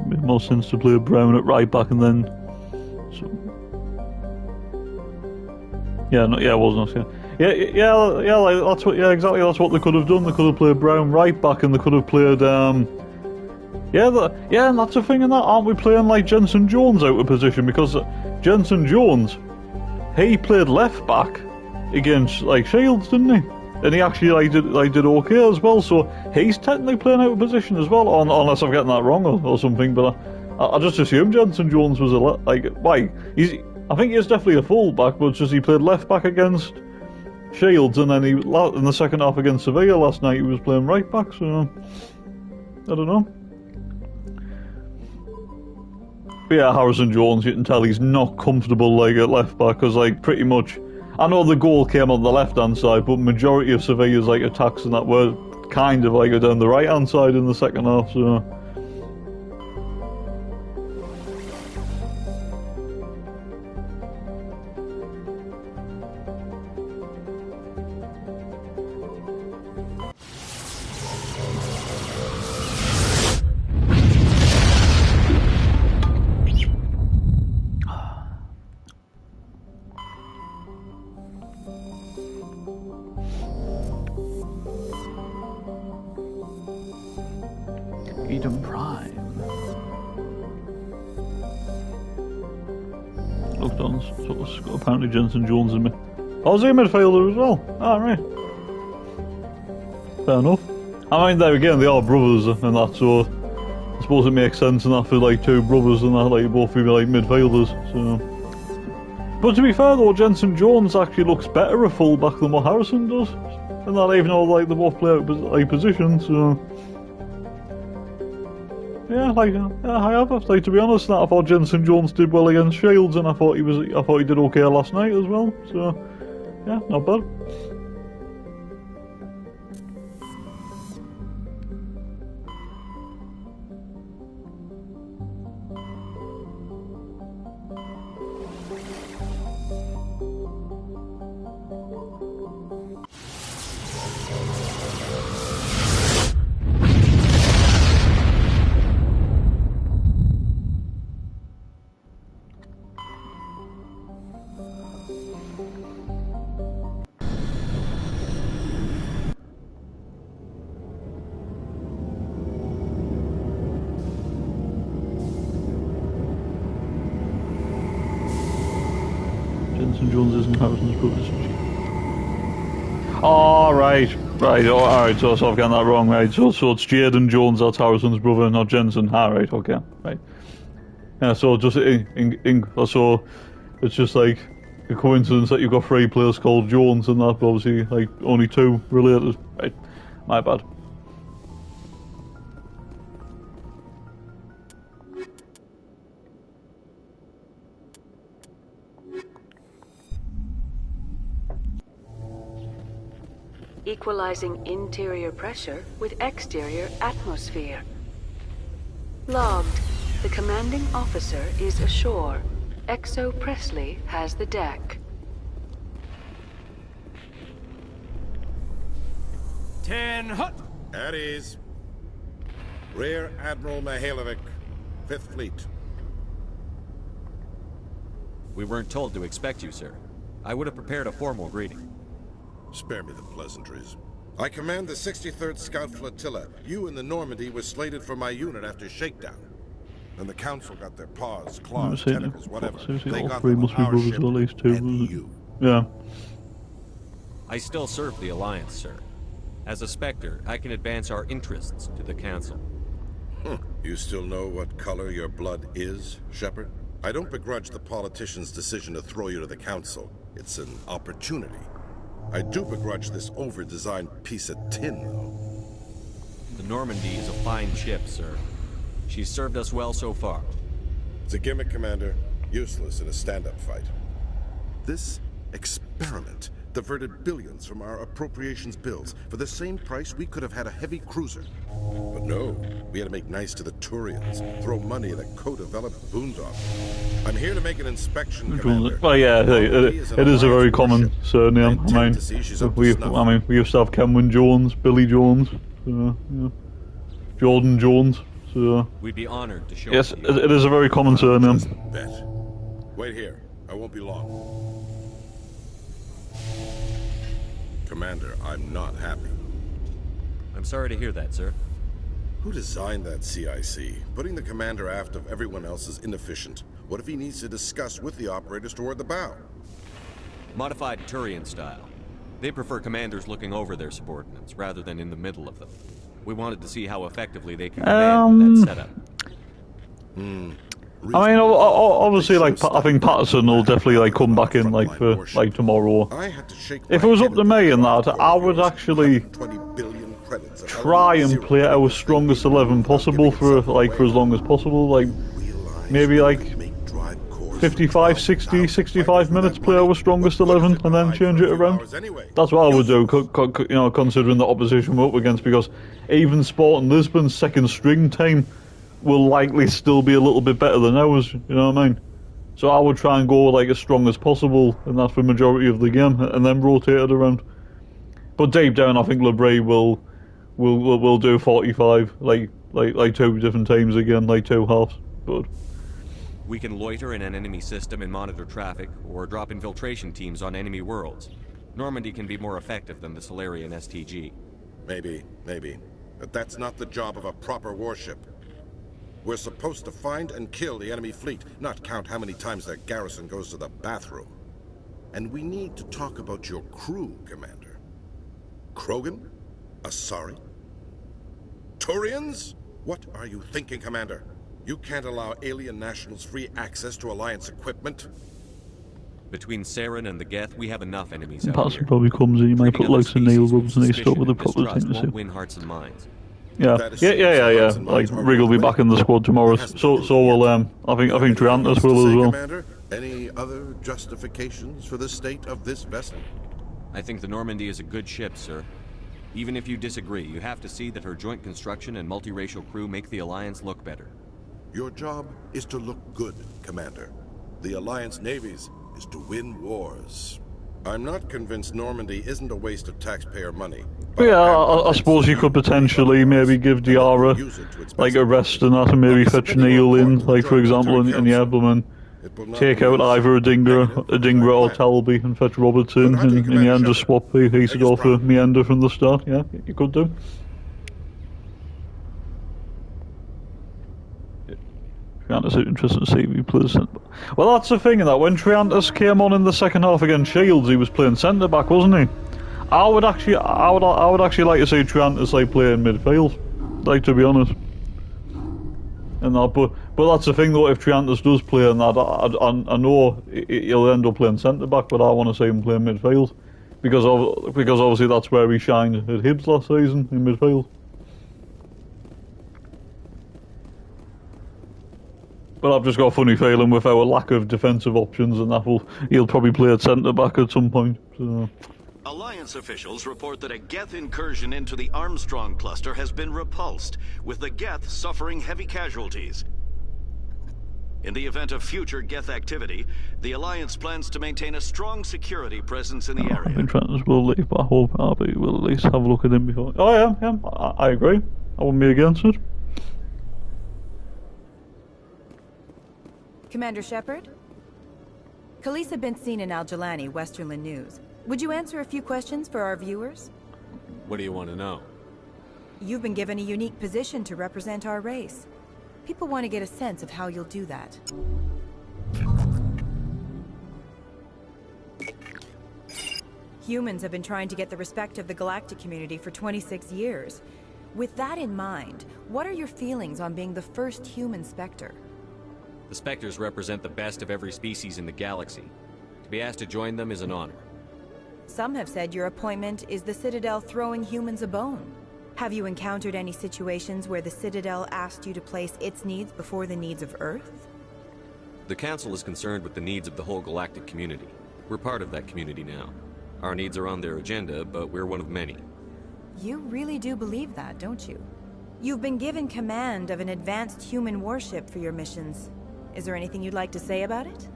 made more sense to play Brown at right back and then it wasn't. Yeah, like that's what exactly that's what they could have done. They could have played Brown right back and they could have played and that's the thing in that, aren't we playing like Jensen Jones out of position, because Jensen Jones, he played left back against like Shields, didn't he? And he actually did okay as well, so he's technically playing out of position as well, unless I'm getting that wrong or something. But I just assumed Jensen Jones was I think he's definitely a full back, but just he played left back against Shields, and then in the second half against Sevilla last night he was playing right back. So I don't know. But yeah, Harrison Jones, you can tell he's not comfortable like at left back, because like pretty much. I know the goal came on the left-hand side, but majority of Sevilla's like attacks and that were kind of like down the right-hand side in the second half, so... Eden Prime. Looked on, so apparently Jensen Jones in mid. Oh, is he a midfielder as well? Ah, right. Fair enough. I mean, there again, they are brothers and that, so I suppose it makes sense in that for like two brothers and that, like both be like midfielders. So, but to be fair though, Jensen Jones actually looks better a fullback than what Harrison does, and that even though like they both play out like positions. So. Yeah, I have. Like, to be honest, I thought Jensen Jones did well against Shields, and I thought he did okay last night as well. So, yeah, not bad. Jensen Jones isn't Harrison's brother. Oh, right. Oh, alright, so I've gotten that wrong, right. So it's Jaden Jones, that's Harrison's brother, not Jensen. Right, okay, right. Yeah, so just so it's just like a coincidence that you've got 3 players called Jones and that, but obviously like only 2 related. Right, my bad. Equalizing interior pressure with exterior atmosphere. Logged. The commanding officer is ashore. Exo Presley has the deck. 10 hut! At ease. Rear Admiral Mihailovic, 5th Fleet. We weren't told to expect you, sir. I would have prepared a formal greeting. Spare me the pleasantries. I command the 63rd Scout Flotilla. You and the Normandy were slated for my unit after shakedown. Then the Council got their paws, claws, tentacles, whatever. Seriously, They all got 3 them must on be our brothers, ship, or at least 2. and you. Yeah. I still serve the Alliance, sir. As a Spectre, I can advance our interests to the Council. You still know what color your blood is, Shepard? I don't begrudge the politician's decision to throw you to the Council. It's an opportunity. I do begrudge this over-designed piece of tin, though. The Normandy is a fine ship, sir. She's served us well so far. It's a gimmick, Commander. Useless in a stand-up fight. This experiment diverted billions from our appropriations bills. For the same price, we could have had a heavy cruiser. But no, we had to make nice to the Turians, throw money at a co-developed boondoggle. I'm here to make an inspection, Commander. Well, yeah, it is a very common surname. I mean, we used to have Cameron Jones, Billy Jones, yeah. Jordan Jones. So we'd be honored to show. Yes, it is a very common surname. Bet. Wait here. I won't be long. Commander, I'm not happy. I'm sorry to hear that, sir. Who designed that CIC? Putting the commander aft of everyone else is inefficient. What if he needs to discuss with the operators toward the bow? Modified Turian style. They prefer commanders looking over their subordinates rather than in the middle of them. We wanted to see how effectively they can command that setup. I mean, obviously, like, I think Patterson will definitely, like, come back in, like, for, like, tomorrow. If it was up to me in that, I would actually try and play our strongest 11 possible for, like, for as long as possible. Like, maybe, like, 55, 60, 65 minutes play our strongest 11 and then change it around. That's what I would do, you know, considering the opposition we're up against, because even Sporting Lisbon's second string team will likely still be a little bit better than ours, you know what I mean? So I would try and go like as strong as possible, and that's for the majority of the game, and then rotate it around. But deep down, I think LeBray will do 45, like 2 different teams again, like 2 halves. But we can loiter in an enemy system and monitor traffic, or drop infiltration teams on enemy worlds. Normandy can be more effective than the Solarian STG. Maybe. But that's not the job of a proper warship. We're supposed to find and kill the enemy fleet, not count how many times their garrison goes to the bathroom. And we need to talk about your crew, Commander. Krogan? Asari? Turians? What are you thinking, Commander? You can't allow alien nationals free access to Alliance equipment? Between Saren and the Geth, we have enough enemies out Patterson here. probably comes in, you might put like some nail rubs and they start with the proper Mistrust thing to won't say. win hearts and minds. Yeah, yeah. Like Rig will be back in the squad tomorrow, so will I think Triantis will as well. Commander, any other justifications for the state of this vessel? I think the Normandy is a good ship, sir. Even if you disagree, you have to see that her joint construction and multiracial crew make the Alliance look better. Your job is to look good, Commander. The Alliance navies is to win wars. I'm not convinced Normandy isn't a waste of taxpayer money. Yeah, I suppose you could potentially maybe give Diara like a rest and that, and maybe fetch Neil in, like for example in the Ebleman. Take out either Adingra or Talby and fetch Roberts in the end just swap Isidore for Meander from the start. Yeah, you could do. Triantis is interested to see if he plays centre back. Well, that's the thing, that when Triantis came on in the second half against Shields, he was playing centre back, wasn't he? I would actually like to see Triantis like playing midfield, like, to be honest. And that, but that's the thing though. If Triantis does play in that, I know he'll end up playing centre back, but I want to see him playing midfield because obviously that's where he shined at Hibs last season, in midfield. But I've just got a funny feeling with our lack of defensive options and that he'll probably play at centre back at some point. So. Alliance officials report that a Geth incursion into the Armstrong cluster has been repulsed, with the Geth suffering heavy casualties. In the event of future Geth activity, the Alliance plans to maintain a strong security presence in the area. I think Trenton's will leave, but I hope RB will at least have a look at him before. Oh yeah, I agree. I wouldn't be against it. Commander Shepard? Khaleesa been seen in Al-Jalani, Westerland News. Would you answer a few questions for our viewers? What do you want to know? You've been given a unique position to represent our race. People want to get a sense of how you'll do that. Humans have been trying to get the respect of the galactic community for 26 years. With that in mind, what are your feelings on being the first human Spectre? The Spectres represent the best of every species in the galaxy. To be asked to join them is an honor. Some have said your appointment is the Citadel throwing humans a bone. Have you encountered any situations where the Citadel asked you to place its needs before the needs of Earth? The Council is concerned with the needs of the whole galactic community. We're part of that community now. Our needs are on their agenda, but we're one of many. You really do believe that, don't you? You've been given command of an advanced human warship for your missions. Is there anything you'd like to say about it?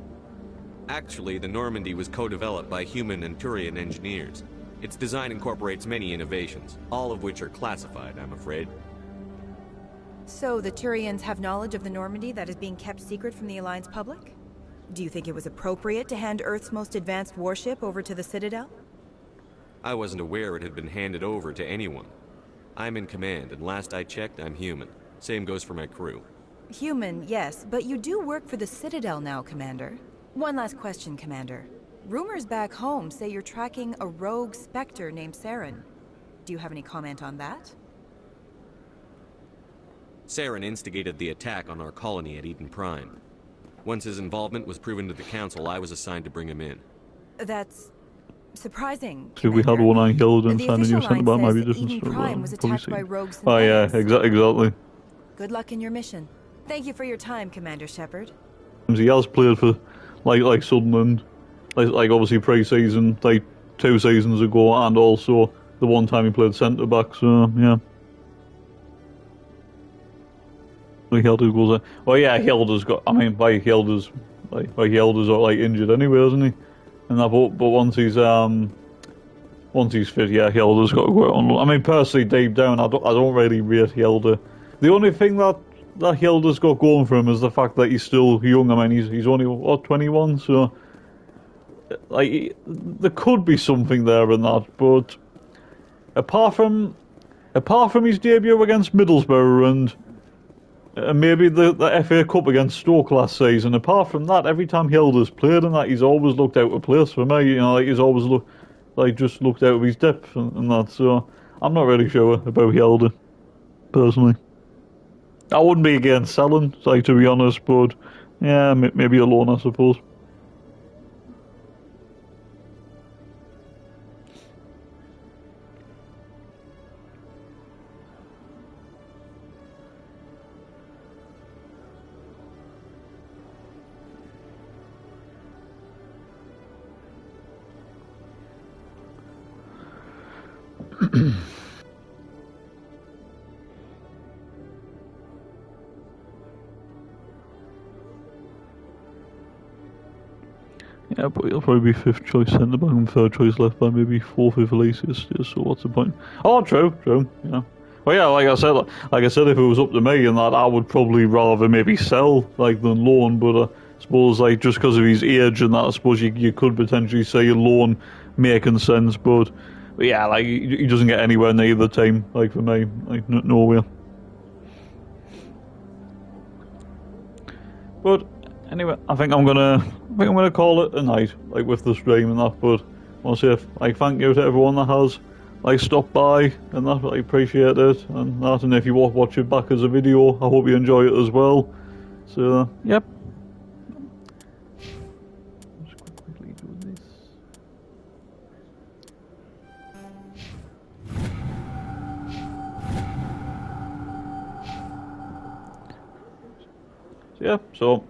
Actually, the Normandy was co-developed by human and Turian engineers. Its design incorporates many innovations, all of which are classified, I'm afraid. So the Turians have knowledge of the Normandy that is being kept secret from the Alliance public? Do you think it was appropriate to hand Earth's most advanced warship over to the Citadel? I wasn't aware it had been handed over to anyone. I'm in command, and last I checked, I'm human. Same goes for my crew. Human, yes, but you do work for the Citadel now, Commander. One last question, Commander. Rumors back home say you're tracking a rogue Spectre named Saren. Do you have any comment on that? Saren instigated the attack on our colony at Eden Prime. Once his involvement was proven to the Council, I was assigned to bring him in. That's surprising. See, we had one on Guild and signed a new centre back, maybe different Eden Prime was attacked by rogues. Oh yeah, exactly. Good luck in your mission. Thank you for your time, Commander Shepard. He has played for like Sunderland, like obviously pre-season, like 2 seasons ago, and also the one time he played centre back. So yeah. Hilda goes there. Oh yeah, Hilda's got. I mean, Hilda's injured anyway, isn't he? And that, but once he's fit, yeah, Hilda's got to go out on. I mean, personally, deep down, I don't really rate Hilda. The only thing that Hilda's got going for him is the fact that he's still young. I mean, he's only 21, so like there could be something there in that. But apart from his debut against Middlesbrough and maybe the FA Cup against Stoke last season, apart from that, every time Hilda's played in that, he's always looked out of place for me. You know, like he's always just looked out of his depth and that. So I'm not really sure about Hilda personally. I wouldn't be against selling, like, to be honest, but yeah, maybe a loan, I suppose. Yeah, but he'll probably be 5th choice centre back and 3rd choice left back, maybe 4th if Elysius is, so what's the point? Oh, true, yeah. Well, yeah, like I said, if it was up to me and that, I would probably rather maybe sell, like, than loan, but I suppose, like, just because of his age and that, I suppose you could potentially say a loan making sense, but yeah, like, he doesn't get anywhere near the team, like, for me, like, nowhere. But anyway, I think I'm gonna call it a night, like, with the stream and that. But I want to say, like, thank you to everyone that has, like, stopped by and that. I appreciate it and that. And if you watch it back as a video, I hope you enjoy it as well. So, yep. Just quickly do this. Yeah, so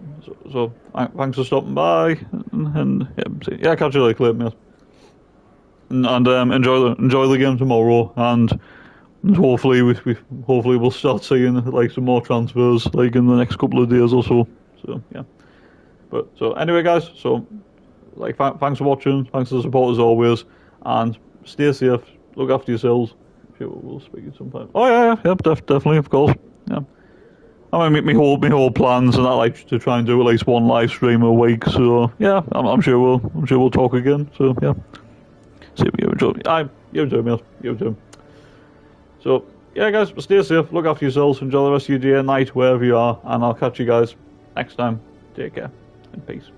thanks for stopping by, and yeah, catch you later, mate. And enjoy the game tomorrow, and hopefully we'll start seeing, like, some more transfers, like, in the next couple of days or so. So yeah, but so anyway, guys, so, like, thanks for watching, thanks for the support as always, and stay safe, look after yourselves. Sure, we'll speak at some time. Oh yeah, definitely, of course, yeah. I mean, my whole plans and I like to try and do at least one live stream a week. So yeah, I'm sure we'll talk again. So yeah, see what you enjoy. You too, mate. You too. So yeah, guys, stay safe. Look after yourselves. Enjoy the rest of your day and night wherever you are, and I'll catch you guys next time. Take care and peace.